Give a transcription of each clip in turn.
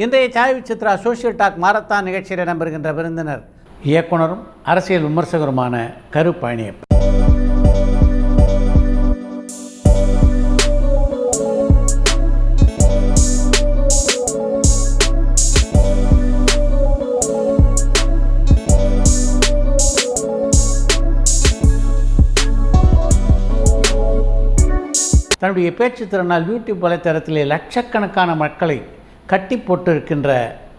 இன்றைய Sai Chitra social talk marathon நிகழ்ச்சியில் இடம்பெறுகின்ற விருந்தினர் இயக்குனரும் அரசியல் விமர்சகருமான கரு பழனியப்பன். தன்னுடைய பேச்சு திறனால் யூடியூப் வலைத்தளத்திலே லட்சக்கணக்கான மக்களை கட்டி போட்டிருக்கின்ற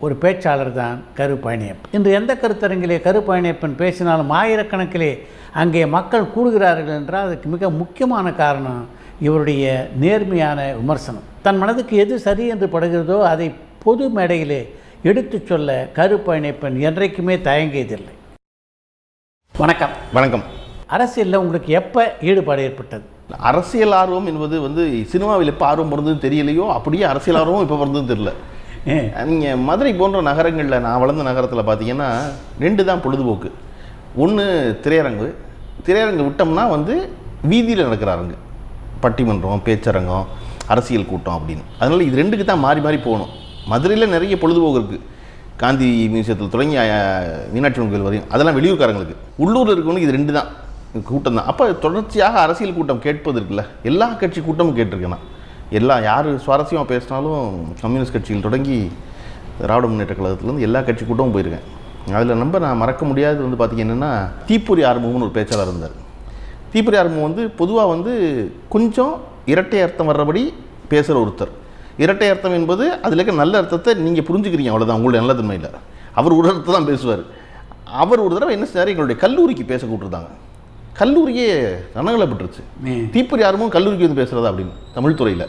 ஒரு பேச்சாளர் தான் கரு பழனியப்பன். இன்று எந்த கருத்தரங்கிலே கரு பழனியப்பன் பேசினாலும் ஆயிரக்கணக்கிலே அங்கே மக்கள் கூடுகிறார்கள் என்றால் அதுக்கு மிக முக்கியமான காரணம் இவருடைய நேர்மையான விமர்சனம். தன் மனதுக்கு எது சரி என்று படுகிறதோ அதை பொது மேடையிலே எடுத்து சொல்ல கரு பழனியப்பன் என்றைக்குமே தயங்கியதில்லை. வணக்கம். வணக்கம். அரசியலில் உங்களுக்கு எப்போ ஈடுபாடு ஏற்பட்டது? அரசியல் ஆர்வம் என்பது சினிமாவில் எப்போ ஆர்வம் பிறந்ததுன்னு தெரியலையோ அப்படியே அரசியல் ஆர்வம் இப்போ பிறந்ததுன்னு தெரியல. நீங்கள் மதுரை போன்ற நகரங்களில், நான் வளர்ந்த நகரத்தில் பார்த்தீங்கன்னா 2 தான் பொழுதுபோக்கு. ஒன்று திரையரங்கு விட்டோம்னா வீதியில் நடக்கிற அரங்கு, பட்டிமன்றம், பேச்சரங்கம், அரசியல் கூட்டம் அப்படின்னு. அதனால் இது 2க்கு தான் மாறி மாறி போகணும். மதுரையில் நிறைய பொழுதுபோக்கு இருக்குது. காந்தி மியூசியத்தில் தொடங்கி மீனாட்சி கோயில் வரையும் அதெல்லாம் வெளியூர்காரங்களுக்கு. உள்ளூரில் இருக்கவனுக்கு இது 2 தான் கூட்டம் தான். அப்போ தொடர்ச்சியாக அரசியல் கூட்டம் கேட்பது இருக்குல்ல, எல்லா கட்சி கூட்டமும் கேட்டிருக்கேன் நான். யார் சுவாரஸ்யமாக பேசினாலும் கம்யூனிஸ்ட் கட்சியில் தொடங்கி திராவிட முன்னேற்ற கழகத்துலேருந்து எல்லா கட்சி கூட்டமும் போயிருக்கேன். அதில் நான் மறக்க முடியாதது பார்த்திங்கன்னா தீப்பொறி ஆறுமுகம்னு ஒரு பேச்சாளர் இருந்தார். தீப்பொறி ஆறுமுகம் பொதுவாக கொஞ்சம் இரட்டை அர்த்தம் வர்றபடி பேசுகிற ஒருத்தர். இரட்டை அர்த்தம் என்பது அதில் இருக்க நல்ல அர்த்தத்தை நீங்கள் புரிஞ்சுக்கிறீங்க, அவ்வளோதான். உங்களுடைய நல்ல தன்மை இல்லை. அவர் ஒரு அர்த்தம் தான் பேசுவார். அவர் ஒரு தடவை என்ன செஞ்சார், எங்களுடைய கல்லூரிக்கு பேச கூப்பிட்டுருந்தாங்க. கல்லூரியே ரணகலப்பட்டுருச்சு. தீப்பொறி ஆறுமுகம் கல்லூரிக்கு பேசுகிறதா அப்படின்னு தமிழ் துறையில்.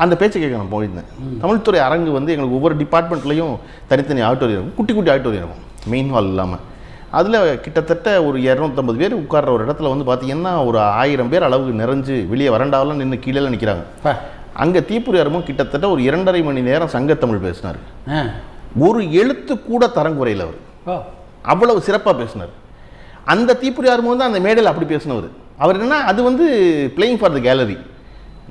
அந்த பேச்சை கேட்க நான் போயிருந்தேன். தமிழ்துறை அரங்கு எங்களுக்கு ஒவ்வொரு டிபார்ட்மெண்ட்லேயும் தனித்தனி ஆடிட்டோரியம் இருக்கும், குட்டி குட்டி ஆடிட்டோரியம் இருக்கும், மெயின் ஹால் இல்லாமல். அதில் கிட்டத்தட்ட ஒரு 250 பேர் உட்கார்ற ஒரு இடத்துல பார்த்திங்கன்னா ஒரு 1000 பேர் அளவுக்கு நிறைஞ்சு வெளியே வரண்டாவெல்லாம் நின்று கீழே நிற்கிறாங்க. அங்கே தீப்பொறி ஆறுமுகம் கிட்டத்தட்ட ஒரு 2.5 மணி நேரம் சங்கத்தமிழ் பேசினார். ஒரு எழுத்து கூட தரங்குறையில் அவர் அவ்வளவு சிறப்பாக பேசினார். அந்த தீப்பொறி ஆறுமுகம் தான் அந்த மேடையில் அப்படி பேசினவர். அவர் என்னன்னா, அது பிளேயிங் ஃபார் த கேலரி.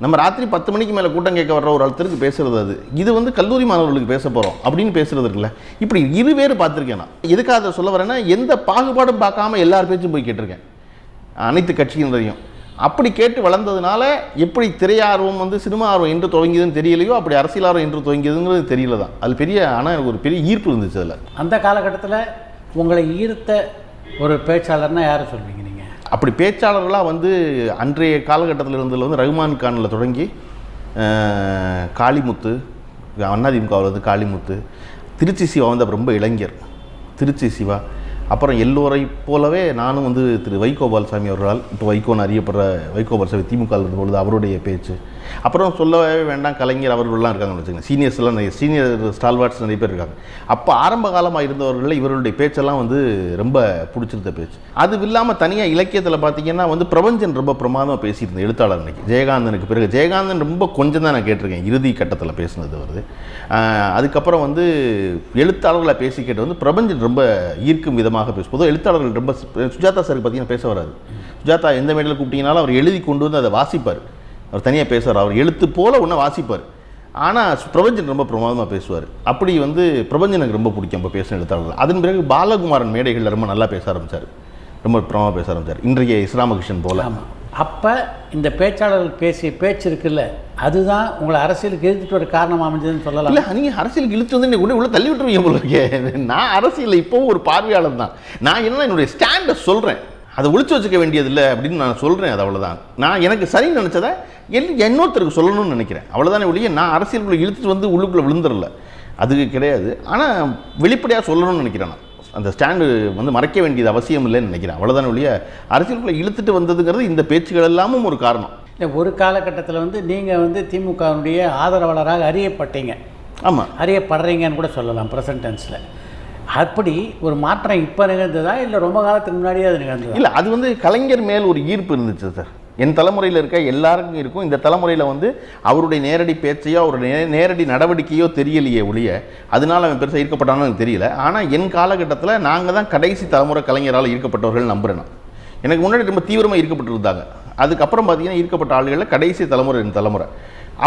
நம்ம ராத்திரி 10 மணிக்கு மேலே கூட்டம் கேட்க வர்ற ஒரு ஆளுக்கு பேசுறது அது. இது கல்லூரி மாணவர்களுக்கு பேச போகிறோம் அப்படின்னு பேசுறது இருக்குல்ல. இப்படி இருவேறு பார்த்துருக்கேன் நான். எதுக்காக அதை சொல்ல வரேன்னா, எந்த பாகுபாடும் பார்க்காம எல்லார் பேச்சும் போய் கேட்டிருக்கேன், அனைத்து கட்சியினரையும். அப்படி கேட்டு வளர்ந்ததுனால எப்படி திரையார்வம் சினிமா ஆர்வம் என்று துவங்கியதுன்னு தெரியலையோ, அப்படி அரசியல் ஆர்வம் என்று துவங்கியதுங்கிறது தெரியல தான். அது ஆனால் எனக்கு ஒரு பெரிய ஈர்ப்பு இருந்துச்சு அதில். அந்த காலகட்டத்தில் உங்களை ஈர்த்த ஒரு பேச்சாளர்னா யாரை சொல்வீங்க நீங்கள்? அப்படி பேச்சாளர்களாக அன்றைய காலகட்டத்தில் இருந்ததில் ரகுமான் கானில் தொடங்கி காளிமுத்து, அதிமுகவில் காளிமுத்து, திருச்சி சிவா ரொம்ப இளைஞர், திருச்சி சிவா. அப்புறம் எல்லோரை போலவே நானும் திரு வைகோபால்சாமி அவர்களால், இப்போ வைகோன்னு அறியப்படுற வைகோபால்சாமி திமுக இருந்தபொழுது அவருடைய பேச்சு. அப்புறம் சொல்லவே வேண்டாம், கலைஞர் அவர்கள்லாம் இருக்காங்கன்னு வச்சுக்கோங்க. சீனியர்ஸ்லாம் சீனியர் ஸ்டால்வார்ட்ஸ் நிறைய பேர் இருக்காங்க. அப்போ ஆரம்ப காலமாக இருந்தவர்களில் இவர்களுடைய பேச்செல்லாம் ரொம்ப பிடிச்சிருந்த பேச்சு. அது இல்லாமல் தனியாக இலக்கியத்தில் பார்த்தீங்கன்னா பிரபஞ்சன் ரொம்ப பிரமாதமாக பேசியிருந்தேன் எழுத்தாளர். அன்றைக்கி ஜெயகாந்தனுக்கு பிறகு ஜெயகாந்தன் ரொம்ப கொஞ்சம் தான் நான் கேட்டிருக்கேன், இறுதி கட்டத்தில் பேசினது வருது. அதுக்கப்புறம் எழுத்தாளர்களை பேசி கேட்டு பிரபஞ்சன் ரொம்ப ஈர்க்கும் விதமாக பேசும். பொதுவாக எழுத்தாளர்கள் ரொம்ப, சுஜாதா சாருக்கு பார்த்தீங்கன்னா பேச வராது. சுஜாதா எந்த மேடையில் கூப்பிட்டீங்கனாலும் அவர் எழுதி கொண்டு அதை வாசிப்பார். அவர் தனியாக பேசுவார், அவர் எழுத்து போல் ஒன்று வாசிப்பார். ஆனால் பிரபஞ்சன் ரொம்ப பிரமாதமாக பேசுவார். அப்படி பிரபஞ்சனுக்கு ரொம்ப பிடிக்கும் இப்போ பேசின எழுத்தாளர்கள். அதன் பிறகு பாலகுமாரன் மேடைகளில் ரொம்ப நல்லா பேச ஆரம்பித்தார், ரொம்ப பிரமாதமாக பேச ஆரம்பித்தார். இன்றைய இஸ்லாமகிருஷ்ணன் போல். அப்போ இந்த பேச்சாளர்கள் பேசிய பேச்சு இருக்குல்ல, அதுதான் உங்களை அரசியலுக்கு இழுத்துட்டு ஒரு காரணம் அமைஞ்சதுன்னு சொல்லலாம். இல்லை, நீங்கள் அரசியலுக்கு இழுத்து கூட உள்ள தள்ளி விட்டுருவீங்க போல இருக்கே. நான் அரசியலில் இப்போவும் ஒரு பார்வையாளர் தான். நான் என்னென்னா என்னுடைய சொல்கிறேன், அதை ஒழிச்சு வச்சுக்க வேண்டியதில்லை அப்படின்னு நான் சொல்கிறேன். அது அவ்வளோதான். நான் எனக்கு சரின்னு நினச்சதை இன்னொருத்தருக்கு சொல்லணும்னு நினைக்கிறேன், அவ்வளோதானே ஒழிய நான் அரசியலுக்குள்ளே இழுத்துட்டு உள்ளுக்குள்ளே விழுந்துடல, அதுக்கு கிடையாது. ஆனால் வெளிப்படையாக சொல்லணும்னு நினைக்கிறேன். நான் அந்த ஸ்டாண்டு மறைக்க வேண்டியது அவசியம் இல்லைன்னு நினைக்கிறேன், அவ்வளோதானே ஒழிய அரசியலுக்குள்ளே இழுத்துட்டு வந்ததுங்கிறது இந்த பேச்சுகள் எல்லாமும் ஒரு காரணம். ஒரு காலகட்டத்தில் நீங்கள் திமுகவுடைய ஆதரவாளராக அறியப்பட்டீங்க. ஆமாம், அறியப்படுறீங்கன்னு கூட சொல்லலாம் ப்ரெசன்ட் டென்ஸில். அப்படி ஒரு மாற்றம் இப்போ நிகழ்ந்ததா இல்லை ரொம்ப காலத்துக்கு முன்னாடியே அது நிகழ்ந்ததா? இல்லை, அது கலைஞர் மேல் ஒரு ஈர்ப்பு இருந்துச்சு சார். என் தலைமுறையில் இருக்க எல்லாருக்கும் இருக்கும். இந்த தலைமுறையில் அவருடைய நேரடி பேச்சையோ அவருடைய நேரடி நடவடிக்கையோ தெரியலையே ஒழிய அதனால் அவன் பெருசாக ஈர்க்கப்பட்டான்னு எனக்கு தெரியல. ஆனால் என் காலகட்டத்தில் நாங்கள் தான் கடைசி தலைமுறை கலைஞரால் ஈர்க்கப்பட்டவர்கள் நம்புகிறேன். எனக்கு முன்னாடி ரொம்ப தீவிரமாக ஈர்க்கப்பட்டு இருந்தாங்க. அதுக்கப்புறம் பார்த்தீங்கன்னா ஈர்க்கப்பட்ட ஆளுகளில் கடைசி தலைமுறை 2 தலைமுறை.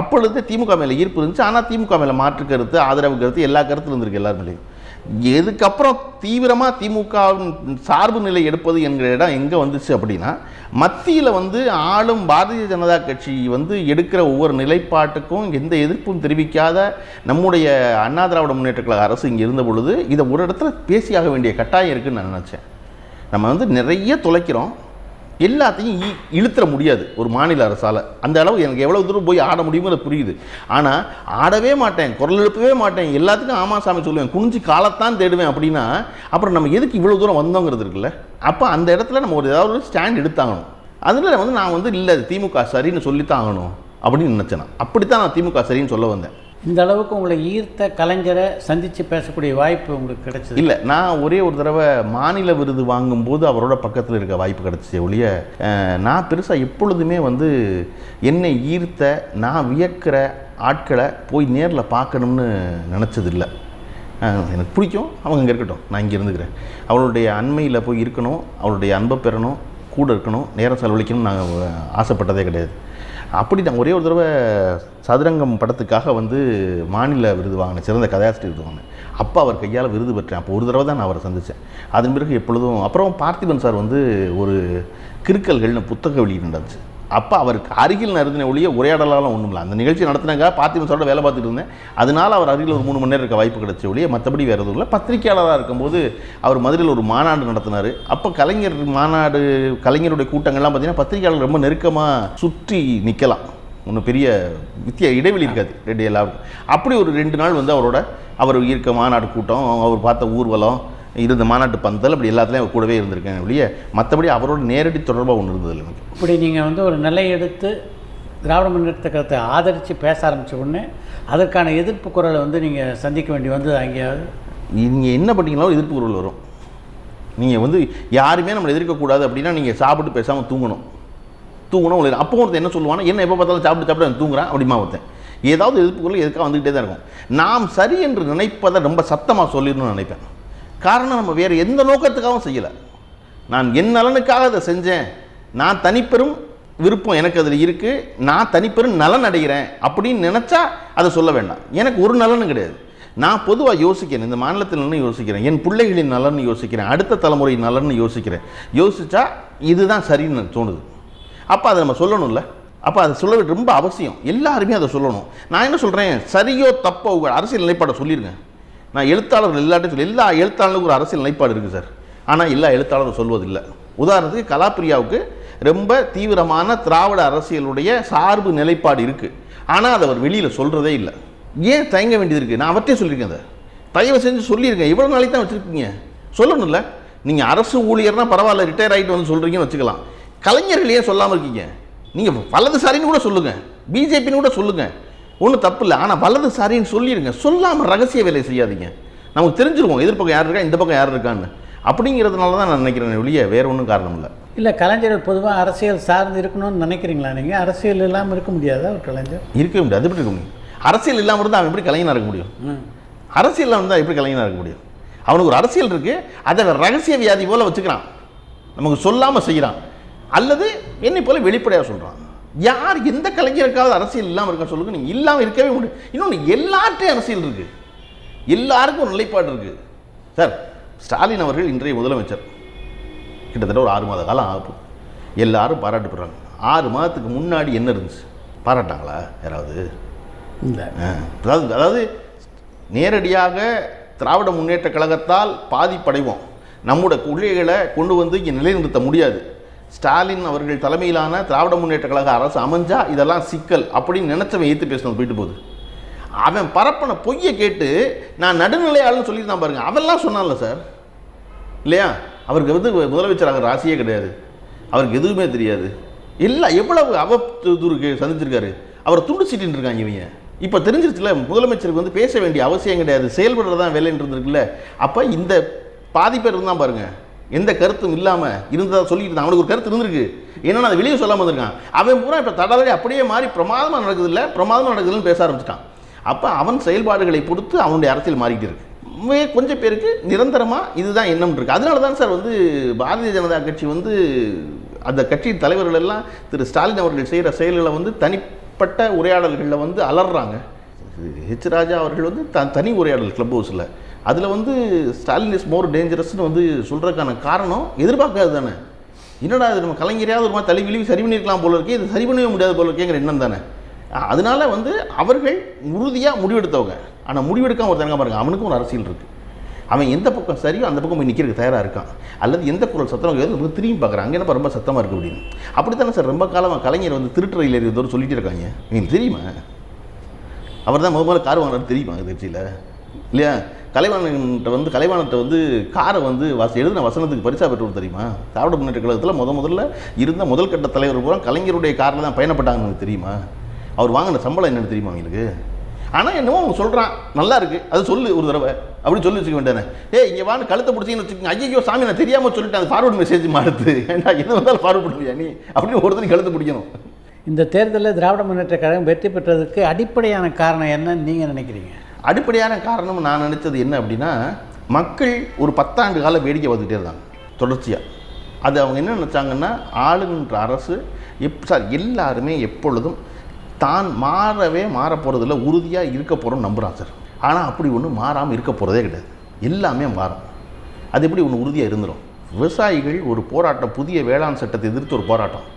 அப்பொழுது திமுக மேலே ஈர்ப்பு இருந்துச்சு. ஆனால் திமுக மேலே மாற்று கருத்து, ஆதரவு கருத்து, எல்லா கருத்தும் இருந்திருக்கு எல்லாருமேலையும். எதுக்கப்புறம் தீவிரமாக திமுக சார்பு நிலை எடுப்பது என்கிற இடம் எங்கே வந்துச்சு அப்படின்னா, மத்தியில் வந்து ஆளும் பாரதிய ஜனதா கட்சி வந்து எடுக்கிற ஒவ்வொரு நிலைப்பாட்டுக்கும் எந்த எதிர்ப்பும் தெரிவிக்காத நம்முடைய அண்ணா திராவிட முன்னேற்ற கழக அரசு இங்கே இருந்த பொழுது இதை ஒரு இடத்துல பேசியாக வேண்டிய கட்டாயம் இருக்குதுன்னு நான் நினச்சேன். நம்ம வந்து நிறைய தொலைக்கிறோம், எல்லாத்தையும் இழுத்துற முடியாது ஒரு மாநில அரசால். அந்த அளவு எனக்கு எவ்வளோ தூரம் போய் ஆட முடியுங்கிறது புரியுது. ஆனால் ஆடவே மாட்டேன், குரல் எழுப்பவே மாட்டேன், எல்லாத்துக்கும் ஆமாசாமி சொல்லுவேன், குனிஞ்சு காலத்தான் தேடுவேன் அப்படின்னா அப்புறம் நம்ம எதுக்கு இவ்வளோ தூரம் வந்தோங்கிறது இருக்குல்ல. அப்போ அந்த இடத்துல நம்ம ஏதாவது ஒரு ஸ்டாண்ட் எடுத்தாகணும். அதில் வந்து நான் வந்து இல்லை திமுக சரின்னு சொல்லித்தான் ஆகணும் அப்படின்னு நினச்சேன். அப்படித்தான் நான் திமுக சரின்னு சொல்ல வந்தேன். இந்த அளவுக்கு உங்களை ஈர்த்த கலைஞரை சந்தித்து பேசக்கூடிய வாய்ப்பு உங்களுக்கு கிடைச்சது? இல்லை, நான் ஒரே ஒரு தடவை மாநில விருது வாங்கும்போது அவரோட பக்கத்தில் இருக்க வாய்ப்பு கிடச்சிச்சு ஒழிய, நான் பெருசாக எப்பொழுதுமே வந்து என்னை ஈர்த்த நான் வியக்கிற ஆட்களை போய் நேரில் பார்க்கணும்னு நினச்சதில்லை. எனக்கு பிடிக்கும், அவங்க இங்கே இருக்கட்டும், நான் இங்கே இருந்துக்கிறேன். அவளுடைய அண்மையில் போய் இருக்கணும், அவளுடைய அன்பை பெறணும், கூட இருக்கணும், நேரம் செலவழிக்கணும்னு நான் ஆசைப்பட்டதே கிடையாது. அப்படி நான் ஒரே ஒரு தடவை சதுரங்கம் படத்துக்காக வந்து மாநில விருது வாங்கினேன், சிறந்த கதாசிரியர் விருது வாங்கினேன். அப்போ அவர் கையால் விருது பெற்றேன். அப்போ ஒரு தடவை தான் நான் அவரை சந்தித்தேன். அதன் பிறகு எப்பொழுதும் அப்புறம் பார்த்திபன் சார் வந்து ஒரு கிறுக்கல்கள்னு புத்தக வெளியீடு நடந்துச்சு. அப்போ அவருக்கு அருகில் நடத்தின ஒழிய உரையாடலாம் ஒன்றும் இல்லை. அந்த நிகழ்ச்சி நடத்தினாங்க, பார்த்திபன் சாரோட வேலை பார்த்துட்டு இருந்தேன். அதனால் அவர் அருகில் ஒரு 3 மணி நேரம் இருக்க வாய்ப்பு கிடைச்ச ஒழிய மற்றபடி வேறு எதுவும் இல்லை. பத்திரிகையாளராக இருக்கும்போது அவர் மதுரையில் ஒரு மாநாடு நடத்தினார். அப்போ கலைஞர் மாநாடு, கலைஞருடைய கூட்டங்கள்லாம் பார்த்தீங்கன்னா பத்திரிகையாளர் ரொம்ப நெருக்கமாக சுற்றி நிற்கலாம், ஒன்றும் பெரிய இடைவெளி இருக்காது ரெண்டு எல்லாருக்கும். அப்படி ஒரு 2 நாள் வந்து அவர் இருக்க மாநாடு கூட்டம், அவர் பார்த்த ஊர்வலம், இருந்த மாநாட்டு பந்தல், அப்படி எல்லாத்துலேயும் அவர் கூடவே இருந்திருக்கேன் ஒழிய மற்றபடி அவரோட நேரடி தொடர்பாக ஒன்று இருந்தது எனக்கு. இப்படி நீங்கள் வந்து ஒரு நிலை எடுத்து திராவிட முன்னேற்ற கழகத்தை ஆதரித்து பேச ஆரம்பித்த உடனே அதற்கான எதிர்ப்பு குரலை வந்து நீங்கள் சந்திக்க வேண்டி வந்தது அங்கேயாவது? நீங்கள் என்ன பண்ணிங்கனாலும் எதிர்ப்பு குரல் வரும். நீங்கள் வந்து யாருமே நம்மளை எதிர்க்கக்கூடாது அப்படின்னா நீங்கள் சாப்பிட்டு பேசாமல் தூங்கணும் உங்களுக்கு. அப்போ ஒருத்தர் என்ன சொல்லுவானா, என்ன எப்போ பார்த்தாலும் சாப்பிட்டு தூங்குறேன் அப்படிமா ஒருத்தன். ஏதாவது எதிர்ப்பு குரல் எதுக்காக வந்துக்கிட்டே தான் இருக்கும். நாம் சரி என்று நினைப்பதை ரொம்ப சத்தமாக சொல்லிடணும்னு நினைப்பேன். காரணம், நம்ம வேறு எந்த நோக்கத்துக்காகவும் செய்யலை. நான் என் நலனுக்காக அதை செஞ்சேன், நான் தனிப்பெரும் விருப்பம் எனக்கு அதில் இருக்குது, நான் தனிப்பெரும் நலன் அடைகிறேன் அப்படின்னு நினச்சா அதை சொல்ல வேண்டாம். எனக்கு ஒரு நலனும் கிடையாது. நான் பொதுவாக யோசிக்கிறேன், இந்த மாநிலத்தில் நலன் யோசிக்கிறேன், என் பிள்ளைகளின் நலன் யோசிக்கிறேன், அடுத்த தலைமுறையின் நலன் யோசிக்கிறேன். யோசித்தா இதுதான் சரின்னு தோணுது. அப்போ அதை நம்ம சொல்லணும்ல. அப்போ அதை சொல்ல வேண்டிய ரொம்ப அவசியம். எல்லாருமே அதை சொல்லணும். நான் என்ன சொல்கிறேன், சரியோ தப்போ உங்கள் அரசியல் நிலைப்பாடை சொல்லிடுங்க. நான் எழுத்தாளர்கள் எல்லாத்தையும் எல்லா எழுத்தாளர்களுக்கும் ஒரு அரசியல் நிலைப்பாடு இருக்குது சார். ஆனால் எல்லா எழுத்தாளரும் சொல்வதில்லை. உதாரணத்துக்கு கலாப்பிரியாவுக்கு ரொம்ப தீவிரமான திராவிட அரசியலுடைய சார்பு நிலைப்பாடு இருக்குது. ஆனால் அதை அவர் வெளியில் சொல்கிறதே இல்லை. ஏன் தயங்க வேண்டியது இருக்குது? நான் அவர்கிட்டே சொல்லியிருக்கேன், அதை தயவு செஞ்சு சொல்லியிருக்கேன். இவ்வளோ நாளைக்கு தான் வச்சுருக்கீங்க, சொல்லணும்ல. நீங்கள் அரசு ஊழியர்னால் பரவாயில்ல, ரிட்டையர் ஆகிட்டு வந்து சொல்கிறீங்கன்னு வச்சுக்கலாம். கலைஞர்கள் ஏன் சொல்லாமல் இருக்கீங்க? நீங்கள் வலதுசாரின்னு கூட சொல்லுங்கள், பிஜேபின்னு கூட சொல்லுங்கள், ஒன்றும் தப்பு இல்லை. ஆனால் வலதுசாரின்னு சொல்லிடுங்க. சொல்லாமல் ரகசிய வேலையை செய்யாதீங்க. நமக்கு தெரிஞ்சிருவோம் எதிர்ப்பக்கம் யார் இருக்கா, இந்த பக்கம் யார் இருக்கான்னு. அப்படிங்கிறதுனால தான் நான் நினைக்கிறேன் ஒழிய வேறு ஒன்றும் காரணம் இல்லை. இல்லை, கலைஞர்கள் பொதுவாக அரசியல் சார்ந்து இருக்கணும்னு நினைக்கிறீங்களா நீங்கள்? அரசியல் இல்லாமல் இருக்க முடியாதா ஒரு கலைஞர்? இருக்கவே முடியாது. அது எப்படி இருக்க முடியும்? அரசியல் இல்லாமல் இருந்தால் அவன் எப்படி கலைஞனாக இருக்க முடியும்? அரசியல் இல்லாமல் இருந்தால் எப்படி கலைஞனாக இருக்க முடியும்? அவனுக்கு ஒரு அரசியல் இருக்குது, அதை ரகசிய வியாதி போல் வச்சுக்கிறான், நமக்கு சொல்லாமல் செய்கிறான், அல்லது என்னை போல வெளிப்படையாக சொல்கிறான். யார் எந்த கலைஞருக்காவது அரசியல் இல்லாமல் இருக்கா சொல்லுங்கள்? நீங்கள் இல்லாமல் இருக்கவே முடியும். இன்னொன்று, எல்லார்ட்டையும் அரசியல் இருக்குது, எல்லாருக்கும் ஒரு நிலைப்பாடு இருக்குது சார். ஸ்டாலின் அவர்கள் இன்றைய முதலமைச்சர், கிட்டத்தட்ட ஒரு 6 மாத காலம் ஆகும். எல்லாரும் பாராட்டுப்படுறாங்க. 6 மாதத்துக்கு முன்னாடி என்ன இருந்துச்சு? பாராட்டாங்களா யாராவது? இல்லை. அதாவது நேரடியாக திராவிட முன்னேற்ற கழகத்தால் பாதிப்படைவோம், நம்முடைய கொள்கைகளை கொண்டு வந்து இங்கே நிலைநிறுத்த முடியாது, ஸ்டாலின் அவர்கள் தலைமையிலான திராவிட முன்னேற்ற கழக அரசு அமைஞ்சா இதெல்லாம் சிக்கல் அப்படின்னு நினச்சவன் ஏற்று பேசணும் போயிட்டு போகுது. அவன் பரப்பன பொய்யை கேட்டு நான் நடுநிலையாளன்னு சொல்லியிருந்தான் பாருங்க. அவெல்லாம் சொன்னான்ல சார், இல்லையா? அவருக்கு வந்து முதலமைச்சராக ராசியே கிடையாது, அவருக்கு எதுவுமே தெரியாது. எல்லாம் எவ்வளவு அவதூறுக்கு சந்திச்சிருக்காரு. அவரை துண்டு சீட்டின்னு இருக்காங்க இவங்க. இப்போ தெரிஞ்சிருச்சுல, முதலமைச்சருக்கு வந்து பேச வேண்டிய அவசியம் கிடையாது, செயல்படுறதான் வேலைன்னு இருந்திருக்குல்ல. அப்போ இந்த பாதிப்பேர் இருந்தான் பாருங்க, எந்த கருத்தும் இல்லாமல் இருந்ததாக சொல்லிட்டு இருந்தான். அவனுக்கு ஒரு கருத்து இருந்திருக்கு, என்னன்னா அதை வெளியே சொல்லாமல் இருந்திருக்கான். அவன் பூரா இப்போ தடவை அப்படியே மாறி பிரமாதமாக நடக்குது இல்லை, பிரமாதமாக நடக்குதுன்னு பேச ஆரம்பிச்சிட்டான். அப்போ அவன் செயல்பாடுகளை பொறுத்து அவனுடைய அரசியல் மாறிக்கிட்டு இருக்கு. கொஞ்சம் பேருக்கு நிரந்தரமாக இதுதான் எண்ணம் இருக்குது. அதனால தான் சார் வந்து பாரதிய ஜனதா கட்சி வந்து அந்த கட்சியின் தலைவர்கள் எல்லாம் திரு ஸ்டாலின் அவர்கள் செய்கிற செயல்களை வந்து தனிப்பட்ட உரையாடல்களில் வந்து அலறாங்க. ஹெச் ராஜா அவர்கள் வந்து தனி உரையாடல் கிளப் ஹவுஸில் அதில் வந்து ஸ்டாலின் இஸ் மோர் டேஞ்சரஸ்ன்னு வந்து சொல்கிறதுக்கான காரணம் எதிர்பார்க்காது தானே. என்னடா இது நம்ம கலைஞரையாவது ஒரு மாதிரி தள்ளி விழுவி சரி பண்ணியிருக்கலாம் போல இருக்கே, இது சரி பண்ணவே முடியாது போல இருக்கேங்கிற எண்ணம் தானே. அதனால வந்து அவர்கள் உறுதியாக முடிவெடுத்தவங்க. ஆனால் முடிவெடுக்காம ஒருத்தங்க பாருங்க, அவனுக்கும் ஒரு அரசியல் இருக்குது. அவன் எந்த பக்கம் சரியோ அந்த பக்கம் போய் நிற்கிறதுக்கு தயாராக இருக்கான். அல்லது எந்த குரல் சத்தம் கேட்குது திரும்பி பார்க்குறான், அங்கே என்னப்பா ரொம்ப சத்தமாக இருக்குது அப்படின்னு. அப்படி தானே சார் ரொம்ப காலமாக கலைஞர் வந்து திருட்டு ரயில் ஏறியதோடு சொல்லிட்டு இருக்காங்க. நீங்கள் தெரியுமா, அவர் தான் முதல்ல கார் வாங்குறாரு தெரியுமா கட்சியில் இல்லையா? கலைவாணர்கிட்ட வந்து காரை வந்து எழுதின வசனத்துக்கு பரிசா பெற்றவர் தெரியுமா? திராவிட முன்னேற்ற கழகத்தில் முதல்ல இருந்த முதல் கட்ட தலைவர் பூரா கலைஞருடைய காரில் தான் பயணப்பட்டாங்கன்னு தெரியுமா? அவர் வாங்கின சம்பளம் என்னென்னு தெரியுமா அவங்களுக்கு? ஆனால் என்னமோ அவங்க சொல்கிறான் நல்லா இருக்குது, அது சொல்லு ஒரு தடவை அப்படின்னு சொல்லி வச்சுக்க வேண்டானே. இங்கே வான்னு கழுத்தை பிடிச்சிங்கன்னு வச்சுக்கோங்க, ஐயோ சாமி நான் தெரியாமல் சொல்லிட்டேன், அது ஃபார்வர்டு மெசேஜ் மாறுது, ஏன்னா எது வந்தாலும் ஃபார்வர்ட் பண்ணுவியா நீ அப்படின்னு ஒருத்தர் கழுத்தை பிடிக்கணும். இந்த தேர்தலில் திராவிட முன்னேற்ற கழகம் வெற்றி பெற்றதுக்கு அடிப்படையான காரணம் என்னன்னு நீங்கள் நினைக்கிறீங்க? அடிப்படையான காரணம் நான் நினச்சது என்ன அப்படின்னா, மக்கள் ஒரு 10 ஆண்டு கால வேடிக்கை பார்த்துக்கிட்டே இருந்தாங்க தொடர்ச்சியாக. அது அவங்க என்ன நினச்சாங்கன்னா, ஆளுகின்ற அரசு எல்லாருமே எப்பொழுதும் தான் மாற போகிறதில்ல, உறுதியாக இருக்க போகிறோம்னு நம்புகிறான் சார். ஆனால் அப்படி ஒன்றும் மாறாமல் இருக்க போகிறதே கிடையாது, எல்லாமே மாறும். அது எப்படி ஒன்று உறுதியாக இருந்துடும்? விவசாயிகள் ஒரு போராட்டம், புதிய வேளாண் சட்டத்தை எதிர்த்து ஒரு போராட்டம்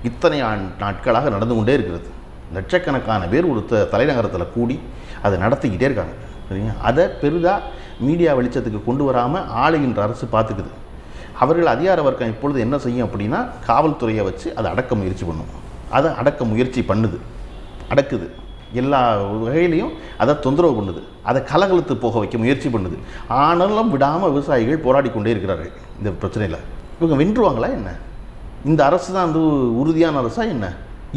இத்தனை நாட்களாக நடந்து கொண்டே இருக்கிறது. லட்சக்கணக்கான பேர் ஒரு தலைநகரத்தில் கூடி அதை நடத்திக்கிட்டே இருக்காங்க, சரிங்க. அதை பெரிதாக மீடியா வெளிச்சத்துக்கு கொண்டு வராமல் ஆளுகின்ற அரசு பார்த்துக்குது. அவர்கள் அதிகார வர்க்கம் இப்பொழுது என்ன செய்யும் அப்படின்னா, காவல்துறையை வச்சு அதை அடக்க முயற்சி பண்ணும். அதை அடக்க முயற்சி பண்ணுது, அடக்குது, எல்லா வகையிலையும் அதை தொந்தரவு பண்ணுது, அதை கலகலத்து போக வைக்க முயற்சி பண்ணுது. ஆனாலும் விடாமல் விவசாயிகள் போராடி கொண்டே இருக்கிறார்கள் இந்த பிரச்சனையில். இவங்க வென்றுவாங்களா என்ன? இந்த அரசு தான் வந்து உறுதியான அரசா என்ன?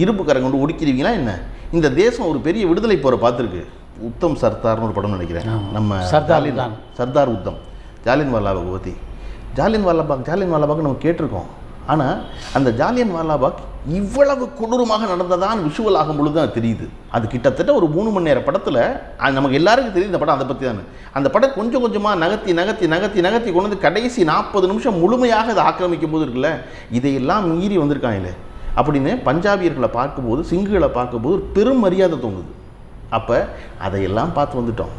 இரும்பு கரை கொண்டு ஒடுக்கிறீங்களா என்ன? இந்த தேசம் ஒரு பெரிய விடுதலை போரை பார்த்துருக்கு. உத்தம் சர்தார்னு ஒரு படம் நினைக்கிறேன், நம்ம சர்தார் உத்தம், ஜாலியன் வாலாபாக் பற்றி. ஜாலியன் வாலாபாக் நம்ம கேட்டிருக்கோம். ஆனால் அந்த ஜாலியன் வாலாபாக் இவ்வளவு கொடூரமாக நடந்ததான் விஷுவல் ஆகும் பொழுது தான் தெரியுது. அது கிட்டத்தட்ட ஒரு 3 மணி நேர படத்தில் நமக்கு எல்லாருக்கும் தெரியுது இந்த படம் அதை பற்றி தான். அந்த படம் கொஞ்சம் கொஞ்சமாக நகர்த்தி கொண்டு வந்து கடைசி 40 நிமிஷம் முழுமையாக அதை ஆக்கிரமிக்கும் போது இருக்குல்ல, இதையெல்லாம் மீறி வந்திருக்காங்களே அப்படின்னு பஞ்சாபியர்களை பார்க்கும்போது, சிங்குகளை பார்க்கும்போது ஒரு பெரும் மரியாதை தோணுது. அப்போ அதையெல்லாம் பார்த்து வந்துட்டோம்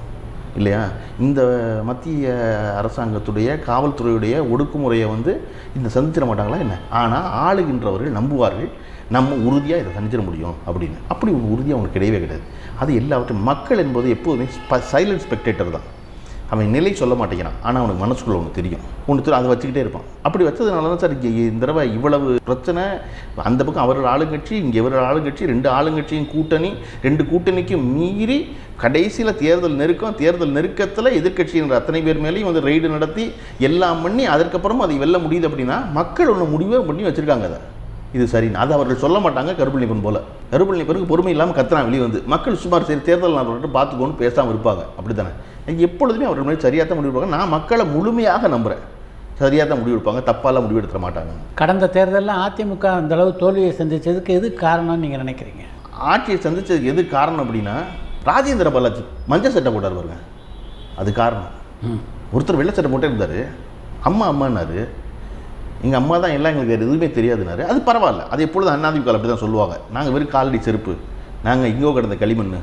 இல்லையா? இந்த மத்திய அரசாங்கத்துடைய காவல்துறையுடைய ஒடுக்குமுறையை வந்து இந்த சந்திச்சிட மாட்டாங்களா என்ன? ஆனால் ஆளுகின்றவர்கள் நம்புவார்கள், நம்ம உறுதியாக இதை சந்திச்சிட முடியும் அப்படின்னு. அப்படி ஒரு உறுதியாக அவங்களுக்கு கிடையவே கிடையாது. அது எல்லாவற்றும் மக்கள் என்பது எப்போதுமே சைலண்ட் ஸ்பெக்டேட்டர் தான். அவன் நிலை சொல்ல மாட்டேங்கிறான், ஆனால் அவனுக்கு மனசுக்குள்ள ஒன்று தெரியும், அதை வச்சுக்கிட்டே இருப்பான். அப்படி வச்சதுனால தான் சார் இந்த தடவை இவ்வளவு பிரச்சனை. அந்த பக்கம் அவர்கள் ஆளுங்கட்சி, இங்கே இவர்கள் ஆளுங்கட்சி, 2 ஆளுங்கட்சியும் கூட்டணி, 2 கூட்டணிக்கும் மீறி கடைசியில் தேர்தல் நெருக்கத்தில் எதிர்கட்சியினர் அத்தனை பேர் மேலேயும் வந்து ரெய்டு நடத்தி எல்லாம் பண்ணி அதற்கப்புறமா அதை வெல்ல முடியுது அப்படின்னா மக்கள் ஒன்று முடிவே பண்ணி வச்சுருக்காங்க. அதை இது சரின்னு அதை அவர்கள் சொல்ல மாட்டாங்க. கருப்பள்ளிப்பன் போல் கருப்பள்ளிப்பனுக்கு பொறுமை இல்லாமல் கத்துறான் வெளியே வந்து. மக்கள் சுமார் சரி தேர்தல் நாள் பார்த்துக்கோன்னு பேசாமல் இருப்பாங்க. அப்படி தானே எப்பொழுதுமே அவர்கள் மாதிரி சரியாக தான் முடிவெடுப்பாங்க. நான் மக்களை முழுமையாக நம்புகிறேன், சரியாக தான் முடிவெடுப்பாங்க, தப்பாலாம் முடிவெடுக்க மாட்டாங்க. கடந்த தேர்தலில் அதிமுக அந்த அளவு தோல்வியை சந்தித்ததுக்கு எது காரணம்னு நீங்கள் நினைக்கிறீங்க? ஆட்சியை சந்தித்ததுக்கு எது காரணம் அப்படின்னா, ராஜேந்திர பாலாஜி மஞ்சள் சட்டை போட்டார் பாருங்க, அது காரணம். ஒருத்தர் வெள்ளை சட்டை போட்டே இருந்தார், அம்மான்னாரு, எங்கள் அம்மா தான் எல்லாம், எங்களுக்கு எதுவுமே தெரியாதுனாரு. அது பரவாயில்ல, அது எப்பொழுதும் அண்ணாதிமுக அப்படி தான் சொல்லுவாங்க. நாங்கள் வெறும் காலடி செருப்பு, நாங்கள் எங்கேயோ கிடந்த களிமண்,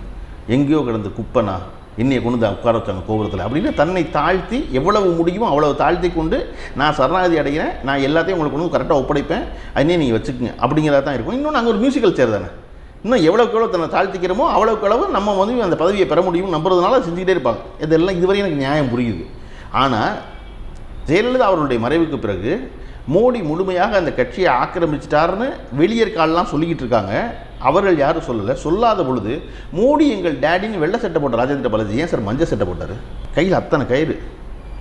எங்கேயோ கிடந்த குப்பைனா என்னையை கொண்டு தான் உட்கார வச்சாங்க கோபுரத்தில் அப்படின்னு தன்னை தாழ்த்தி எவ்வளவு முடியுமோ அவ்வளவு தாழ்த்தி கொண்டு நான் சரணாகதி அடைகிறேன், நான் எல்லாத்தையும் உங்களுக்கு கொண்டு கரெக்டாக ஒப்படைப்பேன், அதனே நீங்கள் வச்சுக்கோங்க அப்படிங்கிறதா தான் இருக்கும். இன்னும் நாங்கள் ஒரு மியூசிக்கல் சேர் தானே, இன்னும் எவ்வளோக்கு எவ்வளோ தன்னை தாழ்த்திக்கிறோமோ அவ்வளோக்கு அளவு நம்ம வந்து அந்த பதவியை பெற முடியும் நம்புறதுனால செஞ்சுக்கிட்டே இருப்பாங்க. இதெல்லாம் இதுவரை எனக்கு நியாயம் புரியுது. ஆனால் ஜெயலலிதா அவர்களுடைய மறைவுக்கு பிறகு மோடி முழுமையாக அந்த கட்சியை ஆக்கிரமிச்சிட்டாருன்னு வெளியேற்காலெலாம் சொல்லிக்கிட்டு இருக்காங்க. அவர்கள் யாரும் சொல்லலை. சொல்லாத பொழுது மோடி எங்கள் டேடின்னு வெள்ளை சட்டை போட்டார் ராஜேந்திர பாலாஜி, ஏன் சார் மஞ்சள் சட்டை போட்டார்? கையில் அத்தனை கயிறு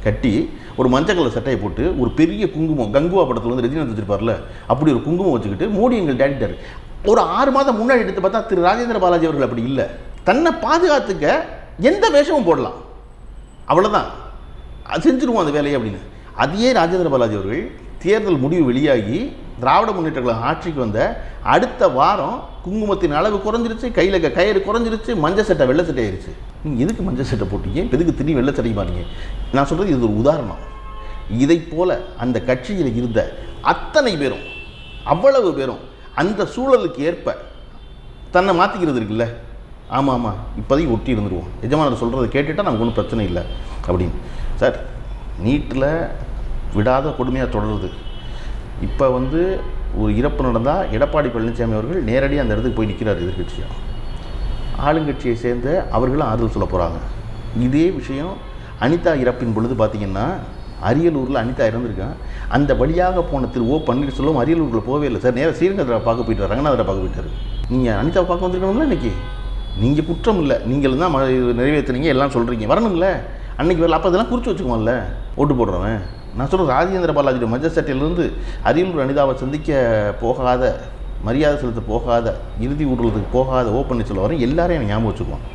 கட்டி ஒரு மஞ்சள் கலர் சட்டையை போட்டு ஒரு பெரிய குங்குமம், கங்குவா படத்தில் வந்து ரஜினிகாந்த் வச்சுருப்பார்ல, அப்படி ஒரு குங்குமம் வச்சுக்கிட்டு மோடி எங்கள் டேடிட்டார். ஒரு 6 மாதம் முன்னாடி எடுத்து பார்த்தா திரு ராஜேந்திர பாலாஜி அவர்கள் அப்படி இல்லை. தன்னை பாதுகாத்துக்க எந்த வேஷமும் போடலாம், அவ்வளோதான், செஞ்சுருவோம் அந்த வேலையை அப்படின்னு. அதையே ராஜேந்திர பாலாஜி அவர்கள் தேர்தல் முடிவு வெளியாகி திராவிட முன்னேற்ற கழகம் ஆட்சிக்கு வந்த அடுத்த வாரம் குங்குமத்தின் அளவு குறைஞ்சிருச்சு, கையில் கயிறு குறைஞ்சிருச்சு, மஞ்சள் சட்டை வெள்ளை சட்டை ஆயிடுச்சு. நீங்கள் எதுக்கு மஞ்சள் சட்டை போட்டீங்க, எதுக்கு திரும்பி வெள்ளை சட்டை மாறீங்க? நான் சொல்கிறது இது ஒரு உதாரணம். இதை போல் அந்த கட்சியில் இருந்த அத்தனை பேரும் அவ்வளவு பேரும் அந்த சூழலுக்கு ஏற்ப தன்னை மாற்றிக்கிறது இருக்குல்ல. ஆமாம் ஆமாம் இப்போதைக்கு ஒட்டி இருந்துருவோம், எஜமானர் சொல்கிறத கேட்டுட்டால் நமக்கு ஒன்றும் பிரச்சனை இல்லை அப்படின்னு. சார் நீட்டில் விடாத கொடுமையாக தொடருது. இப்போ வந்து ஒரு இறப்பு நடந்தால் எடப்பாடி பழனிசாமி அவர்கள் நேரடியாக அந்த இடத்துக்கு போய் நிற்கிறார் எதிர்கட்சியாக. ஆளுங்கட்சியை சேர்ந்த அவர்களும் ஆறுதல் சொல்ல போகிறாங்க. இதே விஷயம் அனிதா இறப்பின் பொழுது பார்த்திங்கன்னா அரியலூரில் அனிதா இறந்துருக்கான். அந்த வழியாக போன திரு ஓ பன்னீர்செல்வம் அரியலூரில் போகவே இல்லை சார், நேராக ஸ்ரீரங்கத்தில் பார்க்க போயிட்டார், ரங்கநாதரை பார்க்க போயிட்டார். நீங்கள் அனிதாவை பார்க்க வந்திருக்கணும்ல இன்றைக்கி, நீங்கள் குற்றம் இல்லை, நீங்கள் தான் நிறைவேற்றுனீங்க எல்லாம் சொல்கிறீங்க, வரணுங்களே அன்றைக்கி வரல. அப்போ அதெல்லாம் குறித்து வச்சுக்குவோம்ல ஓட்டு போடுறவன். நான் சொல்கிறேன், ராஜேந்திர பாலாஜியோட மஜ்ஜசட்டையிலேருந்து அரியலூர் அனிதாவை சந்திக்க போகாத, மரியாதை செலுத்த போகாத, இறுதி ஊர்வலத்துக்கு போகாத ஓ பன்னீர்செல்வம் வரை எல்லாரையும் ஞாபகம் வச்சுக்குவான்,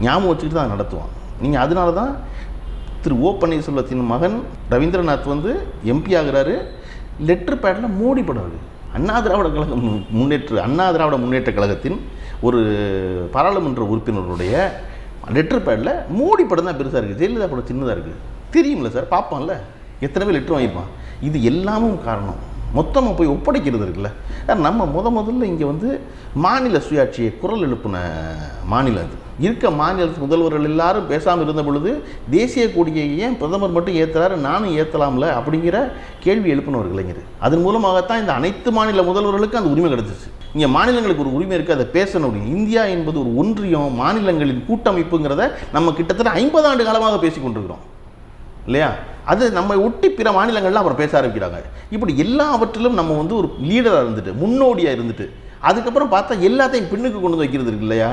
ஞாபகம் வச்சுக்கிட்டு தான் நடத்துவான். நீங்கள் அதனால தான் திரு ஓ பன்னீர்செல்வத்தின் மகன் ரவீந்திரநாத் வந்து எம்பி ஆகிறாரு. லெட்டர் பேடில் மோடி படம் இருக்குது. அண்ணா திராவிட முன்னேற்ற கழகத்தின் ஒரு பாராளுமன்ற உறுப்பினருடைய லெட்டர் பேடில் மோடி படம் தான் பெருசாக இருக்குது, ஜெயலலிதா படம் சின்னதாக இருக்குது. தெரியுமில்ல சார், பார்ப்பான்ல, எத்தனை பேர் லெட்டர் வாங்கியிருப்பான். இது எல்லாமும் காரணம் மொத்தமாக போய் ஒப்படைக்கிறது இருக்குல்ல. நம்ம முதல்ல இங்கே வந்து மாநில சுயாட்சியை குரல் எழுப்பின மாநிலம் அது. இருக்க மாநில முதல்வர்கள் எல்லாரும் பேசாமல் இருந்த பொழுது தேசிய கொடியை ஏன் பிரதமர் மட்டும் ஏற்றுறாரு, நானும் ஏற்றலாம்ல அப்படிங்கிற கேள்வி எழுப்பினவர் இளைஞர். அதன் மூலமாகத்தான் இந்த அனைத்து மாநில முதல்வர்களுக்கும் அந்த உரிமை கிடச்சிச்சு. இங்கே மாநிலங்களுக்கு ஒரு உரிமை இருக்குது, அதை பேசணும். இந்தியா என்பது ஒரு ஒன்றியம், மாநிலங்களின் கூட்டமைப்புங்கிறத நம்ம கிட்டத்தட்ட 50 ஆண்டு காலமாக பேசி கொண்டிருக்கிறோம் இல்லையா. அது நம்ம ஒட்டி பிற மாநிலங்கள்லாம் அப்புறம் பேச ஆரம்பிக்கிறாங்க. இப்படி எல்லாவற்றிலும் நம்ம வந்து ஒரு லீடராக இருந்துட்டு, முன்னோடியாக இருந்துட்டு, அதுக்கப்புறம் பார்த்தா எல்லாத்தையும் பின்னுக்கு கொண்டு வந்து வைக்கிறது இருக்கு இல்லையா.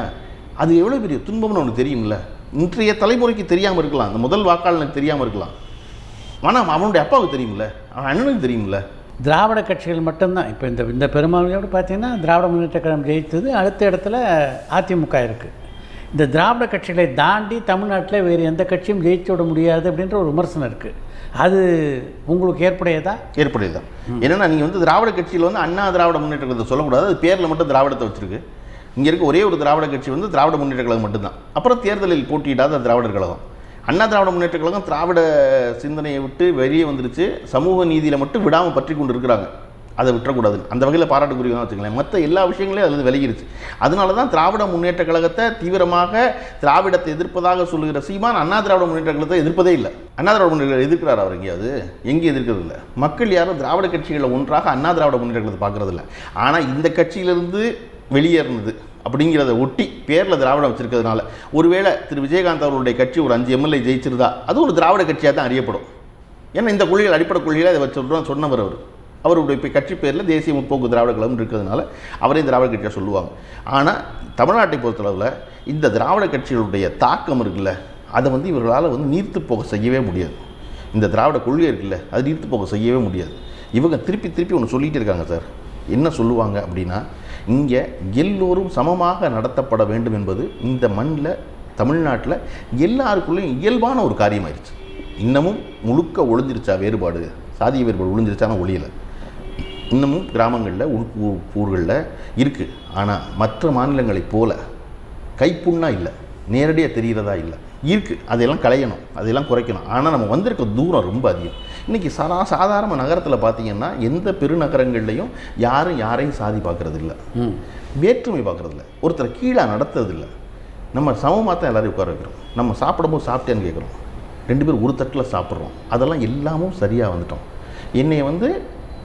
அது எவ்வளோ பெரிய துன்பம்னு ஒன்று தெரியும்ல. இன்றைய தலைமுறைக்கு தெரியாமல் இருக்கலாம், அந்த முதல் வாக்காளனுக்கு தெரியாமல் இருக்கலாம், ஆனால் அவனுடைய அப்பாவுக்கு தெரியுமில்ல, அவன் அண்ணனுக்கு தெரியுமில்ல. திராவிட கட்சிகள் மட்டும்தான் இப்போ இந்த பெரும்பான்மையோடு பார்த்தீங்கன்னா திராவிட முன்னேற்ற கழகம் ஜெயித்தது, அடுத்த இடத்துல அதிமுக இருக்குது. இந்த திராவிட கட்சிகளை தாண்டி தமிழ்நாட்டில் வேறு எந்த கட்சியும் ஜெயிச்சு விட முடியாது அப்படின்ற ஒரு விமர்சனம் இருக்குது. அது உங்களுக்கு ஏற்புடையதான்? என்னென்னா நீங்கள் வந்து திராவிட கட்சியில் வந்து அண்ணா திராவிட முன்னேற்ற கழகத்தை சொல்லக்கூடாது, அது பேரில் மட்டும் திராவிடத்தை வச்சுருக்கு. இங்கே இருக்க ஒரே ஒரு திராவிட கட்சி வந்து திராவிட முன்னேற்ற கழகம் மட்டும்தான். அப்புறம் தேர்தலில் போட்டியிடாத திராவிடர் கழகம். அண்ணா திராவிட முன்னேற்ற கழகம் திராவிட சிந்தனையை விட்டு வெளியே வந்துருச்சு, சமூக நீதியில் மட்டும் விடாமல் பற்றி கொண்டு இருக்கிறாங்க, அதை விட்டுறக்கூடாது. அந்த வகையில் பாராட்டுக்குரியதான் வச்சுக்கலாம். மற்ற எல்லா விஷயங்களையும் அதில் விலகிருச்சு. அதனால தான் திராவிட முன்னேற்ற கழகத்தை தீவிரமாக திராவிடத்தை எதிர்ப்பதாக சொல்லுகிற சீமான் அண்ணா திராவிட முன்னேற்ற கழகத்தை எதிர்ப்பதே இல்லை. அண்ணா திராவிட முன்னேற்ற எதிர்க்கிறார் அவர் எங்கேயாவது? எங்கே எதிர்க்கிறது இல்லை. மக்கள் யாரும் திராவிட கட்சிகளில் ஒன்றாக அண்ணா திராவிட முன்னேற்ற கழகத்தை பார்க்கறது இல்லை. ஆனால் இந்த கட்சியிலிருந்து வெளியேறினது அப்படிங்கிறத ஒட்டி பேரில் திராவிடம் வச்சிருக்கிறதுனால ஒருவேளை திரு விஜயகாந்த் அவர்களுடைய கட்சி ஒரு 5 எம்எல்ஏ ஜெயிச்சிருந்தா அது ஒரு திராவிட கட்சியாக தான் அறியப்படும். ஏன்னா இந்த கொள்கைகள் அடிப்படை கொள்கைகளை அதை வச்சு சொன்னவர் அவருடைய இப்போ கட்சி பேரில் தேசிய முற்போக்கு திராவிட கழகம் இருக்கிறதுனால அவரையும் திராவிட கட்சியாக சொல்லுவாங்க. ஆனால் தமிழ்நாட்டை பொறுத்தளவில் இந்த திராவிட கட்சிகளுடைய தாக்கம் இருக்குல்ல, அதை வந்து இவர்களால் வந்து நீர்த்து போக செய்யவே முடியாது. இந்த திராவிட கொள்கை இருக்குல்ல, அது நீர்த்து போக செய்யவே முடியாது. இவங்க திருப்பி ஒன்று சொல்லிகிட்டே இருக்காங்க சார். என்ன சொல்லுவாங்க அப்படின்னா, இங்கே எல்லோரும் சமமாக நடத்தப்பட வேண்டும் என்பது இந்த மண்ணில் தமிழ்நாட்டில் எல்லாருக்குள்ளேயும் இயல்பான ஒரு காரியமாயிருச்சு. இன்னமும் முழுக்க ஒளிஞ்சிருச்சா வேறுபாடு, சாதிய வேறுபாடு ஒளிஞ்சிருச்சான ஒளியலை. இன்னமும் கிராமங்களில் ஊர்களில் இருக்குது. ஆனால் மற்ற மாநிலங்களைப் போல கைப்புண்ணா இல்லை, நேரடியாக தெரிகிறதா இல்லை, இருக்குது. அதையெல்லாம் களையணும், அதையெல்லாம் குறைக்கணும். ஆனால் நம்ம வந்திருக்க தூரம் ரொம்ப அதிகம். இன்றைக்கி சாதாரண நகரத்தில் பார்த்திங்கன்னா எந்த பெருநகரங்கள்லையும் யாரையும் சாதி பார்க்குறது இல்லை, வேற்றுமை பார்க்குறது இல்லை, ஒருத்தரை கீழே நடத்துறது இல்லை. நம்ம சமமாக தான் எல்லோரும் உட்கார வைக்கிறோம். நம்ம சாப்பிடும்போது சாப்பிட்டேன்னு கேட்குறோம், 2 பேர் ஒரு தட்டில் சாப்பிட்றோம். அதெல்லாம் எல்லாமும் சரியாக வந்துட்டோம். என்னையை வந்து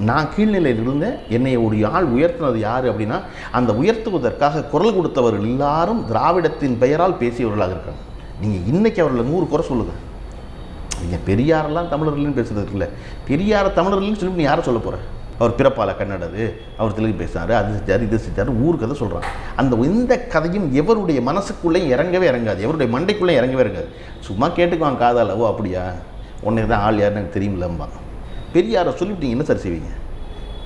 நான் கீழ்நிலையில் இருந்தேன், என்னை ஒரு ஆள் உயர்த்தினது யார் அப்படின்னா, அந்த உயர்த்துவதற்காக குரல் கொடுத்தவர்கள் எல்லாரும் திராவிடத்தின் பெயரால் பேசியவர்களாக இருக்காங்க. நீங்கள் இன்றைக்கி அவர்களை 100 குறை சொல்லுங்கள். நீங்கள் பெரியாரெல்லாம் தமிழர்கள்னு பேசுகிறது இருக்குல்ல, பெரியார தமிழர்கள்னு சொல்லி நீ யாரை சொல்ல போகிற? அவர் பிறப்பால் கன்னடது, அவர் தெலுங்கு பேசினார், அது செஞ்சார், இது செஞ்சார், ஊர் கதை சொல்கிறான். அந்த எந்த கதையும் எவருடைய மனசுக்குள்ளேயும் இறங்கவே இறங்காது, எவருடைய மண்டைக்குள்ளேயும் இறங்கவே இறங்காது. சும்மா கேட்டுக்குவாங்க காதால், ஓ அப்படியா, உன்னை தான் ஆள் யாருன்னு எனக்கு தெரியுமில்லம்பாங்க. பெரியாரை சொல்லிவிட்டீங்க, என்ன சரி செய்வீங்க?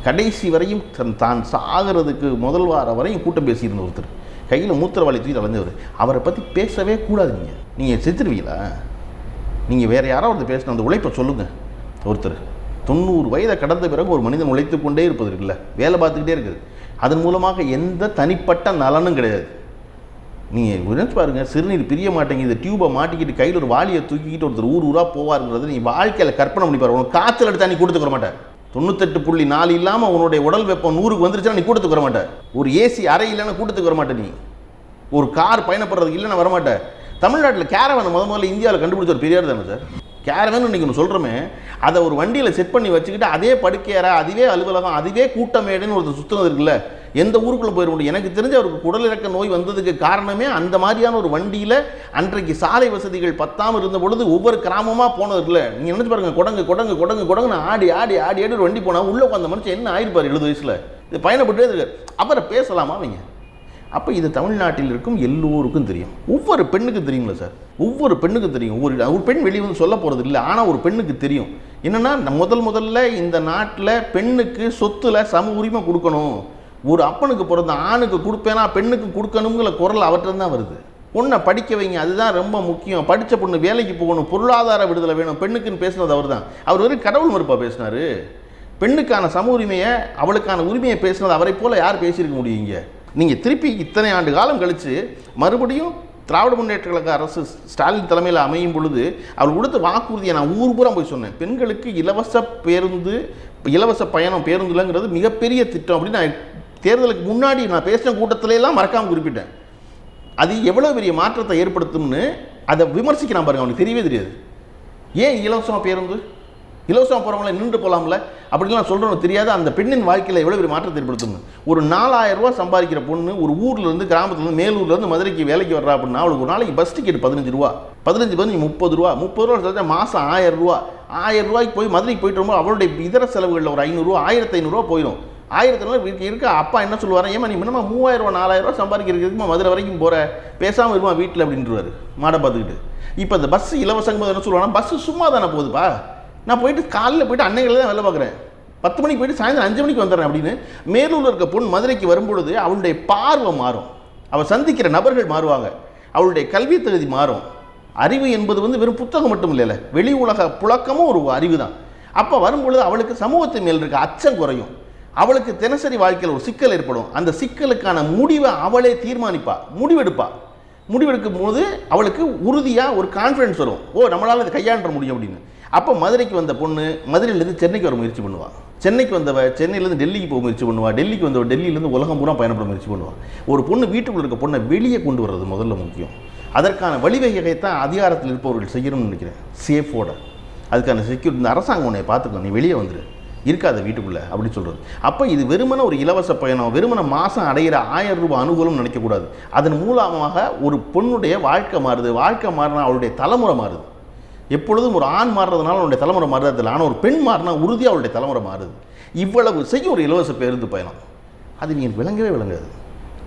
கடைசி வரையும் தான் சாகிறதுக்கு முதல் வாரம் வரையும் கூட்டம் பேசியிருந்த ஒருத்தர், கையில் மூத்திரவாளி தூக்கி அலைஞ்சவர், அவரை பற்றி பேசவே கூடாது. நீங்கள் செத்துருவீங்களா? நீங்கள் வேறு யாராவது பேசின அந்த உழைப்பை சொல்லுங்கள். ஒருத்தர் 90 வயதை கடந்த பிறகு ஒரு மனிதன் உழைத்து கொண்டே இருப்பது இருக்குல்ல, வேலை பார்த்துக்கிட்டே இருக்குது, அதன் மூலமாக எந்த தனிப்பட்ட நலனும் கிடையாது. நீங்கள் நினச்சி பாருங்கள், சிறுநீர் பிரிய மாட்டேங்குது, டியூபை மாட்டிக்கிட்டு கையில் ஒரு வாளியை தூக்கிக்கிட்டு ஒருத்தர் ஊராக போவாருங்கிறது நீ வாழ்க்கையில் கற்பனை பண்ணி பாருங்க. உனக்கு காய்ச்சல் எடுத்தா நீ கொடுத்துக்க மாட்டேன், 98.4 இல்லாமல் உன்னுடைய உடல் வெப்பம் 100க்கு வந்துருச்சுன்னா நீ கூட்டத்துக்கு வர மாட்டேன். ஒரு ஏசி அறை இல்லைன்னா கூட்டத்துக்கு வர மாட்டேன். நீ ஒரு கார் பயணப்படுறதுக்கு இல்லைன்னா வரமாட்டேன். தமிழ்நாட்டில் கேரவன் முதல்ல இந்தியாவில் கண்டுபிடிச்ச ஒரு பெரியார் தானே சார். கேரவன் இன்றைக்கி ஒன்று சொல்கிறோமே, அதை ஒரு வண்டியில் செட் பண்ணி வச்சுக்கிட்டு அதே படுக்கையறை, அதுவே அலுவலகம், அதுவே கூட்டமேடுன்னு ஒருத்தர் சுற்றுனது இருக்குல்ல, எந்த ஊருக்குள்ளே போயிட முடியும். எனக்கு தெரிஞ்ச அவருக்கு குடலிறக்க நோய் வந்ததுக்கு காரணமே அந்த மாதிரியான ஒரு வண்டியில் அன்றைக்கு சாலை வசதிகள் பத்தாமல் இருந்த பொழுது ஒவ்வொரு கிராமமாக போனது இருக்குல்ல. நீங்கள் நினச்சி பாருங்கள், கொடங்குன்னு ஆடி ஆடி ஆடி ஆடி ஒரு வண்டி போனால் உள்ளே உட்காந்த மனுஷன் என்ன ஆயிருப்பார் 70 வயசில். இது பயணப்பட்டே இருக்கு. அப்புறம் பேசலாமா அவங்க? அப்போ இது தமிழ்நாட்டில் இருக்கும் எல்லோருக்கும் தெரியும். ஒவ்வொரு பெண்ணுக்கும் தெரியுங்களா சார்? ஒவ்வொரு பெண்ணுக்கும் தெரியும். ஒரு பெண் வெளியே வந்து சொல்ல போகிறது இல்லை, ஆனால் ஒரு பெண்ணுக்கு தெரியும். என்னென்னா, முதல்ல இந்த நாட்டில் பெண்ணுக்கு சொத்துல சம உரிமை கொடுக்கணும். ஒரு அப்பனுக்கு பிறந்த ஆணுக்கு கொடுப்பேனா பெண்ணுக்கு கொடுக்கணுங்கிற குரல் அவர்கிட்ட தான் வருது. பொண்ணை படிக்க வைங்க, அதுதான் ரொம்ப முக்கியம். படித்த பொண்ணு வேலைக்கு போகணும், பொருளாதார விடுதலை வேணும், பெண்ணுக்குன்னு பேசுனது அவர் தான். அவர் வெறும் கடவுள் மறுப்பாக பேசினார். பெண்ணுக்கான சம உரிமையை, அவளுக்கான உரிமையை பேசினது அவரை போல் யார் பேசியிருக்க முடியும்? இங்கே நீங்கள் திருப்பி இத்தனை ஆண்டு காலம் கழித்து மறுபடியும் திராவிட முன்னேற்ற கழக அரசு ஸ்டாலின் தலைமையில் அமையும் பொழுது அவர் கொடுத்த வாக்குறுதியை நான் பூரா போய் சொன்னேன். பெண்களுக்கு இலவச பயணம் பேருந்துலங்கிறது மிகப்பெரிய திட்டம் அப்படின்னு நான் தேர்தலுக்கு முன்னாடி நான் பேசின கூட்டத்திலெல்லாம் மறக்காமல் குறிப்பிட்டேன். அது எவ்வளோ பெரிய மாற்றத்தை ஏற்படுத்தும்னு அதை விமர்சிக்கிறான் பாருங்க. அவனுக்கு தெரியவே தெரியாது. ஏன் இலவசமாக பேருந்து, இலவசமாக போகிறவங்கள நின்று போகலாம்ல அப்படின்லாம் சொல்கிறவங்க தெரியாது. அந்த பெண்ணின் வாழ்க்கையில் எவ்வளோ பெரிய மாற்றத்தை ஏற்படுத்தும். ஒரு 4000 ரூபா சம்பாதிக்கிற பொண்ணு ஒரு ஊர்லேருந்து, கிராமத்துலேருந்து, மேலூர்லேருந்து மதுரைக்கு வேலைக்கு வர்றா அப்படின்னா அவளுக்கு ஒரு நாளைக்கு பஸ் டிக்கெட் 15 ரூபா, 15 30 ரூபா, 30 ரூபா சொல்லிட்டு மாதம் 1000 ரூபா. 1000 ரூபாய்க்கு போய் மதுரைக்கு போயிட்டு வரும்போது அவளுடைய இதர செலவுகளில் ஒரு 500 ரூபா, 1500 ரூபா போயிடும். 1500 இருக்க அப்பா என்ன சொல்லுவார்? ஏமா நீ மினிமம் 3000 ரூபா 4000 ரூபா சம்பாதிக்கிறதுக்கு மதுரை வரைக்கும் போகிற, பேசாமல் இருமா வீட்டில் அப்படின்ட்டுருவார் மாடை பார்த்துக்கிட்டு. இப்போ இந்த பஸ் இலவசங்க போது என்ன சொல்லுவாங்கன்னா, பஸ்ஸு சும்மா தானே போகுதுப்பா, நான் போயிட்டு காலையில் போயிட்டு அன்னைகளில் தான் வேலை பார்க்குறேன், 10 மணிக்கு போயிட்டு சாயந்தரம் 5 மணிக்கு வந்துடுறேன் அப்படின்னு மேலூரில் இருக்க பொண்ணு மதுரைக்கு வரும்பொழுது அவளுடைய பார்வை மாறும், அவள் சந்திக்கிற நபர்கள் மாறுவாங்க, அவளுடைய கல்வி தகுதி மாறும். அறிவு என்பது வெறும் புத்தகம் மட்டும் இல்லைல்ல, வெளி உலக புழக்கமும் ஒரு அறிவு தான். அப்போ வரும்பொழுது அவளுக்கு சமூகத்தின் மேல் இருக்க அச்சம் குறையும், அவளுக்கு தினசரி வாழ்க்கையில் ஒரு சிக்கல் ஏற்படும். அந்த சிக்கலுக்கான முடிவை அவளே தீர்மானிப்பா, முடிவெடுக்கும் போது அவளுக்கு உறுதியாக ஒரு கான்ஃபிடன்ஸ் வரும். ஓ, நம்மளால் அதை கையாண்ட முடியும் அப்படின்னு. அப்போ மதுரைக்கு வந்த பொண்ணு மதுரையிலேருந்து சென்னைக்கு வர முயற்சி பண்ணுவாள், சென்னைக்கு வந்தவ சென்னையிலேருந்து டெல்லிக்கு போக முயற்சி பண்ணுவாள், டெல்லிக்கு வந்தவ டெல்லியிலேருந்து உலகம் பூரா பயணப்பட முயற்சி பண்ணுவாள். ஒரு பொண்ணு வீட்டுக்குள்ள இருக்க பொண்ணை வெளியே கொண்டு வர்றது முதல்ல முக்கியம். அதற்கான வழிவகையைத்தான் அதிகாரத்தில் இருப்பவர்கள் செய்யணும்னு நினைக்கிறேன். சேஃபோட அதுக்கான செக்யூரிட்டி, இந்த அரசாங்கம் உன்னை பார்த்துக்கோ, நீ வெளியே வந்துடு, இருக்காத வீட்டுக்குள்ளே அப்படின்னு சொல்கிறது. அப்போ இது வெறுமனை ஒரு இலவச பயணம், வெறுமனை மாதம் அடைகிற 1000 ரூபாய் அனுகூலம் நினைக்கக்கூடாது. அதன் மூலமாக ஒரு பொண்ணுடைய வாழ்க்கை மாறுது. வாழ்க்கை மாறினா அவளுடைய தலைமுறை மாறுது. எப்பொழுதும் ஒரு ஆண் மாறுறதுனால அவனுடைய தலைமுறை மாறுறதில்லை, ஆனால் ஒரு பெண் மாறினா உறுதியாக அவளுடைய தலைமுறை மாறுது. இவ்வளவு செய்ய ஒரு இலவச பேருந்து பயணம், அது நீங்கள் விளங்கவே விளங்காது.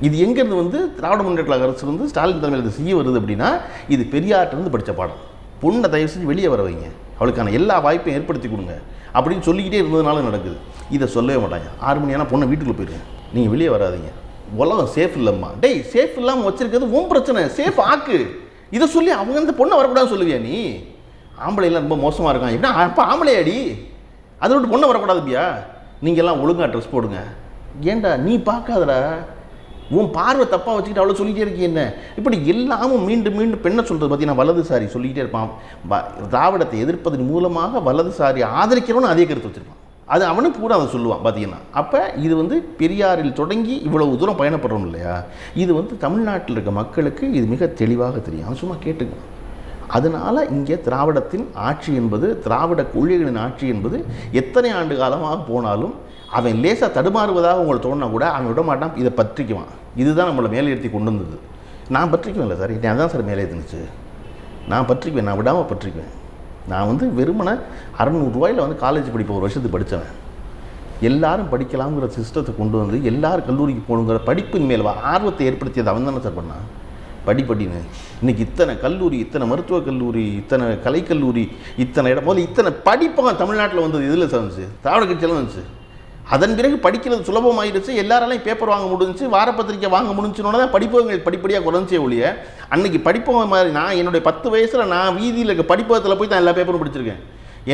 இது எங்கேருந்து திராவிட முன்னேற்ற கழக அரசு ஸ்டாலின் தலைமையில் இது செய்ய வருது அப்படின்னா, இது பெரியார்ட்டிருந்து படித்த பாடம். பொண்ணை தயவு செஞ்சு வெளியே வர வைங்க, அவளுக்கான எல்லா வாய்ப்பையும் ஏற்படுத்தி கொடுங்க அப்படின்னு சொல்லிக்கிட்டே இருந்ததுனால நடக்குது. இதை சொல்லவே மாட்டாங்க. 6 மணி ஆனால் பொண்ணை வீட்டுக்குள்ளே போயிருங்க, நீங்கள் வெளியே வராதிங்க, உலகம் சேஃப் இல்லைம்மா. டேய், சேஃப் இல்லாமல் வச்சிருக்கிறது உன் பிரச்சனை, சேஃப் ஆக்கு. இதை சொல்லி அவங்க அந்த பொண்ணை வரக்கூடாதுன்னு சொல்லுவியா நீ? ஆம்பளைலாம் ரொம்ப மோசமாக இருக்கான் எப்படின்னா, அப்போ ஆம்பளையாடி, அதை விட்டு பொண்ணை வரக்கூடாதுப்பியா, நீங்கள் எல்லாம் ஒழுங்காக ட்ரெஸ் போடுங்க. ஏண்டா நீ பார்க்காதடா, உன் பார்வை தப்பாக வச்சுக்கிட்டு அவ்வளோ சொல்லிகிட்டே இருக்கீங்க என்ன? இப்படி எல்லாமும் மீண்டும் பெண்ணை சொல்கிறது பார்த்தீங்கன்னா வலதுசாரி சொல்லிக்கிட்டே இருப்பான். திராவிடத்தை எதிர்ப்பதன் மூலமாக வலதுசாரி ஆதரிக்கிறவனு அதே கருத்து வச்சுருப்பான். அது அவனுக்கு பூரா அதை சொல்லுவான் பார்த்தீங்கன்னா. அப்போ இது பெரியாரில் தொடங்கி இவ்வளவு தூரம் பயணப்படுறோம் இல்லையா, இது தமிழ்நாட்டில் இருக்க மக்களுக்கு இது மிக தெளிவாக தெரியும். அவன் சும்மா கேட்டுக்குவான். அதனால் இங்கே திராவிடத்தின் ஆட்சி என்பது, திராவிட கொள்கைகளின் ஆட்சி என்பது எத்தனை ஆண்டு காலமாக போனாலும் அவன் லேசாக தடுமாறுவதாக உங்களுக்கு தோணுனா கூட அவன் விட மாட்டான், இதை பற்றிக்குவான். இதுதான் நம்மளை மேலேற்றி கொண்டு வந்தது. நான் பற்றிக்குவேன் இல்லை சார், என்ன அதான் சார் மேலே இருந்துச்சு, நான் பற்றிக்குவேன், நான் விடாமல் பற்றிக்குவேன். நான் வெறுமனை 600 ரூபாயில் காலேஜ் படிப்ப 1 வருஷத்துக்கு படித்தவன். எல்லாரும் படிக்கலாம்ங்கிற சிஸ்டத்தை கொண்டு வந்து எல்லாரும் கல்லூரிக்கு போகணுங்கிற படிப்பின் மேல் ஆர்வத்தை ஏற்படுத்தியது அவன் தானே சார் பண்ணான். படிப்படின்னு இன்றைக்கி இத்தனை கல்லூரி, இத்தனை மருத்துவக் கல்லூரி, இத்தனை கலைக்கல்லூரி, இத்தனை இடம், முதல்ல இத்தனை படிப்பகம் தமிழ்நாட்டில் வந்தது இதில் வந்துச்சு, திராவிட கட்சியெல்லாம் வந்துச்சு. அதன் பிறகு படிக்கிறது சுலபமாகிடுச்சு, எல்லாராலையும் பேப்பர் வாங்க முடிஞ்சு, வாரப்பத்திரிக்கை வாங்க முடிஞ்சுனோட தான் படிப்பகங்கள் படிப்படியாக குறைஞ்சே ஒழிய, அன்றைக்கி படிப்பகம் மாதிரி நான் என்னுடைய 10 வயசில் நான் வீதியில் இருக்க படிப்பகத்தில் போய் தான் எல்லா பேப்பரும் படிச்சிருக்கேன்.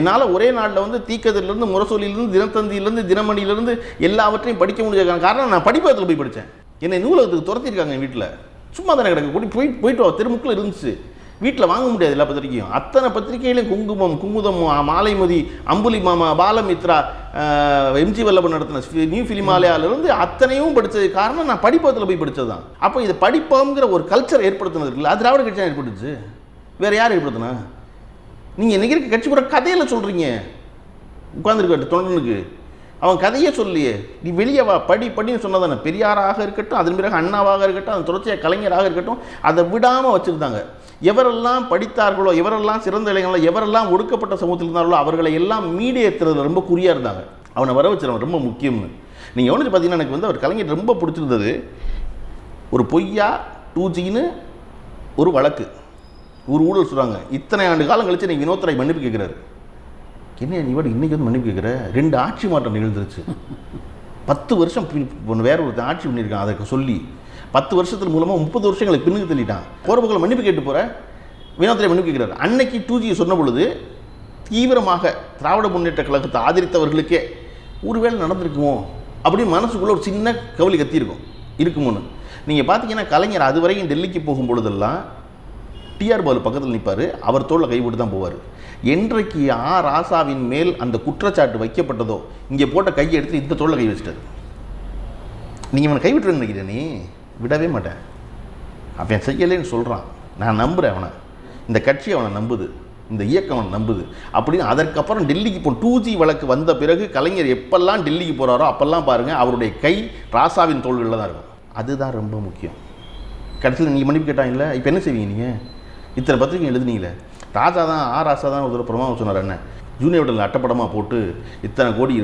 என்னால் ஒரே நாளில் தீக்கதிலிருந்து, முரசொலியிலேருந்து, தினத்தந்தியிலேருந்து, தினமணியிலேருந்து எல்லாவற்றையும் படிக்க முடியாத காரணம் நான் படிப்பகத்தில் போய் படித்தேன். என்னை நூலகத்துக்கு துரத்திருக்காங்க என் வீட்டில். சும்மா தானே கிடக்கு, போயிட்டு வா, திருமுக்கில் இருந்துச்சு. வீட்டில் வாங்க முடியாது எல்லா பத்திரிக்கையும். அத்தனை பத்திரிகையிலையும் குங்குமம், குமுதம், மாலைமதி, அம்புலி மாமா, பாலமித்ரா, எம்ஜி வல்லபன் நடத்தின நியூ ஃபிலிமாலயாவிலிருந்து அத்தனையும் படித்தது காரணம் நான் படிப்பகத்தில் போய் படித்தது தான். அப்போ இதை படிப்போங்கிற ஒரு கல்ச்சர் ஏற்படுத்தினது இருக்குல்ல, அது திராவிட கட்சி ஏற்பட்டுச்சு. வேறு யார் ஏற்படுத்தினா? நீங்கள் இன்றைக்கி இருக்க கட்சி கூட கதையில் சொல்கிறீங்க. உட்காந்துருக்க தொண்டனுக்கு அவன் கதையே சொல்லியே, நீ வெளியே வா, படின்னு சொன்னதானே. பெரியாராக இருக்கட்டும், அதன் பிறகு அண்ணாவாக இருக்கட்டும், அதன் தொடர்ச்சியாக கலைஞராக இருக்கட்டும், அதை விடாமல் வச்சுருந்தாங்க. எவரெல்லாம் படித்தார்களோ, எவரெல்லாம் சிறந்த இளைஞர்களோ, எவரெல்லாம் ஒடுக்கப்பட்ட சமூகத்தில் இருந்தார்களோ அவர்களை எல்லாம் மீடியேற்றுறதுல ரொம்ப குறியாக இருந்தாங்க. அவனை வர வச்சுருவன் ரொம்ப முக்கியம்னு. நீங்கள் எவனுக்கு பார்த்தீங்கன்னா எனக்கு வந்து அவர் கலைஞர் ரொம்ப பிடிச்சிருந்தது. ஒரு பொய்யா 2Gன்னு ஒரு வழக்கு, ஒரு ஊழல் சொல்கிறாங்க. இத்தனை ஆண்டு காலம் கழிச்சு நீங்கள் வினோத் ராய் மன்னிப்பு கேட்குறாரு. என்ன நீ வாடி இன்றைக்கி வந்து மன்னிப்பு கேட்குற? 2 ஆட்சி மாற்றம் நிகழ்ந்துருச்சு. 10 வருஷம் வேற ஒருத்தர் ஆட்சி பண்ணியிருக்கான். அதை சொல்லி 10 வருஷத்துக்கு மூலமாக 30 வருஷங்களுக்கு பின்னுக்கு தள்ளிட்டான். போகிற பக்கம் மன்னிப்பு கேட்டு போகிற வினோத் ராய் மன்னிப்பு கேட்குறாரு. அன்னைக்கு 2G சொன்ன பொழுது தீவிரமாக திராவிட முன்னேற்ற கழகத்தை ஆதரித்தவர்களுக்கே ஒருவேளை நடந்திருக்குமோ அப்படின்னு மனசுக்குள்ளே ஒரு சின்ன கவலை கத்தியிருக்கும் இருக்குமோன்னு. நீங்கள் பார்த்தீங்கன்னா கலைஞர் அது வரைக்கும் டெல்லிக்கு போகும் பொழுதெல்லாம் டிஆர் பாலு பக்கத்தில் நிற்பார், அவர் தோளில் கைவிட்டு தான் போவார். என்றைக்கு ராசாவின் மேல் அந்த குற்றச்சாட்டு வைக்கப்பட்டதோ இங்கே போட்ட கையை எடுத்து இந்த தோளில் கை வச்சுட்டாரு. நீங்கள் அவனை கைவிட்டுருன்னு நினைக்கிறேன், நீ விடவே மாட்டேன். அவன் செய்யலேன்னு சொல்கிறான், நான் நம்புகிறேன் அவனை, இந்த கட்சி அவனை நம்புது, இந்த இயக்கம் அவனை நம்புது அப்படின்னு. அதற்கப்புறம் டெல்லிக்கு 2G வழக்கு வந்த பிறகு கலைஞர் எப்பெல்லாம் டெல்லிக்கு போகிறாரோ அப்பெல்லாம் பாருங்கள் அவருடைய கை ராசாவின் தோள்களில் தான் இருக்கும். அதுதான் ரொம்ப முக்கியம். கடைசியில் நீங்கள் மன்னிப்பு கேட்டாங்க இல்லை, இப்போ என்ன செய்வீங்க? நீங்கள் இத்தனை பத்திரிகை எழுதுனீங்களே, ராஜா தான் ராசா தான் ஒரு பிரமாதம் சொன்னார். என்ன ஜூனியர் ஹோட்டலில் அட்டப்படமாக போட்டு இத்தனை கோடி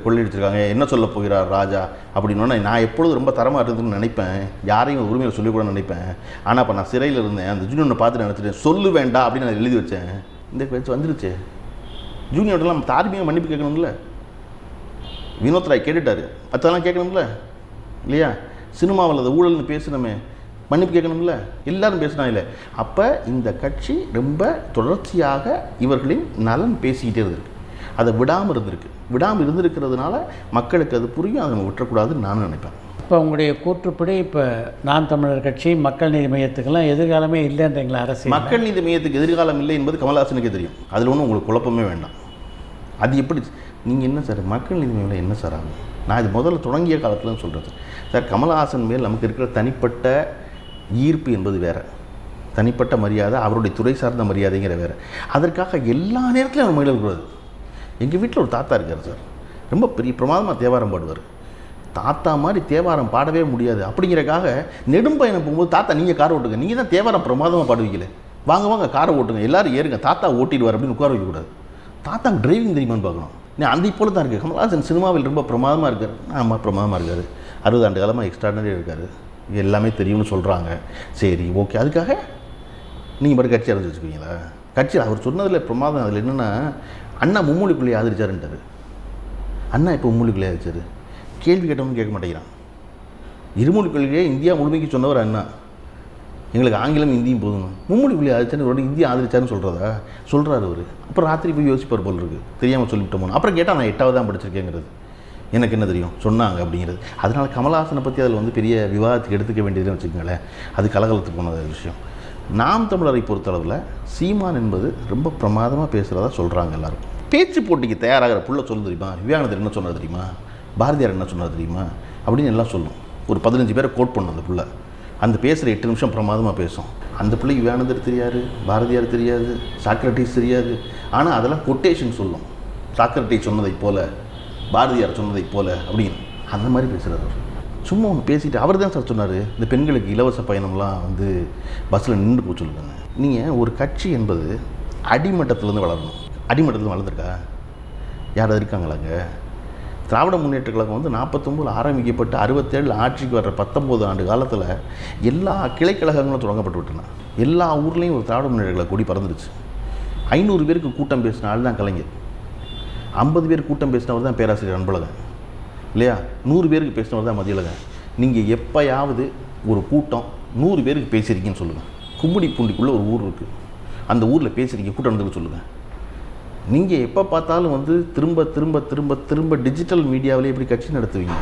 கொள்ளையடிச்சிருக்காங்க, என்ன சொல்ல போகிறார் ராஜா அப்படின்னோடனே நான் எப்பொழுதும் ரொம்ப தரமாக இருந்ததுன்னு நினைப்பேன், யாரையும் உரிமையில் சொல்லிக்கூட நினைப்பேன். ஆனால் இப்போ நான் சிறையில் இருந்தேன், அந்த ஜூனியரை பார்த்து நினச்சிட்டேன், சொல்லு வேண்டாம் அப்படின்னு நான் எழுதி வச்சேன். இந்த பேச்சு வந்துருச்சு. ஜூனியர் ஹோட்டலில் நம்ம தார்மீக மன்னிப்பு கேட்கணும்ல, வினோத் ராய் கேட்டுட்டார், அதெல்லாம் கேட்கணும்ல இல்லையா? சினிமாவில் அதை ஊழல்னு பேசணுமே, மன்னிப்பு கேட்கணும்ல, எல்லாரும் பேசினா இல்லை. அப்போ இந்த கட்சி ரொம்ப தொடர்ச்சியாக இவர்களின் நலன் பேசிக்கிட்டே இருந்திருக்கு, அதை விடாமல் இருந்திருக்கிறதுனால மக்களுக்கு அது புரியும், அதை நம்ம விட்டுறக்கூடாதுன்னு நான் நினைப்பேன். இப்போ உங்களுடைய கூற்றுப்படி இப்போ நாம் தமிழர் கட்சி மக்கள் நீதி மையத்துக்கெல்லாம் எதிர்காலமே இல்லைன்றீங்களா? அரசியல் மக்கள் நீதி மையத்துக்கு எதிர்காலம் இல்லை என்பது கமல்ஹாசனுக்கே தெரியும். அதில் ஒன்றும் உங்களுக்கு குழப்பமே வேண்டாம். அது எப்படி நீங்கள் என்ன சார் மக்கள் நீதி மையம் என்ன சார் ஆகும்? நான் இது முதல்ல தொடங்கிய காலத்தில் சொல்கிறது சார். கமல்ஹாசன் மேல் நமக்கு இருக்கிற தனிப்பட்ட ஈர்ப்பு என்பது வேறு, தனிப்பட்ட மரியாதை, அவருடைய துறை சார்ந்த மரியாதைங்கிற வேறு. அதற்காக எல்லா நேரத்துலையும் அவர் மகிழக்கூடாது. எங்கள் வீட்டில் ஒரு தாத்தா இருக்கார் சார், ரொம்ப பெரிய பிரமாதமாக தேவாரம் பாடுவார். தாத்தா மாதிரி தேவாரம் பாடவே முடியாது. அப்படிங்கிறக்காக நெடும் பயணம் போகும்போது தாத்தா நீங்கள் காரை ஓட்டுங்க, நீங்கள் தான் தேவாரம் பிரமாதமாக பாடுவீங்களே, வாங்க காரை ஓட்டுங்க, எல்லோரும் ஏறுங்க, தாத்தா ஓட்டிடுவார் அப்படின்னு உட்கார வைக்கக்கூடாது. தாத்தாவுக்கு டிரைவிங் தெரியுமான்னு பார்க்கணும். அந்த போல தான் இருக்குது. கமல்ஹாசன் சினிமாவில் ரொம்ப பிரமாதமாக இருக்கார். ஆமாம் பிரமாதமாக இருக்கார். 60 ஆண்டு காலமாக எக்ஸ்ட்ராடனரியாக இருக்கார். எல்லாமே தெரியும்னு சொல்கிறாங்க. சரி ஓகே, அதுக்காக நீங்கள் மட்டும் கட்சி ஆரம்பிச்சு வச்சுக்குவீங்களா? கட்சி அவர் சொன்னதில் பிரமாதம் அதில் என்னென்னா, அண்ணா மும்மொழி கொள்கையை ஆதரிச்சாருன்ட்டார். அண்ணா இப்போ மும்மொழி கொள்கையை ஆதரிச்சார், கேள்வி கேட்டவங்க கேட்க மாட்டேங்கிறான். இருமொழி கொள்கையை இந்தியா முழுமைக்கு சொன்னவர் அண்ணா. எங்களுக்கு ஆங்கிலம் இந்தியும் போதும், மும்மொழி கொள்கையை ஆதரிச்சான்னு ஒரு இந்தியா ஆதரிச்சாருன்னு சொல்கிறாரு அவர். அப்புறம் ராத்திரி போய் யோசிப்பார் போல் இருக்குது, தெரியாமல் சொல்லிவிட்டோமோ. அப்புறம் கேட்டால் நான் 8வது தான் படிச்சிருக்கேங்கிறது, எனக்கு என்ன தெரியும் சொன்னாங்க அப்படிங்கிறது. அதனால் கமல்ஹாசனை பற்றி அதில் வந்து பெரிய விவாதத்துக்கு எடுத்துக்க வேண்டியதுன்னு வச்சுக்கோங்களேன். அது கலகலத்துக்கு போன விஷயம். நாம் தமிழரை பொறுத்தளவில் சீமான் என்பது ரொம்ப பிரமாதமாக பேசுகிறதா சொல்கிறாங்க எல்லோரும். பேச்சு போட்டிக்கு தயாராகிற புள்ள சொல்ல தெரியுமா? விவேகானந்தர் என்ன சொன்னார் தெரியுமா? பாரதியார் என்ன சொன்னார் தெரியுமா? அப்படின்னு எல்லாம் சொல்லும். ஒரு 15 பேரை கோட் பண்ணும் அந்த புள்ள. அந்த பேசுகிற 8 நிமிஷம் பிரமாதமாக பேசும். அந்த பிள்ளை விவேகானந்தர் தெரியாது, பாரதியார் தெரியாது, சாக்ரட்டிஸ் தெரியாது. ஆனால் அதெல்லாம் கொட்டேஷன் சொல்லும். சாக்ரட்டிஸ் சொன்னதை போல, பாரதியார் சொன்னதை போல அப்படின்னு அந்த மாதிரி பேசுகிறார். சும்மா ஒன்று பேசிட்டு அவர் தான் சார் சொன்னார், இந்த பெண்களுக்கு இலவச பயணம்லாம் வந்து பஸ்ஸில் நின்று போய் சொல்லுங்க. நீங்கள் ஒரு கட்சி என்பது அடிமட்டத்திலேருந்து வளரணும். அடிமட்டத்தில் வளர்ந்துருக்கா? யாராவது இருக்காங்களாங்க? திராவிட முன்னேற்ற கழகம் வந்து 49 ஆரம்பிக்கப்பட்டு 67 ஆட்சிக்கு வர்ற 19 ஆண்டு காலத்தில் எல்லா கிளைக்கழகங்களும் தொடங்கப்பட்டு விட்டன. எல்லா ஊர்லேயும் ஒரு திராவிட முன்னேற்ற கழக கொடி பறந்துருச்சு. 500 பேருக்கு கூட்டம் பேசின ஆள் தான் கலைஞர். 50 பேர் கூட்டம் பேசினவர் தான் பேராசிரியர் அன்பழகன் இல்லையா? 100 பேருக்கு பேசினவர் தான் மதியழகன். நீங்கள் எப்போயாவது ஒரு கூட்டம் 100 பேருக்கு பேசியிருக்கீங்கன்னு சொல்லுங்கள். கும்மிடி பூண்டிக்குள்ளே ஒரு ஊர் இருக்குது, அந்த ஊரில் பேசியிருக்கீங்க, கூட்டம் நடந்துன்னு சொல்லுங்கள். நீங்கள் எப்போ பார்த்தாலும் வந்து திரும்ப திரும்ப திரும்ப திரும்ப டிஜிட்டல் மீடியாவிலே எப்படி கட்சி நடத்துவீங்க?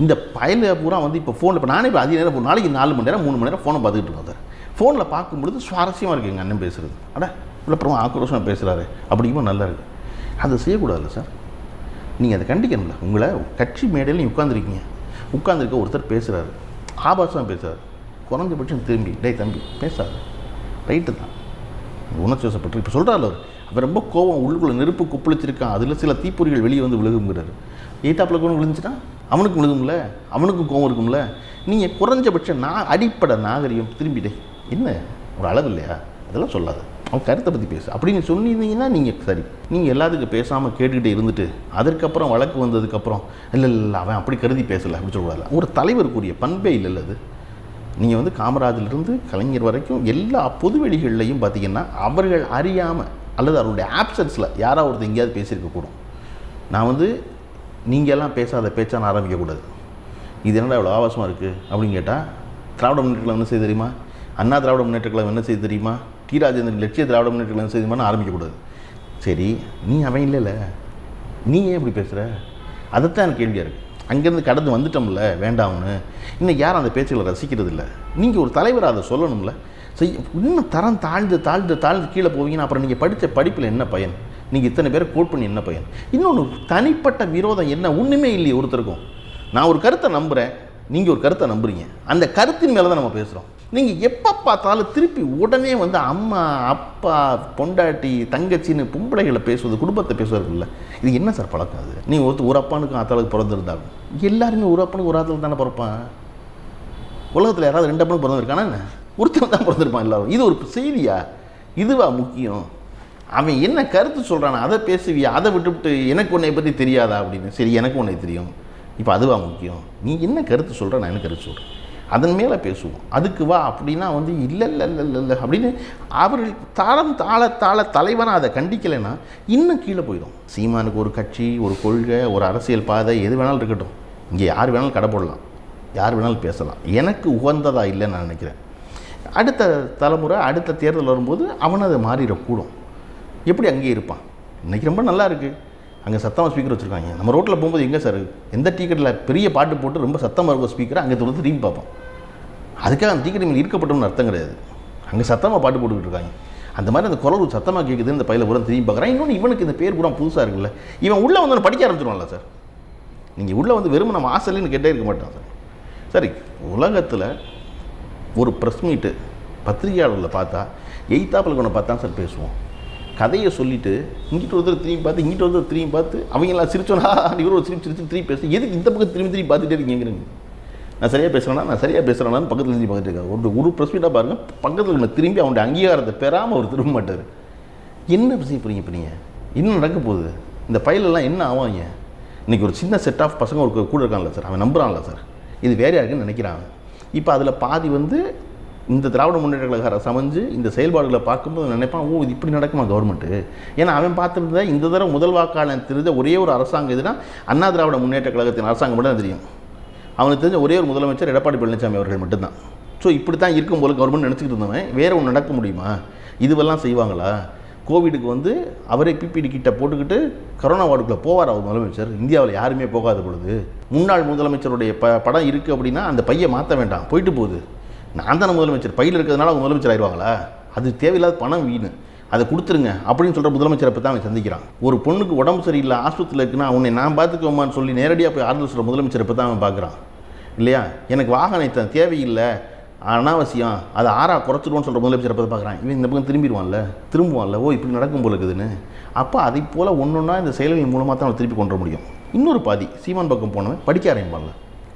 இந்த பயல பூரா வந்து இப்போ ஃபோனில், இப்போ நானே இப்போ அதிக நேரம் நாளைக்கு 4 மணி நேரம் 3 மணி நேரம் ஃபோனை பார்த்துக்கிட்டு இருக்கோம் சார். ஃபோனில் பார்க்கும்பொழுது சுவாரஸ்யமாக இருக்குது எங்கள் அண்ணன் பேசுகிறது. அப்புறமா ஆக்ரோஷமாக பேசுகிறாரு அப்படிங்கும்போது நல்லா இருக்குது. அதை செய்யக்கூடாதுல்ல சார். நீங்கள் அதை கண்டிக்கணும்ல. உங்களை கட்சி மேடையில் நீங்கள் உட்காந்துருக்க ஒருத்தர் பேசுகிறாரு, ஆபாசமாக பேசுகிறார், குறைஞ்சபட்சம் திரும்பி டேய் தம்பி பேசாது, ரைட்டு தான், உணர்ச்சி வசப்பட்டு இப்போ சொல்கிறாள் அவர் ரொம்ப கோவம், உள்ளுக்குள்ளே நெருப்பு குப்பளிச்சிருக்கான், அதில் சில தீப்பொறிகள் வெளியே வந்து விழுகுங்கிறாரு. எய்த்தாப்பில் கோவம் விழுந்துச்சுன்னா அவனுக்கும் விழுகும்ல, அவனுக்கும் கோவம் இருக்கும்ல. நீங்கள் குறைஞ்சபட்சம் அடிப்படை நாகரிகம் திரும்பிட்டே என்ன ஒரு அளவு இல்லையா, அதெல்லாம் சொல்லாது, அவன் கருத்தை பற்றி பேசு அப்படின்னு சொன்னீங்கன்னா நீங்கள் சரி. நீங்கள் எல்லாத்துக்கும் பேசாமல் கேட்டுக்கிட்டே இருந்துட்டு அதற்கப்புறம் வழக்கு வந்ததுக்கப்புறம் இல்லை அவன் அப்படி கருதி பேசலை அப்படி சொல்லக்கூடாது. ஒரு தலைவருக்குரிய பண்பே இல்லை அது. நீங்கள் வந்து காமராஜிலிருந்து கலைஞர் வரைக்கும் எல்லா பொதுவெளிகள்லையும் பார்த்தீங்கன்னா அவர்கள் அறியாமல் அல்லது அவருடைய ஆப்சன்ஸில் யாராவது ஒருத்தர் எங்கேயாவது பேசியிருக்கக்கூடும். நான் வந்து நீங்கள் எல்லாம் பேசாத பேச்சா நான் ஆரம்பிக்கக்கூடாது. இது என்னடா இவ்வளோ ஆபாசமாக இருக்குது அப்படின்னு கேட்டால், திராவிட முன்னேற்ற கழகம் என்ன செய்ய தெரியுமா, அண்ணா திராவிட முன்னேற்ற கழகம் என்ன செய்ய தெரியுமா, டி ராஜேந்திரன் லட்சிய திராவிட முன்னேற்ற கழகம் என்ன செய்யுமான்னு ஆரம்பிக்கக்கூடாது. சரி, நீ அவன் இல்லைல்ல, நீ ஏன் இப்படி பேசுகிற, அதைத்தான் எனக்கு கேள்வியாக இருக்குது. அங்கேருந்து கடந்து வந்துட்டோம்ல வேண்டாம்னு. இன்னைக்கு யாரும் அந்த பேச்சுகளை ரசிக்கிறது இல்லை. நீங்கள் ஒரு தலைவராக அதை சொல்லணும்ல. இன்னும் தரம் தாழ்ந்து கீழே போவீங்கன்னா அப்புறம் நீங்கள் படித்த படிப்பில் என்ன பயன், நீங்கள் இத்தனை பேரை கோட் பண்ணி என்ன பயன். இன்னொன்று தனிப்பட்ட விரோதம் என்ன, ஒன்றுமே இல்லையே ஒருத்தருக்கும். நான் ஒரு கருத்தை நம்புகிறேன், நீங்கள் ஒரு கருத்தை நம்புறீங்க, அந்த கருத்தின் மேலே தான் நம்ம பேசுகிறோம். நீங்கள் எப்போ பார்த்தாலும் திருப்பி உடனே வந்து அம்மா அப்பா பொண்டாட்டி தங்கச்சின்னு பொம்பளைகளை பேசுவது, குடும்பத்தை பேசுவதில்லை. இது என்ன சார் பழக்கம் அது? நீங்கள் ஒரு அப்பானுக்கும் ஆத்தாளுக்கு பிறந்திருந்தாலும் எல்லாருமே ஒரு அப்பனுக்கு ஒரு ஆத்தாளுக்கு தானே பிறப்பான். உலகத்தில் யாராவது 2 அப்பனுக்கு பிறந்திருக்கானா? ஒருத்தர் தான் பிறந்திருப்பான் எல்லாரும். இது ஒரு செய்தியா? இதுவா முக்கியம்? அவன் என்ன கருத்து சொல்கிறான் அதை பேசுவியா, அதை விட்டுவிட்டு எனக்கு உன்னை பற்றி தெரியாதா அப்படின்னு. சரி, எனக்கு உன்னை தெரியும், இப்போ அதுவா முக்கியம்? நீ என்ன கருத்து சொல்கிற, நான் என்ன கருத்து சொல்கிறேன், அதன் மேலே பேசுவோம். அதுக்கு வா அப்படின்னா வந்து இல்லை அப்படின்னு அவர்கள் தாள தலைவனாக அதை கண்டிக்கலைன்னா இன்னும் கீழே போயிடும். சீமானுக்கு ஒரு கட்சி, ஒரு கொள்கை, ஒரு அரசியல் பாதை எது வேணாலும் இருக்கட்டும், இங்கே யார் வேணாலும் கடை போடலாம், யார் வேணாலும் பேசலாம். எனக்கு உகந்ததா இல்லைன்னு நான் நினைக்கிறேன். அடுத்த தலைமுறை அடுத்த தேர்தல் வரும்போது அவனை அதை மாறிடக்கூடும். எப்படி அங்கேயே இருப்பான்? இன்றைக்கி ரொம்ப நல்லா இருக்குது, அங்கே சத்தமாக ஸ்பீக்கர் வச்சுருக்காங்க. நம்ம ரோட்டில் போகும்போது எங்கே சார் எந்த டிக்கெட்டில் பெரிய பாட்டு போட்டு ரொம்ப சத்தமாக இருக்கும் ஸ்பீக்கரை அங்கே தொடர்ந்து திரும்பி பார்ப்போம். அதுக்காக அந்த டிக்கெட் மேலே இருக்கப்பட்டோம்னு அர்த்தம் கிடையாது. அங்கே சத்தமாக பாட்டு போட்டுக்கிட்டு இருக்காங்க. அந்த மாதிரி அந்த குரல் சத்தமாக கேட்குதுன்னு இந்த பையில பூரா திரும்பி பார்க்குறான். இன்னொன்று இவனுக்கு இந்த பேர் பூரா புதுசாக இருக்குல்ல, இவன் உள்ளே வந்து படிக்க ஆரம்பிச்சிடுவான்ல சார். நீங்கள் உள்ளே வந்து வெறும் நம்ம ஆசைன்னு கேட்டே இருக்க மாட்டான் சார். சரி, உலகத்தில் ஒரு ப்ரெஸ் மீட்டு பத்திரிகையாளர்களில் பார்த்தா எய்த்தாப்பில் கொண்டு பார்த்தா சார் பேசுவோம். கதையை சொல்லிவிட்டு இங்கிட்ட ஒருத்தர் திரும்பி பார்த்து இங்கிட்ட ஒருத்தர் திரும்பி பார்த்து அவங்களாம் சிரிச்சோன்னா இவரும் ஒரு திரும்பி பேசு, எதுக்கு இந்த பக்கம் திரும்பி பார்த்துட்டே இருக்கீங்கிறீங்க. நான் சரியாக பேசுகிறேன்னான்னு பக்கத்தில் திரும்பி பார்த்துட்டு இருக்காரு. ஒரு ப்ரெஸ் மீட்டாக பாருங்கள், பக்கத்தில் திரும்பி அவனுடைய அங்கீகாரத்தை பெறாமல் அவர் திரும்ப மாட்டார். என்ன செய்ய போகிறீங்க இப்போ நீங்கள்? இன்னும் நடக்க போகுது. இந்த பயிலெல்லாம் என்ன ஆவாங்க? இன்றைக்கி ஒரு சின்ன செட் ஆஃப் பசங்க ஒரு கூட இருக்கான்ல சார், அவன் நம்புகிறான்ல சார், இது வேறு யாருக்குன்னு நினைக்கிறாங்க. இப்போ அதில் பாதி வந்து இந்த திராவிட முன்னேற்ற கழக அரசு அமைஞ்சு இந்த செயல்பாடுகளை பார்க்கும்போது நினைப்பான், ஓ இது இப்படி நடக்குமா கவர்மெண்ட்டு. ஏன்னா அவன் பார்த்துருந்தா இந்த தடவை முதல் வாக்காளன் தெரிஞ்ச ஒரே ஒரு அரசாங்கம் எதுனா அண்ணா திராவிட முன்னேற்ற கழகத்தின் அரசாங்கம் மட்டும் தான் தெரியும். அவனுக்கு தெரிஞ்ச ஒரே ஒரு முதலமைச்சர் எடப்பாடி பழனிசாமி அவர்கள் மட்டும்தான். ஸோ இப்படி தான் இருக்கும் போல கவர்மெண்ட் நினச்சிக்கிட்டு இருந்தவன் வேறு ஒன்று நடக்க முடியுமா? இதுவெல்லாம் செய்வாங்களா? கோவிடுக்கு வந்து அவரே பிபிடி கிட்ட போட்டுக்கிட்டு கரோனா வார்டுக்குள்ளே போவார் அவர் முதலமைச்சர். இந்தியாவில் யாருமே போகாத பொழுது முன்னாள் முதலமைச்சருடைய படம் இருக்குது அப்படின்னா அந்த பையை மாற்ற வேண்டாம், போயிட்டு போகுது. நான் தானே முதலமைச்சர், பையில் இருக்கிறதுனால அவங்க முதலமைச்சர் ஆயிடுவாங்களா? அது தேவையில்லாத பணம் வீணு, அதை கொடுத்துருங்க அப்படின்னு சொல்கிற முதலமைச்சரை பற்றி அவன் சந்திக்கிறான். ஒரு பொண்ணுக்கு உடம்பு சரியில்லை ஆஸ்பத்திரியில் இருக்குன்னா அவனை நான் பார்த்துக்கோமான்னு சொல்லி நேரடியாக போய் ஆறுதல் சொல்கிற முதலமைச்சரை பற்றி அவன் பார்க்குறான் இல்லையா? எனக்கு வாகனம் தேவையில்லை, அனாவசியம், அதை குறைச்சிடுவோன்னு சொல்கிற முதலமைச்சரை பற்றி பார்க்குறான். இவன் இந்த பக்கம் திரும்புவான்ல, ஓ இப்படி நடக்கும் போல இருக்குதுன்னு. அப்போ அதை போல் ஒன்றொன்னா இந்த செயல்கள் மூலமாக தான் அவன் திருப்பி கொண்டு வர முடியும். இன்னொரு பாதி சீமான் பக்கம் போனவன் படிக்க ஆரம்பிப்பான்ல,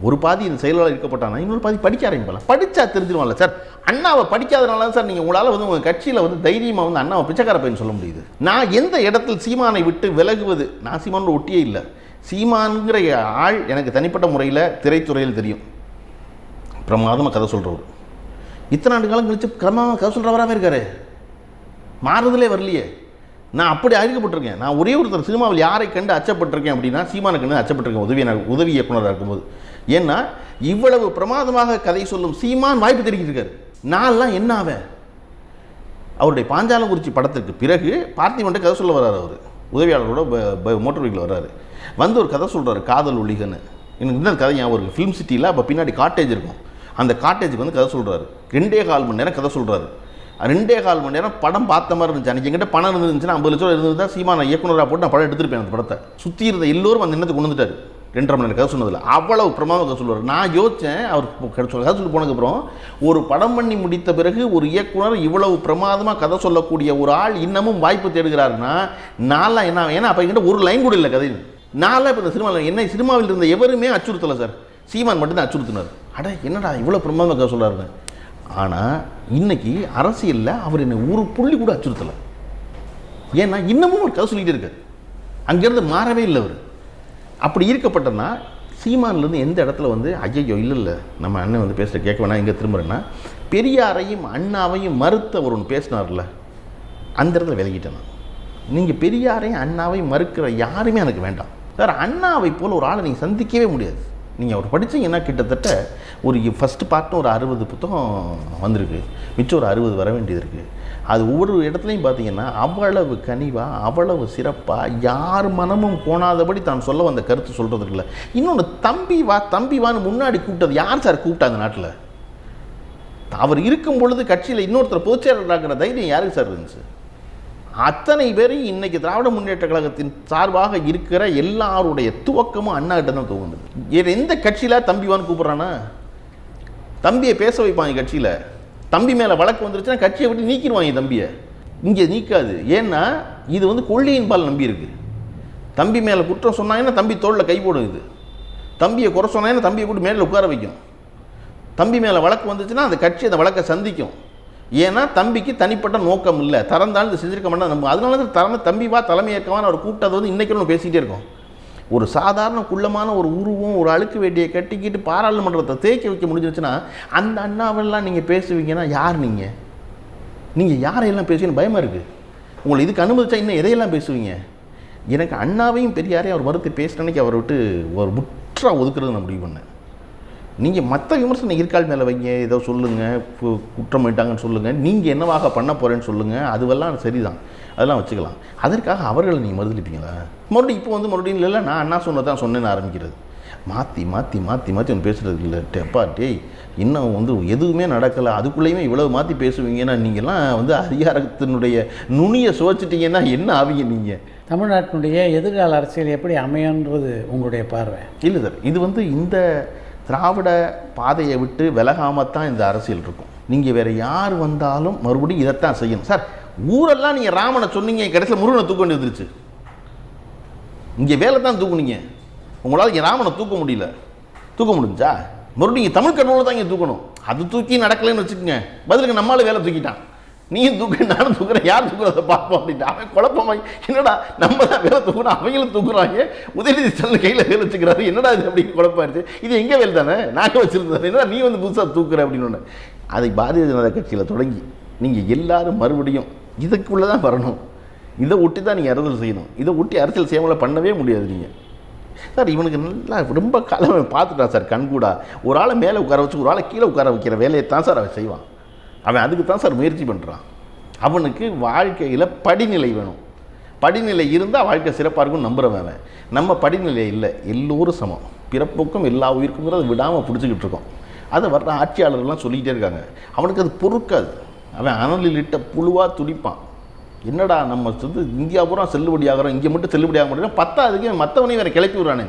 ஒரு பாதி இந்த செயலாளர் இருக்கப்பட்டானா இன்னொரு பாதி படிக்க ஆரம்பிப்பாங்க. படித்தா தெரிஞ்சிருவான்ல சார். அண்ணாவை படிக்காதனால சார் நீங்கள் உங்களால் வந்து உங்கள் கட்சியில் வந்து தைரியமாக வந்து அண்ணாவை பிச்சைக்கார பையன் சொல்ல முடியுது. நான் எந்த இடத்தில் சீமானை விட்டு விலகுவது, நான் சீமானோட ஒட்டியே இல்லை. சீமான்கிற ஆள் எனக்கு தனிப்பட்ட முறையில் திரைத்துறையில் தெரியும், பிரமாதமாக கதை சொல்கிறவர். இத்தனை ஆண்டு காலம் கழிச்சு கிரமமாக கதை சொல்கிறவராகவே இருக்காரு, மாறுதலே வரலையே. நான் அப்படி அறிக்கப்பட்டிருக்கேன். நான் ஒரே ஒருத்தர் சினிமாவில் யாரை கண்டு அச்சப்பட்டிருக்கேன் அப்படின்னா சீமானை கண்டு அச்சப்பட்டிருக்கேன் உதவி இயக்குனராக இருக்கும்போது. ஏன்னா இவ்வளவு பிரமாதமாக கதை சொல்லும் சீமான் வாய்ப்பு தெரிவிச்சிருக்காரு. நான்லாம் என்ன ஆவேன்? அவருடைய பாஞ்சாலங்குறிச்சி படத்துக்கு பிறகு பார்த்திபன்ட்ட கதை சொல்ல வர்றாரு. அவர் உதவியாளரோட மோட்டர் வெஹிக்கிள் வர்றாரு, வந்து ஒரு கதை சொல்கிறாரு, காதல் ஒளிகன்னு. எனக்கு இன்னொரு கதை ஞாபகம் இருக்குது. ஃபிலிம் சிட்டியில் அப்போ பின்னாடி காட்டேஜ் இருக்கும், அந்த காட்டேஜுக்கு வந்து கதை சொல்கிறாரு. 2.25 மணி நேரம் கதை சொல்கிறாரு. 2.25 மணி நேரம் படம் பார்த்த மாதிரி இருந்துச்சு. அன்றைக்கி எங்கிட்ட பணம் இருந்துச்சுன்னா 50 லட்சம் இருந்தது தான் சீமான இயக்குனராக போட்டு நான் படம் எடுத்துருப்பேன். அந்த படத்தை சுற்றி இருந்த எல்லோரும் அந்த எண்ணத்தை கொண்டு வந்துட்டார். 2.5 மணி நேரம் கதை சொன்னதில்லை, அவ்வளவு பிரமாதம் கதை சொல்லுவார். நான் யோசித்தேன், அவர் கதை சொல்லி போனதுக்கப்புறம் ஒரு படம் பண்ணி முடித்த பிறகு ஒரு இயக்குனர் இவ்வளவு பிரமாதமாக கதை சொல்லக்கூடிய ஒரு ஆள் இன்னமும் வாய்ப்பு தேடுகிறாருன்னா நான்லாம் என்ன, ஏன்னா அப்போ என்கிட்ட ஒரு லைன் கூட இல்லை கதையில். நான்லாம் இப்போ இந்த சினிமாவில் என்ன சினிமாவில் இருந்த எவருமே அச்சுறுத்தலை சார், சீமான் மட்டும்தான் அச்சுறுத்தினார். அட என்னடா இவ்வளோ பிரமாதமாக கதை சொல்கிறாருன்னு. ஆனால் இன்னைக்கு அரசியலில் அவர் என்னை ஒரு புள்ளி கூட அச்சுறுத்தலை. ஏன்னா இன்னமும் ஒரு கதை சொல்லிகிட்டே இருக்கார், அங்கேருந்து மாறவே இல்லை அவர். அப்படி இருக்கப்பட்டனா சீமான்லேருந்து எந்த இடத்துல வந்து ஐயோ இல்லை நம்ம அண்ணன் வந்து பேசுகிற கேட்க வேணாம் எங்கே திரும்புகிறேன்னா, பெரியாரையும் அண்ணாவையும் மறுத்த ஒரு ஒன்று பேசினார்ல, அந்த இடத்துல விலகிட்டேன் நான். நீங்கள் பெரியாரையும் அண்ணாவையும் மறுக்கிற யாருமே எனக்கு வேண்டாம் சார். அண்ணாவை போல் ஒரு ஆளை நீங்கள் சந்திக்கவே முடியாது. நீங்கள் அவர் படித்தீங்கன்னா கிட்டத்தட்ட ஒரு ஃபஸ்ட்டு பார்ட்னு ஒரு 60 புத்தகம் வந்திருக்கு, மிச்சம் ஒரு 60 வர வேண்டியது இருக்குது. அது ஒவ்வொரு இடத்துலையும் பார்த்தீங்கன்னா அவ்வளவு கனிவாக அவ்வளவு சிறப்பாக யார் மனமும் கோணாதபடி தான் சொல்ல வந்த கருத்து சொல்கிறது இல்லை. இன்னொன்று தம்பி வான்னு முன்னாடி கூப்பிட்டது யார் சார் கூப்பிட்டாங்க நாட்டில்? அவர் இருக்கும் பொழுது கட்சியில் இன்னொருத்தர் பொதுச்செயலாளராகிற தைரியம் யாருக்கு சார் இருந்துச்சு? அத்தனை பேரும் இன்றைக்கி திராவிட முன்னேற்ற கழகத்தின் சார்பாக இருக்கிற எல்லாருடைய துவக்கமும் அண்ணா கிட்ட தான் துவங்குது. வேறு எந்த கட்சியில் தம்பிவான்னு கூப்பிட்றானா? தம்பியை பேச வைப்பாங்க கட்சியில். தம்பி மேலே வழக்கு வந்துருச்சுன்னா கட்சியை விட்டு நீக்கிடுவாங்க தம்பியை. இங்கே நீக்காது. ஏன்னா இது வந்து கொள்ளையின் பால் நம்பி இருக்குது. தம்பி மேலே குற்றம் சொன்னாங்கன்னா தம்பி தோளில் கை போடும். இது தம்பியை குறை சொன்னாங்கன்னா தம்பியை கூட்டு மேலே உட்கார வைக்கும். தம்பி மேலே வழக்கு வந்துச்சுன்னா அந்த கட்சி அந்த வழக்கை சந்திக்கும். ஏன்னா தம்பிக்கு தனிப்பட்ட நோக்கம் இல்லை, திறந்தாலும் இது செஞ்சிருக்க மாட்டா நம்ம. அதனால தான் தம்பி வா தலைமை ஏற்கவான்னு அவர் கூப்பிட்டது வந்து இன்றைக்கி நம்ம பேசிக்கிட்டே இருக்கோம். ஒரு சாதாரண குள்ளமான ஒரு உருவம் ஒரு அழுக்கு வேட்டியை கட்டிக்கிட்டு பாராளுமன்றத்தை தேக்கி வைக்க முடிஞ்சிருச்சுன்னா அந்த அண்ணாவெல்லாம் நீங்கள் பேசுவீங்கன்னா யார் நீங்கள் யாரையெல்லாம் பேசுவீங்கன்னு பயமாக இருக்குது. உங்களை இதுக்கு அனுமதிச்சா இன்னும் எதையெல்லாம் பேசுவீங்க? எனக்கு அண்ணாவையும் பெரியாரையும் அவர் மறுத்து பேசுகிறன்னைக்கு அவரை விட்டு ஒரு முற்றா ஒதுக்குறது நான் முடிவு பண்ணேன். நீங்கள் மற்ற விமர்சனம் இருக்கால் மேலே வைங்க, ஏதோ சொல்லுங்கள், குற்றம் பண்ணிட்டாங்கன்னு சொல்லுங்கள், நீங்கள் என்னவாக பண்ண போகிறேன்னு சொல்லுங்கள், அதுவெல்லாம் சரிதான், அதெல்லாம் வச்சுக்கலாம். அதற்காக அவர்களை நீங்கள் மறுதளிப்பீங்களா? மறுபடியும் இப்போ வந்து மறுபடியும் இல்லை நான் அண்ணா சொன்னதான் சொன்னேன்னு ஆரம்பிக்கிறது. மாற்றி மாற்றி மாற்றி மாற்றி ஒன்று பேசுகிறது இல்லை. டெப்பா டேய் இன்னும் வந்து எதுவுமே நடக்கலை, அதுக்குள்ளேயுமே இவ்வளவு மாற்றி பேசுவீங்கன்னா நீங்கள்லாம் வந்து அதிகாரத்தினுடைய நுனியை சுவைச்சிட்டிங்கன்னா என்ன ஆவீங்க நீங்கள்? தமிழ்நாட்டினுடைய எதிர்கால அரசியல் எப்படி அமையன்றது உங்களுடைய பார்வை? இல்லை சார், இது வந்து இந்த திராவிட பாதையை விட்டு விலகாமத்தான் இந்த அரசியல் இருக்கும். நீங்கள் வேறு யார் வந்தாலும் மறுபடியும் இதைத்தான் செய்யணும் சார். ஊரெல்லாம் நீங்கள் ராமனை சொன்னீங்க, கடைசியில் முருகனை தூக்க வேண்டி வந்துருச்சு. இங்கே வேலை தான் தூக்குனீங்க, உங்களால் இங்கே ராமனை தூக்க முடியல. தூக்க முடிஞ்சா மறுபடியும் இங்கே தமிழ் கடவுளை தான் இங்கே தூக்கணும். அது தூக்கி நடக்கலைன்னு வச்சுக்கோங்க, பதிலுக்கு நம்மளால வேலை தூக்கிட்டான். நீயும் தூக்கு நானும் தூக்குறேன், யார் தூக்குறதை பார்ப்போம் அப்படின்ட்டு அவன் குழப்பமாய் என்னடா நம்ம தான் வேலை தூக்கணும் அவங்களும் தூக்குறாங்க, உதயநிதி ஸ்டாலின் கையில் வேலை வச்சுக்கிறாரு, என்னடா இது அப்படின்னு குழப்பாயிருச்சு. இது எங்கே வேலை தானே நாங்கள் வச்சுருந்தேன், என்னடா நீ வந்து புதுசாக தூக்குற அப்படின்னு ஒன்று. அதை பாரதிய ஜனதா கட்சியில் தொடங்கி நீங்கள் எல்லாரும் மறுபடியும் இதுக்குள்ளே தான் வரணும். இதை ஒட்டி தான் நீங்கள் அரசியல் செய்யணும். இதை ஒட்டி அரசியல் செய்யாமல் பண்ணவே முடியாது நீங்கள். சார் இவனுக்கு நல்லா ரொம்ப காலம் பார்த்துட்டா சார் கண்கூடா. ஒரு ஆளை மேலே உட்கார வச்சு ஒரு ஆளை கீழே உட்கார வைக்கிற வேலையை தான் சார் அவன் செய்வான். அவன் அதுக்கு தான் சார் முயற்சி பண்ணுறான். அவனுக்கு வாழ்க்கையில் படிநிலை வேணும். படிநிலை இருந்தால் வாழ்க்கை சிறப்பாக இருக்கும்னு நம்புகிறவன் அவன். நம்ம படிநிலை இல்லை, எல்லோரும் சமம், பிறப்புக்கும் எல்லா உயிருக்குங்கிறத விடாமல் பிடிச்சிக்கிட்டு இருக்கோம். அதை வர்ற ஆட்சியாளர்கள்லாம் சொல்லிக்கிட்டே இருக்காங்க. அவனுக்கு அது பொறுக்காது. அவன் அனலில் இட்ட புழுவாக துடிப்பான். என்னடா நம்ம வந்து இந்தியா பூரா செல்லுபடி ஆகிறோம், இங்கே மட்டும் செல்லுபடி ஆக முடியும், பத்தாவதுக்கு மற்றவனையும் வேறு கிளப்பி விடுறானே.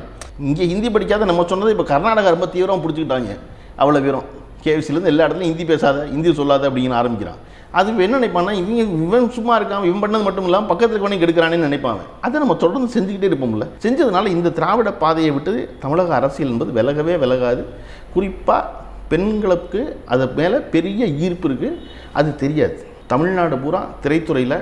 இங்கே ஹிந்தி படிக்காத நம்ம சொன்னது இப்போ கர்நாடகா ரொம்ப தீவிரம் பிடிச்சிக்கிட்டாங்க. அவ்வளோ வீரம் கேவிசிலேருந்து எல்லா இடத்துலையும் ஹிந்தி பேசாத, ஹிந்தி சொல்லாத அப்படின்னு ஆரம்பிக்கிறான். அது என்ன நினைப்பான்னா இவன் சும்மா இருக்கான், இவன் பண்ணது மட்டும் இல்லாமல் பக்கத்தில் இருக்கவனையும் கெடுக்கிறானேன்னு நினைப்பாங்க. அதை நம்ம தொடர்ந்து செஞ்சுக்கிட்டே இருப்போம்ல. செஞ்சதுனால இந்த திராவிட பாதையை விட்டு தமிழக அரசியல் என்பது விலகவே விலகாது. குறிப்பாக பெண்களுக்கு அது மேலே பெரிய ஈர்ப்பு இருக்குது, அது தெரியாது. தமிழ்நாடு பூரா திரைத்துறையில்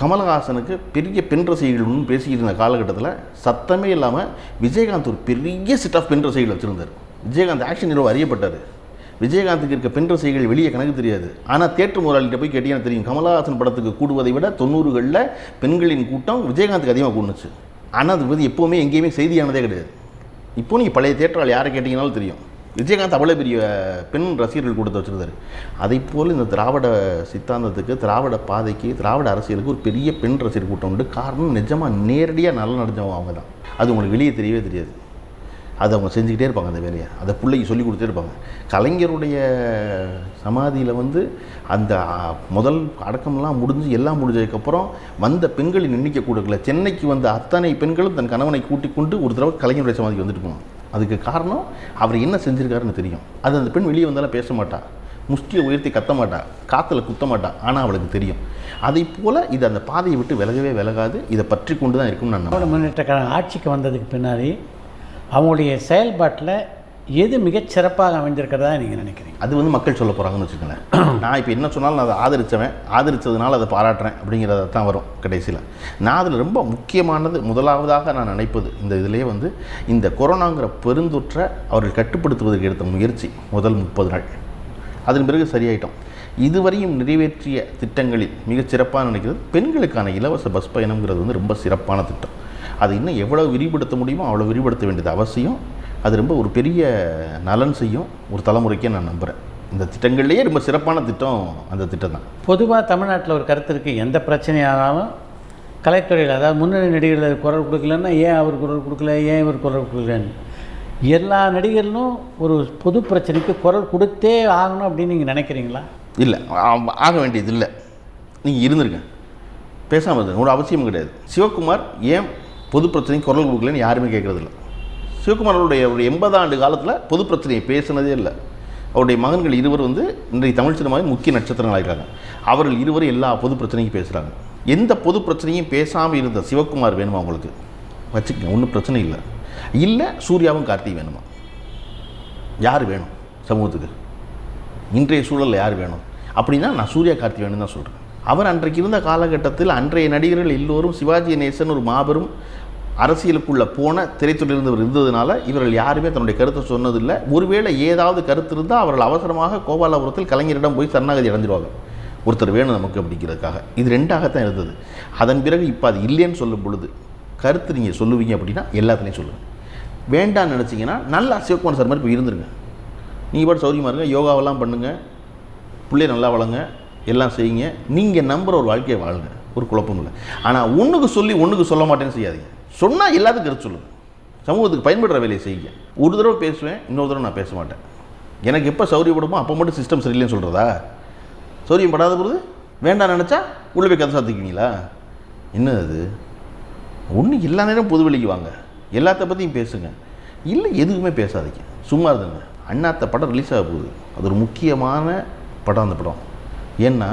கமலஹாசனுக்கு பெரிய பெண் ரசிகர்கள் பேசிக்கிட்டு இருந்த காலகட்டத்தில் சத்தமே இல்லாமல் விஜயகாந்த் ஒரு பெரிய செட் ஆஃப் பெண் ரசிகர்கள் வச்சுருந்தார். விஜயகாந்த் ஆக்ஷன் ஹீரோ அறியப்பட்டார். விஜயகாந்துக்கு இருக்க பெண் ரசிகர்கள் வெளியே கணக்கு தெரியாது. ஆனால் தேட்டர் முதலாளிகிட்ட போய் கேட்டீங்கன்னா தெரியும், கமலஹாசன் படத்துக்கு கூடுவதை விட 90களில் பெண்களின் கூட்டம் விஜயகாந்துக்கு அதிகமாக கூடுச்சு. ஆனால் அது வந்து எப்போவுமே எங்கேயுமே செய்தியானதே கிடையாது. இப்போ நீங்கள் பழைய தேட்டரால் யாரை கேட்டிங்கனாலும் தெரியும், விஜயகாந்த் அவ்வளோ பெரிய பெண் ரசிகர்கள் கூட்டத்தை வச்சுருந்தார். அதை போல் இந்த திராவிட சித்தாந்தத்துக்கு, திராவிட பாதைக்கு, திராவிட அரசியலுக்கு ஒரு பெரிய பெண் ரசிகர் கூட்டம் உண்டு. காரணம் நிஜமாக நேரடியாக நல்லா நடந்தவங்க அவங்க தான். அது உங்களுக்கு வெளியே தெரியவே தெரியாது. அதை அவங்க செஞ்சுக்கிட்டே இருப்பாங்க அந்த வேலையை, அதை பிள்ளைக்கு சொல்லி கொடுத்துட்டே இருப்பாங்க. கலைஞருடைய சமாதியில் வந்து அந்த முதல் அடக்கம்லாம் முடிஞ்சு எல்லாம் முடிஞ்சதுக்கப்புறம் வந்த பெண்களின் எண்ணிக்கை கொடுக்கல. சென்னைக்கு வந்த அத்தனை பெண்களும் தன் கணவனை கூட்டிக் கொண்டு ஒரு தடவை கலைஞருடைய சமாதிக்கு வந்துட்டு போவாங்க. அதுக்கு காரணம் அவர் என்ன செஞ்சுருக்காருன்னு தெரியும். அது அந்த பெண் வெளியே வந்தாலும் பேச மாட்டா, முஷ்டியை உயர்த்தி கத்த மாட்டா, காற்றுல குத்த மாட்டா, ஆனால் அவளுக்கு தெரியும். அதை போல் இது அந்த பாதையை விட்டு விலகவே விலகாது, இதை பற்றி கொண்டு தான் இருக்கும்னு நான் திராவிட முன்னேற்ற கழகம் ஆட்சிக்கு வந்ததுக்கு பின்னாடி அவங்களுடைய செயல்பாட்டில் எது மிகச்சிறப்பாக அமைஞ்சிருக்கிறதா நீங்கள் நினைக்கிறீங்க? அது வந்து மக்கள் சொல்ல போகிறாங்கன்னு வச்சுக்கோங்களேன். நான் இப்போ என்ன சொன்னாலும் நான் அதை ஆதரித்ததுனால அதை பாராட்டுறேன் அப்படிங்கிறத தான் வரும் கடைசியில். நான் அதில் ரொம்ப முக்கியமானது முதலாவதாக நான் நினைப்பது இந்த இதிலே வந்து இந்த கொரோனாங்கிற பெருந்தொற்றை அவர்கள் கட்டுப்படுத்துவதற்கு எடுத்த முயற்சி முதல் 30 நாள். அதன் பிறகு சரியாயிட்டோம். இதுவரையும் நிறைவேற்றிய திட்டங்களில் மிகச்சிறப்பாக நினைக்கிறது பெண்களுக்கான இலவச பஸ் பயணம்ங்கிறது வந்து ரொம்ப சிறப்பான திட்டம். அது இன்னும் எவ்வளோ விரிவுபடுத்த முடியுமோ அவ்வளோ விரிவுபடுத்த வேண்டியது அவசியம். அது ரொம்ப ஒரு பெரிய நலன் செய்யும் ஒரு தலைமுறைக்கே நான் நம்புகிறேன். இந்த திட்டங்கள்லேயே ரொம்ப சிறப்பான திட்டம் அந்த திட்டம் தான். பொதுவாக தமிழ்நாட்டில் ஒரு கருத்து இருக்குது, எந்த பிரச்சனையானாலும் கலைத்துறையில், அதாவது முன்னணி நடிகர்கள் குரல் கொடுக்கலன்னா ஏன் அவர் குரல் கொடுக்கல, ஏன் இவர் குரல் கொடுக்கலன்னு எல்லா நடிகர்களும் ஒரு பொது பிரச்சனைக்கு குரல் கொடுத்தே ஆகணும் அப்படின்னு நீங்கள் நினைக்கிறீங்களா? இல்லை, ஆக வேண்டியது இல்லை. நீங்கள் இருந்துருங்க, பேசாமல் இருந்துங்க, ஒரு அவசியம் கிடையாது. சிவகுமார் ஏன் பொது பிரச்சனைக்கு குரல் கொடுக்கலன்னு யாருமே கேட்குறதில்ல. சிவகுமார் அவருடைய 80 ஆண்டு காலத்தில் பொது பிரச்சனையை பேசினதே இல்லை. அவருடைய மகன்கள் இருவர் வந்து இன்றைய தமிழ் சினிமாவின் முக்கிய நட்சத்திரங்களாகிறாங்க. அவர்கள் இருவரும் எல்லா பொது பிரச்சனையும் பேசுகிறாங்க. எந்த பொது பிரச்சனையும் பேசாமல் இருந்த சிவகுமார் வேணுமா உங்களுக்கு? வச்சுக்கங்க, ஒன்றும் பிரச்சனை இல்லை. இல்லை சூர்யாவும் கார்த்திக் வேணுமா? யார் வேணும் சமூகத்துக்கு? இன்றைய சூழலில் யார் வேணும் அப்படின்னா நான் சூர்யா கார்த்திக் வேணும்னு தான் சொல்கிறேன். அவர் அன்றைக்கு இருந்த காலகட்டத்தில் அன்றைய நடிகர்கள் எல்லோரும் சிவாஜி நேசன் ஒரு மாபெரும் அரசியலுக்குள்ளே போன திரைத்துறையிலிருந்து இருந்ததுனால இவர்கள் யாருமே தன்னுடைய கருத்தை சொன்னதில்லை. ஒருவேளை ஏதாவது கருத்து இருந்தால் அவர்கள் அவசரமாக கோபாலபுரத்தில் கலைஞரிடம் போய் சரணாகதி அடைஞ்சிருவாங்க, ஒருத்தர் வேணும் நமக்கு அப்படிங்கிறதுக்காக. இது ரெண்டாகத்தான் இருந்தது. அதன் பிறகு இப்போ அது இல்லைன்னு சொல்லும் பொழுது கருத்து நீங்கள் சொல்லுவீங்க அப்படின்னா எல்லாத்துலேயும் சொல்லுங்கள். வேண்டான்னு நினச்சிங்கன்னா நல்லா சிவகுமார் சார் மாதிரி போய் இருந்துருங்க. நீங்கள் பாட்டு சௌரியமாக இருங்க, யோகாவெல்லாம் பண்ணுங்கள், பிள்ளைய நல்லா வளங்க, எல்லாம் செய்யுங்க. நீங்கள் நம்புகிற ஒரு வாழ்க்கையை வாழுங்க, ஒரு குழப்பம் இல்லை. ஆனால் ஒன்றுக்கு சொல்லி ஒன்றுக்கு சொல்ல மாட்டேன்னு செய்யாதீங்க. சொன்னால் எல்லாத்துக்கும் கருத்து சொல்லுங்கள், சமூகத்துக்கு பயன்படுற வேலையை செய்யுங்க. ஒரு தடவை பேசுவேன், இன்னொரு தடவை நான் பேச மாட்டேன். எனக்கு எப்போ சௌரியப்படுமோ அப்போ மட்டும் சிஸ்டம் சரியில்லைன்னு சொல்கிறதா? சௌரியம் படாத பொழுது வேண்டாம் நினச்சா உள்ளே போய் கதை சாத்திக்குவீங்களா? என்ன அது? ஒன்று எல்லா நேரம் பொது வெளிக்கு வாங்க, எல்லாத்த பற்றியும் பேசுங்க. இல்லை எதுவுமே பேசாதீங்க, சும்மா இருந்துங்க. அண்ணாத்த படம் ரிலீஸ் ஆக போகுது, அது ஒரு முக்கியமான படம். அந்த படம் ஏன்னா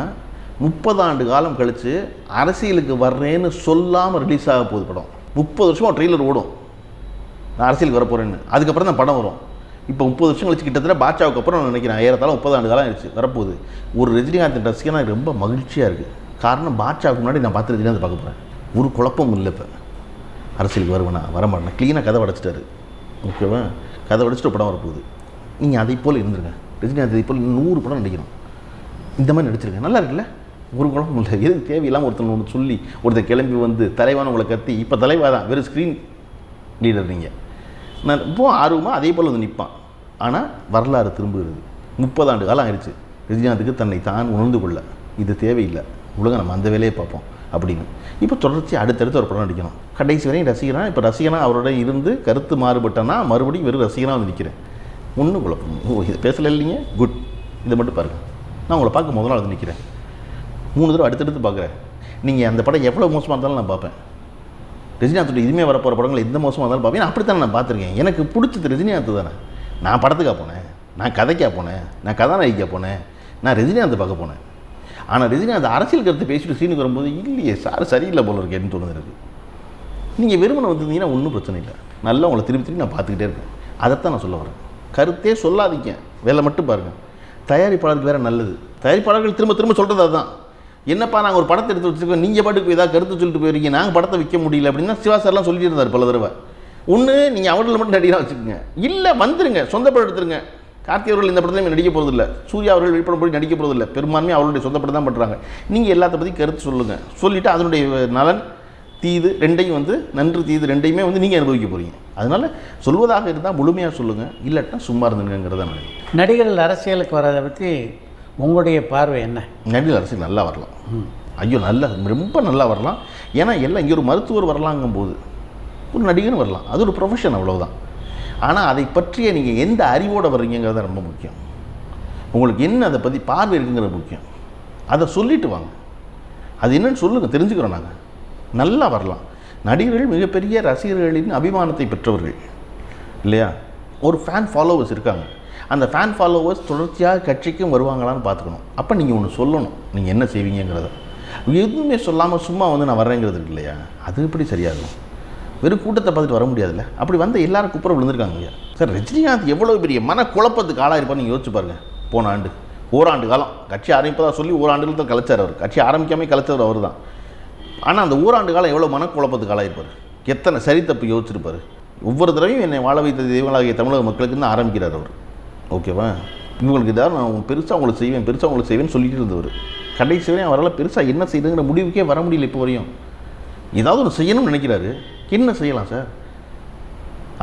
30 ஆண்டு காலம் கழித்து அரசியலுக்கு வர்றேன்னு சொல்லாமல் ரிலீஸ் ஆக போகுது படம். 30 வருஷமாக ட்ரெய்லர் ஓடும், நான் அரசியலுக்கு வரப்போகிறேன்னு. அதுக்கப்புறம் தான் படம் வரும். இப்போ 30 வருஷம் கழிச்சு கிட்டத்தட்ட பாட்சாவுக்கு அப்புறம் நான் நினைக்கிறேன் ஏறத்தாலும் 30 ஆண்டு காலம் ஆயிடுச்சு வரப்போகுது. ஒரு ரஜினிகாந்த் ரசிகனா ரொம்ப மகிழ்ச்சியாக இருக்குது. காரணம் பாட்சாவுக்கு முன்னாடி நான் பார்த்து ரஜினிகாந்த் பார்க்க போகிறேன். ஒரு குழப்பம் இல்லை. இப்போ அரசியலுக்கு வருவேனா வரமாட்டேன், க்ளீனாக கதை உடைச்சிட்டாரு. ஓகேவா? கதை உடைச்சிட்டு படம் வரப்போகுது. நீங்கள் அதை போல் இருந்துருங்க. ரஜினிகாந்த் இதை போல் 100 படம் நடிக்கணும், இந்த மாதிரி நடிச்சிருக்கேன், நல்லா இருக்குல்ல? ஒரு குழப்பம் இல்லை. எதுக்கு தேவையில்லாமல் ஒருத்தர் ஒன்று சொல்லி ஒருத்தர் கிளம்பி வந்து தலைவான உங்களை கத்தி இப்போ தலைவா தான் வெறும் ஸ்க்ரீன் லீடர். நீங்கள் நான் இப்போது ஆர்வமாக அதே போல் வந்து நிற்பான். ஆனால் வரலாறு திரும்புகிறது. 30 ஆண்டு காலம் ஆயிடுச்சு ரஜினிகாந்துக்கு தன்னை தான் உணர்ந்து கொள்ள. இது தேவையில்லை, உலகம் நம்ம அந்த வேலையை பார்ப்போம் அப்படின்னு. இப்போ தொடர்ச்சி அடுத்தடுத்து ஒரு படம் நடிக்கணும். கடைசி வரையும் ரசிகனா, இப்போ ரசிகனாக அவரோட இருந்து கருத்து மாறுபட்டேன்னா மறுபடியும் வெறும் ரசிகனாக வந்து நிற்கிறேன். ஒன்றும் குழப்பம். ஓ இதை பேசலை இல்லைங்க, குட், இதை மட்டும் பாருங்கள். நான் உங்களை பார்க்க முதல் நாள் வந்து நிற்கிறேன், 3 தடவை அடுத்தடுத்து பார்க்குறேன். நீங்கள் அந்த படம் எவ்வளோ மோசமாக இருந்தாலும் நான் பார்ப்பேன். ரஜினிகாந்தோட இதுவுமே வரப்போகிற படங்கள் எந்த மோசமாக இருந்தாலும் பார்ப்பேன். அப்படித்தானே நான் பார்த்துருக்கேன். எனக்கு பிடிச்சது ரஜினிகாந்த் தானே. நான் படத்துக்காக போனேன், நான் கதைக்காக போனேன், நான் கதாநாயகிக்காக போனேன், நான் ரஜினிகாந்தை பார்க்க போனேன். ஆனால் ரஜினிகாந்த் அரசியல் கருத்து பேசிட்டு சீனுக்கு வரும்போது இல்லையே சார் சரியில்லை போல இருக்கேன்னு தோணுது எனக்கு. நீங்கள் வெறுமனை வந்துருந்தீங்கன்னா ஒன்றும் பிரச்சனை இல்லை, நல்லா உங்களை திருப்பி நான் பார்த்துக்கிட்டே இருக்கேன். அதைத்தான் நான் சொல்ல வரேன். கருத்தே சொல்லாதீங்க, வேலை மட்டும் பாருங்கள். தயாரிப்பாளருக்கு வேறு நல்லது. தயாரிப்பாளர்கள் திரும்ப திரும்ப சொல்கிறது அதுதான். என்னப்பா நாங்கள் ஒரு படத்தை எடுத்து வச்சுருக்கோம், நீங்கள் பாட்டுக்கு ஏதாவது கருத்து சொல்லிட்டு போயிருக்கீங்க, நாங்கள் படத்தை விற்க முடியல அப்படின்னா சிவா சார்லாம் சொல்லிட்டு இருந்தார் பல தடவை. ஒன்று நீங்கள் அவர்களில் மட்டும் நடிகராக வச்சுக்கோங்க, இல்லை வந்துருங்க சொந்த படம் எடுத்துருங்க. கார்த்தி அவர்கள் இந்த படத்துலையும் நடிக்க போகிறதில்ல, சூர்யா அவர்கள் வெளிப்படம் போய் நடிக்க போகிறதில்ல, பெரும்பான்மையாக அவருடைய சொந்த படம் தான் பண்ணுறாங்க. நீங்கள் எல்லாத்த பற்றி கருத்து சொல்லுங்கள், சொல்லிவிட்டு அதனுடைய நலன் தீது ரெண்டையும் வந்து நன்று தீது ரெண்டையுமே வந்து நீங்கள் அனுபவிக்க போகிறீங்க. அதனால் சொல்வதாக இருந்தால் முழுமையாக சொல்லுங்கள், இல்லாட்டினா சும்மா இருந்துங்கிறத நான். நடிகர்கள் அரசியலுக்கு வரதை பற்றி உங்களுடைய பார்வை என்ன? நடிகர் அரசியல் நல்லா வரலாம். ஐயோ நல்லா ரொம்ப நல்லா வரலாம். ஏன்னா எல்லாம் இங்கே ஒரு மருத்துவர் வரலாங்கும் போது ஒரு நடிகரும் வரலாம். அது ஒரு ப்ரொஃபஷன், அவ்வளோதான். ஆனால் அதை பற்றிய நீங்கள் எந்த அறிவோடு வர்றீங்கிறது ரொம்ப முக்கியம். உங்களுக்கு என்ன அதை பற்றி பார்வை இருக்குங்கிறது முக்கியம். அதை சொல்லிட்டு வாங்க. அது என்னன்னு சொல்லுங்கள், தெரிஞ்சுக்கிறோம். நாங்கள் நல்லா வரலாம். நடிகர்கள் மிகப்பெரிய ரசிகர்களின் அபிமானத்தை பெற்றவர்கள் இல்லையா? ஒரு ஃபேன் ஃபாலோவர்ஸ் இருக்காங்க. அந்த ஃபேன் ஃபாலோவர்ஸ் தொடர்ச்சியாக கட்சிக்கும் வருவாங்களான்னு பார்த்துக்கணும். அப்போ நீங்கள் ஒன்று சொல்லணும், நீங்கள் என்ன செய்வீங்கிறத. எதுவுமே சொல்லாமல் சும்மா வந்து நான் வர்றேங்கிறது இருக்கு இல்லையா, அது எப்படி சரியாகும்? வெறும் கூட்டத்தை பார்த்துட்டு வர முடியாதுல்ல. அப்படி வந்து எல்லாரும் குப்புற விழுந்திருக்காங்க இல்லையா சார். ரஜினிகாந்த் எவ்வளோ பெரிய மன குழப்பத்துக்கு ஆளாயிருப்பார் நீங்கள் யோசிச்சு பாருங்கள். போன ஆண்டு ஓராண்டு காலம் கட்சி ஆரம்பிப்பதாக சொல்லி ஓராண்டுகள் தான் கலைச்சார் அவர். கட்சி ஆரம்பிக்காமே கலைச்சவர் அவர் தான். ஆனால் அந்த ஓராண்டு காலம் எவ்வளோ மனக்குழப்பத்துக்கு ஆளாயிருப்பார், எத்தனை சரி தப்பு யோசிச்சிருப்பார். ஒவ்வொரு தடவையும் என்னை வாழ வைத்த தெய்வங்களாகிய தமிழக மக்களுக்கு தான் ஆரம்பிக்கிறார் அவர். ஓகேவா? இவங்களுக்கு இதாக நான் பெருசாக உங்களுக்கு செய்வேன், பெருசாக உங்களுக்கு செய்வேன்னு சொல்லிட்டு இருந்தவர். கடைசி வரையும் அவரால் பெருசாக என்ன செய்யுதுங்கிற முடிவுக்கே வர முடியல. இப்போ வரையும் ஏதாவது ஒன்று செய்யணும்னு நினைக்கிறாரு. என்ன செய்யலாம் சார்?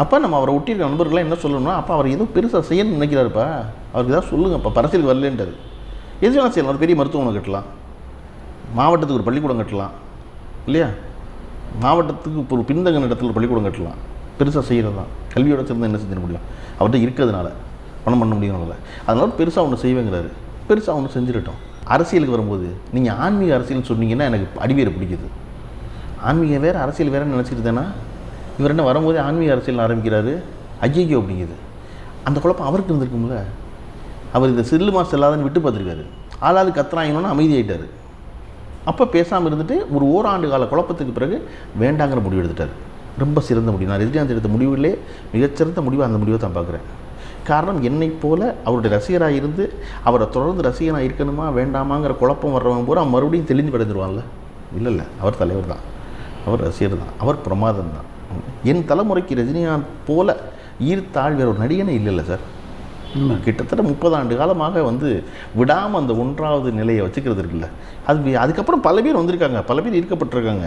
அப்போ நம்ம அவரை ஒட்டியிருக்க நண்பர்கள்லாம் என்ன சொல்லணும்னா, அப்போ அவர் ஏதோ பெருசாக செய்யணும்னு நினைக்கிறாருப்பா, அவருக்கு ஏதாவது சொல்லுங்கப்பா. அரசியலுக்கு வரலேன்றாரு. எது வேணால் செய்யலாம். ஒரு பெரிய மருத்துவமனை கட்டலாம், மாவட்டத்துக்கு ஒரு பள்ளிக்கூடம் கட்டலாம் இல்லையா? மாவட்டத்துக்கு இப்போ ஒரு பின்தங்கின இடத்துல ஒரு பள்ளிக்கூடம் கட்டலாம். பெருசாக செய்கிறது தான். கல்வியோட சேர்ந்து என்ன செஞ்சிட முடியும்? அவர்கிட்ட இருக்கிறதுனால பணம் பண்ண முடியும்ல. அதனால பெருசாக ஒன்று செய்வேங்கிறாரு. பெருசாக ஒன்று செஞ்சுட்டோம். அரசியலுக்கு வரும்போது நீங்கள் ஆன்மீக அரசியல் சொன்னீங்கன்னா எனக்கு அடிவேறு பிடிக்குது. ஆன்மீகம் வேறு அரசியல் வேறு நினச்சிட்டு தானே இவர் என்ன வரும்போதே ஆன்மீக அரசியல் ஆரம்பிக்கிறாரு. ஐயோ அப்படிங்குது. அந்த குழப்பம் அவருக்கு இருந்திருக்கும்ல. அவர் இந்த சில்லுமா செல்லாதன்னு விட்டு பார்த்துருக்காரு. ஆளாது கத்துறாங்கன்னு அமைதியாயிட்டார். அப்போ பேசாமல் இருந்துட்டு ஒரு ஓராண்டு கால குழப்பத்துக்கு பிறகு வேண்டாங்கிற முடிவு எடுத்துட்டார். ரொம்ப சிறந்த முடிவு. நான் ரஜினிகாந்த் எடுத்த முடிவுகளே மிகச்சிறந்த முடிவு அந்த முடிவை தான் பார்க்குறேன். காரணம், என்னை போல அவருடைய ரசிகராக இருந்து அவரை தொடர்ந்து ரசிகனாக இருக்கணுமா வேண்டாமாங்கிற குழப்பம் வர்றவங்க பூரா மறுபடியும் தெளிஞ்சு படைஞ்சிருவான்ல. இல்லை, அவர் தலைவர் தான், அவர் ரசிகர் தான், அவர் பிரமாதம் தான். என் தலைமுறைக்கு ரஜினிகாந்த் போல ஈர்த்தாள் வேற ஒரு நடிகனே இல்லைல்ல சார். கிட்டத்தட்ட 30 ஆண்டு காலமாக வந்து விடாமல் அந்த ஒன்றாவது நிலையை வச்சுக்கிறது இருக்குல்ல. அதுக்கப்புறம் பல பேர் வந்திருக்காங்க, பல பேர் ஈர்க்கப்பட்டிருக்காங்க.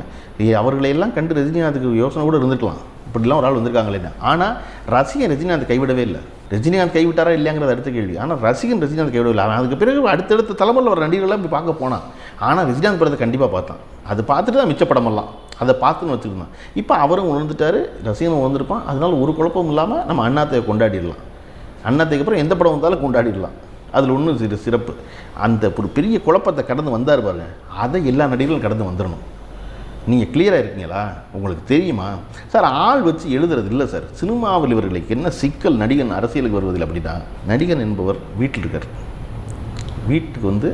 அவர்களையெல்லாம் கண்டு ரஜினிகாந்துக்கு யோசனை கூட இருந்துக்கலாம், இப்படிலாம் ஒரு ஆள் வந்திருக்காங்களே. ஆனால் ரசிகன் ரஜினிகாந்த் கைவிடவே இல்லை. ரஜினிகாந்த் கைவிட்டாரா இல்லையாங்கிறது அடுத்த கேள்வி. ஆனால் ரசிகன் ரஜினிகாந்த் கைவிடவே இல்லை. அதுக்கு பிறகு அடுத்தடுத்த தலைமுறையில் ஒரு நடிகர்கள்லாம் போய் பார்க்க போனான். ஆனால் ரஜினிகாந்த் படத்தை கண்டிப்பாக பார்த்தான். அது பார்த்துட்டு தான் மிச்ச படமெல்லாம் அதை பார்த்துன்னு வச்சுருந்தான். இப்போ அவரும் உணர்ந்துட்டார், ரசிகனும் உணர்ந்துருப்பான். அதனால ஒரு குழப்பம் இல்லாமல் நம்ம அண்ணாத்தையை கொண்டாடிடலாம். அண்ணாத்தைக்கு அப்புறம் எந்த படம் வந்தாலும் கொண்டாடிடலாம். அதில் ஒன்றும் சிறப்பு. அந்த ஒரு பெரிய குழப்பத்தை கடந்து வந்தார் பாருங்க, அதை எல்லா நடிகர்களும் கடந்து வந்துடணும். நீங்கள் கிளியராக இருக்கீங்களா? உங்களுக்கு தெரியுமா சார்? ஆள் வச்சு எழுதுறது இல்லை சார். சினிமாவில் இவர்களுக்கு என்ன சிக்கல், நடிகன் அரசியலுக்கு வருவதில்லை. அப்படின்னா நடிகன் என்பவர் வீட்டில் இருக்கார். வீட்டுக்கு வந்து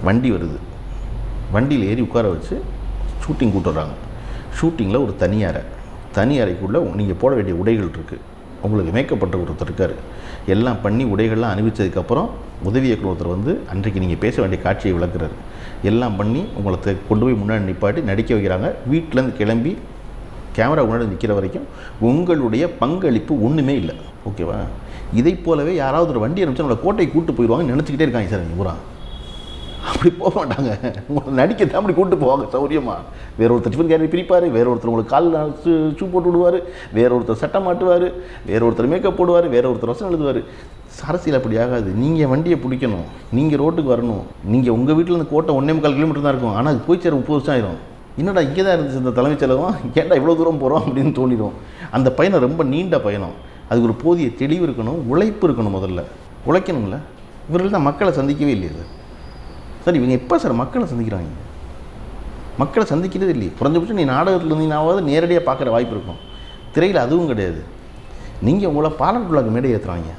வண்டி வருது, வண்டியில் ஏறி உட்கார வச்சு ஷூட்டிங் கூட்டு வர்றாங்க. ஷூட்டிங்கில் ஒரு தனி அறைக்குள்ளே நீங்கள் போட வேண்டிய உடைகள் இருக்குது. உங்களுக்கு மேக்கப் பண்ணுற ஒருத்தர் இருக்கார். எல்லாம் பண்ணி உடைகள்லாம் அனுப்பிச்சதுக்கப்புறம் உதவி இயக்குனர் ஒருத்தர் வந்து அன்றைக்கு நீங்கள் பேச வேண்டிய காட்சியை விளக்குறாரு. எல்லாம் பண்ணி உங்களை கொண்டு போய் முன்னாடி நிப்பாட்டி நடிக்க வைக்கிறாங்க. வீட்டிலேருந்து கிளம்பி கேமரா முன்னாடி நிற்கிற வரைக்கும் உங்களுடைய பங்களிப்பு ஒன்றுமே இல்லை. ஓகேவா? இதை போலவே யாராவது ஒரு வண்டி அனுப்பிச்சு நம்மளை கோட்டையை கூப்பிட்டு போயிடுவாங்கன்னு நினச்சிக்கிட்டே இருக்காங்க சார். நீங்கள் பூரா அப்படி போக மாட்டாங்க. உங்களை நடிக்கத்தான் அப்படி கூப்பிட்டு போவாங்க சௌரியமாக. வேற ஒருத்தர் டிஃபன் கேரி பிரிப்பார், வேற ஒருத்தர் உங்களுக்கு காலில் ஷூ போட்டு விடுவார், வேற ஒருத்தர் சட்டை மாட்டுவார், வேற ஒருத்தர் மேக்கப் போடுவார், வேற ஒருத்தர் வசனம் எழுதுவார். அரசியல் அப்படி ஆகாது. நீங்கள் வண்டியை பிடிக்கணும், நீங்கள் ரோட்டுக்கு வரணும். நீங்கள் உங்கள் வீட்டில் இருந்து கோட்டை 1.25 கிலோமீட்டர் தான் இருக்கும். ஆனால் அது போய் சேர 30 வருஷம் ஆயிரும். என்னடா இங்கே தான் இருந்துச்சு இந்த தலைமைச் செலவும், ஏன்டா இவ்வளோ தூரம் போகிறோம் அப்படின்னு தோணிடும். அந்த பயணம் ரொம்ப நீண்ட பயணம். அதுக்கு ஒரு போதிய தெளிவு இருக்கணும், உழைப்பு இருக்கணும். முதல்ல உழைக்கணும்ல. இவர்கள் தான் மக்களை சந்திக்கவே இல்லையா சார்? சார் இவங்க எப்போ சார் மக்களை சந்திக்கிறாங்க? மக்களை சந்திக்கிறது இல்லையே. குறைஞ்சபட்சம் நீ நாடகத்தில் இருந்தீங்கன்னாவது நேரடியாக பார்க்குற வாய்ப்பு இருக்கும். திரையில் அதுவும் கிடையாது. நீங்கள் உங்களை பாராட்டுள்ளாக்கு மேடை ஏற்றுறாங்க.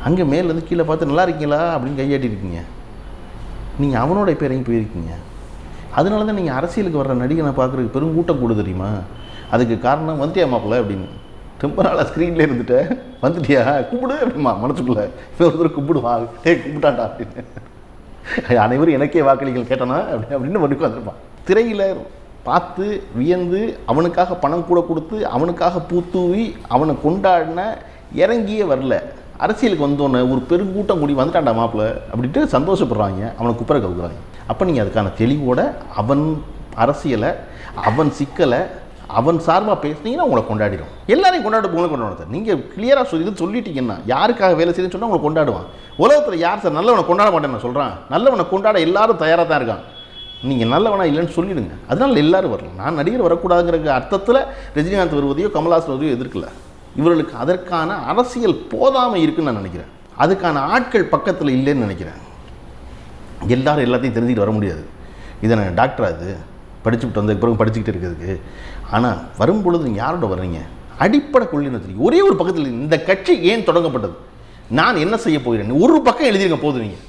அங்கே மேலேருந்து கீழே பார்த்து நல்லா இருக்கீங்களா அப்படின்னு கையாட்டிருக்கீங்க. நீங்கள் அவனோட இப்போ இறங்கி போயிருக்கீங்க. அதனால தான் நீங்கள் அரசியலுக்கு வர்ற நடிகனை பார்க்குறதுக்கு பெரும் கூட்டம் கூட தெரியுமா? அதுக்கு காரணம் வந்துட்டியா மாப்பிள்ள அப்படின்னு. ரொம்ப நாளாக ஸ்க்ரீனில் இருந்துட்டேன், வந்துட்டியா கூப்பிடு அப்படிமா மனசுக்குள்ளே ஒருத்தர் கூப்பிடுவா, கூப்பிட்டாண்டா அப்படின்னு. அனைவரும் எனக்கே வாக்களிகள் கேட்டானா அப்படின்னு ஒன்று வந்துருப்பான். திரையில் பார்த்து வியந்து அவனுக்காக பணம் கூட கொடுத்து அவனுக்காக பூத்தூவி அவனை கொண்டாடின இறங்கியே வரல. அரசியலுக்கு வந்தோன்னே ஒரு பெருங்கூட்டம் கூடி வந்துட்டாண்டா மாப்பிள்ள அப்படின்ட்டு சந்தோஷப்படுறாங்க, அவனை குப்பரை கவுக்குறாங்க. அப்போ நீங்கள் அதுக்கான தெளிவோட அவன் அரசியலை, அவன் சிக்கலை, அவன் சார்பாக பேசுனீங்கன்னா உங்களை கொண்டாடிடும். எல்லாரையும் கொண்டாடுவாங்க சார். நீங்கள் கிளியராக சொல்லிட்டீங்கன்னா யாருக்காக வேலை செய்யுதுன்னு சொன்னால் உங்களை கொண்டாடுவான். உலகத்தில் யார் சார் நல்லவனை கொண்டாட மாட்டேன்னு நான் சொல்கிறேன்? நல்லவனை கொண்டாட எல்லாரும் தயாராக தான் இருக்கான். நீங்கள் நல்லவனா இல்லைன்னு சொல்லிவிடுங்க. அதனால் எல்லோரும் வரலாம். நான் நடிகர் வரக்கூடாதுங்கிற அர்த்தத்தில் ரஜினிகாந்த் வருவதையோ கமல்ஹாசன் வருவதையோ எதிர்க்கல. இவர்களுக்கு அதற்கான அரசியல் போதாமல் இருக்குன்னு நான் நினைக்கிறேன். அதுக்கான ஆட்கள் பக்கத்தில் இல்லைன்னு நினைக்கிறேன். எல்லாரும் எல்லாத்தையும் தெரிஞ்சுக்கிட்டு வர முடியாது. இதை நான் டாக்டர் அது படிச்சுட்டு வந்த பிறகு படிச்சுக்கிட்டு இருக்கிறதுக்கு. ஆனால் வரும்பொழுது நீங்கள் யாரோட வர்றீங்க? அடிப்படை கொள்கைன்னு வச்சுருக்கீங்க. ஒரே ஒரு பக்கத்தில் இந்த கட்சி ஏன் தொடங்கப்பட்டது, நான் என்ன செய்ய போகிறேன், ஒரு பக்கம் எழுதிருங்க போதும். நீங்கள்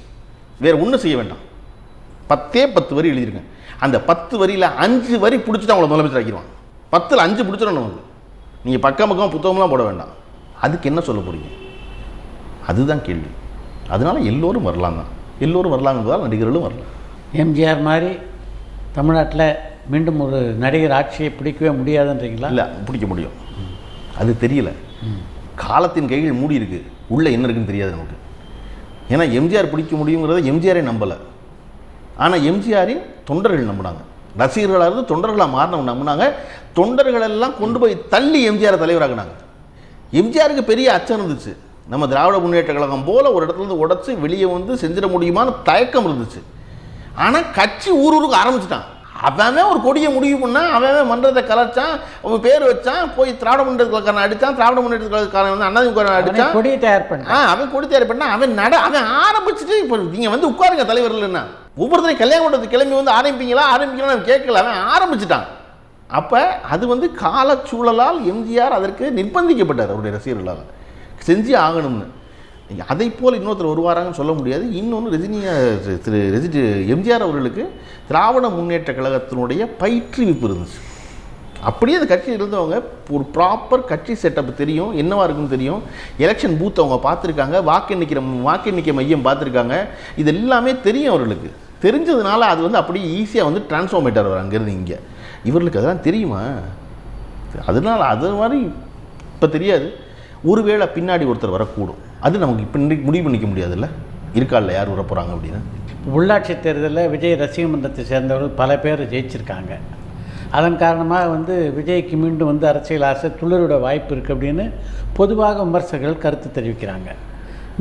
வேறு ஒன்றும் செய்ய வேண்டாம். 10 வரி எழுதிருங்க. அந்த 10 வரியில் 5 வரி பிடிச்சிட்டு அவங்கள முதலமைச்சர் ஆக்கிடுவாங்க. 10ல் 5 பிடிச்சிடணும் நமக்கு. நீங்கள் பக்கம் புத்தகம்லாம் போட வேண்டாம். அதுக்கு என்ன சொல்ல போகிறீங்க? அதுதான் கேள்வி. அதனால எல்லோரும் வரலாம் தான். எல்லோரும் வரலாங்கிறதால் நடிகர்களும் வரலாம். எம்ஜிஆர் மாதிரி தமிழ்நாட்டில் மீண்டும் ஒரு நடிகர் ஆட்சியை பிடிக்கவே முடியாதுன்றீங்களா? இல்லை, பிடிக்க முடியும். அது தெரியல. காலத்தின் கைகள் மூடி இருக்கு. உள்ளே என்ன இருக்குன்னு தெரியாது நமக்கு. ஏன்னா எம்ஜிஆர் பிடிக்க முடியுங்கிறத எம்ஜிஆரே நம்பலை. ஆனால் எம்ஜிஆரின் தொண்டர்கள் நம்பினாங்க. ரசிகர்களாக இருந்து தொண்டர்களாக மாறினவங்க நம்பினாங்க. தொண்டர்களெல்லாம் கொண்டு போய் தள்ளி எம்ஜிஆரை தலைவராகினாங்க. எம்ஜிஆருக்கு பெரிய அச்சம் இருந்துச்சு. நம்ம திராவிட முன்னேற்ற கழகம் போல் ஒரு இடத்துலேருந்து உடச்சி வெளியே வந்து செஞ்சிட முடியுமான்னு தயக்கம் இருந்துச்சு. ஆனால் கட்சி ஊருக்கு ஆரம்பிச்சிட்டான். அவன் ஒரு கொடியை முடிவு பண்ணால், அவன் மன்றத்தை கலைச்சான், அவன் பேர் வச்சான், போய் திராவிட முன்னேற்றக்காரன் அடித்தான், திராவிட முன்னேற்றக்காரன் வந்து அண்ணாதிமுக அடித்தான், கொடியை தயார் பண்ணான். அவன் கொடி தயார் பண்ணான். அவன் ஆரம்பிச்சுட்டு இப்போ நீங்கள் வந்து உட்காருங்க தலைவர்கள்னா ஒவ்வொருத்தரையும் கல்யாண மண்டபத்துக்கு கிளம்பி வந்து ஆரம்பிக்கலாம்னு கேட்கல. அவன் ஆரம்பிச்சுட்டான். அப்போ அது வந்து காலச்சூழலால் எம்ஜிஆர் அதற்கு நிர்பந்திக்கப்பட்டார். அவருடைய ரசிகர்களால் செஞ்சு ஆகணும்னு. அதை போல் இன்னொருத்தர் வருவாராங்கன்னு சொல்ல முடியாது. இன்னொன்று எம்ஜிஆர் அவர்களுக்கு திராவிட முன்னேற்ற கழகத்தினுடைய பயிற்றுவிப்பு இருந்துச்சு. அப்படியே அந்த கட்சியில் இருந்தவங்க ஒரு ப்ராப்பர் கட்சி செட்டப் தெரியும், என்னவா இருக்குன்னு தெரியும். எலெக்ஷன் பூத் அவங்க பார்த்துருக்காங்க, வாக்கு எண்ணிக்கை மையம் பார்த்துருக்காங்க. இது எல்லாமே தெரியும் அவர்களுக்கு. தெரிஞ்சதுனால அது வந்து அப்படியே ஈஸியாக வந்து டிரான்ஸ்ஃபார்மேட் ஆகிறார் அங்கேருந்து இங்கே. இவர்களுக்கு அதெல்லாம் தெரியுமா? அதனால் அது மாதிரி இப்போ தெரியாது. ஒருவேளை பின்னாடி ஒருத்தர் வரக்கூடும். அது நமக்கு இப்போ முடிவு பண்ணிக்க முடியாதுல்ல, இருக்கால யார் வர போகிறாங்க அப்படின்னு. உள்ளாட்சி தேர்தலில் விஜய் ரசிக மன்றத்தை சேர்ந்தவர்கள் பல பேர் ஜெயிச்சிருக்காங்க. அதன் காரணமாக வந்து விஜய்க்கு மீண்டும் வந்து அரசியல் ஆசை துளிரோட வாய்ப்பு இருக்குது அப்படின்னு பொதுவாக விமர்சகர்கள் கருத்து தெரிவிக்கிறாங்க.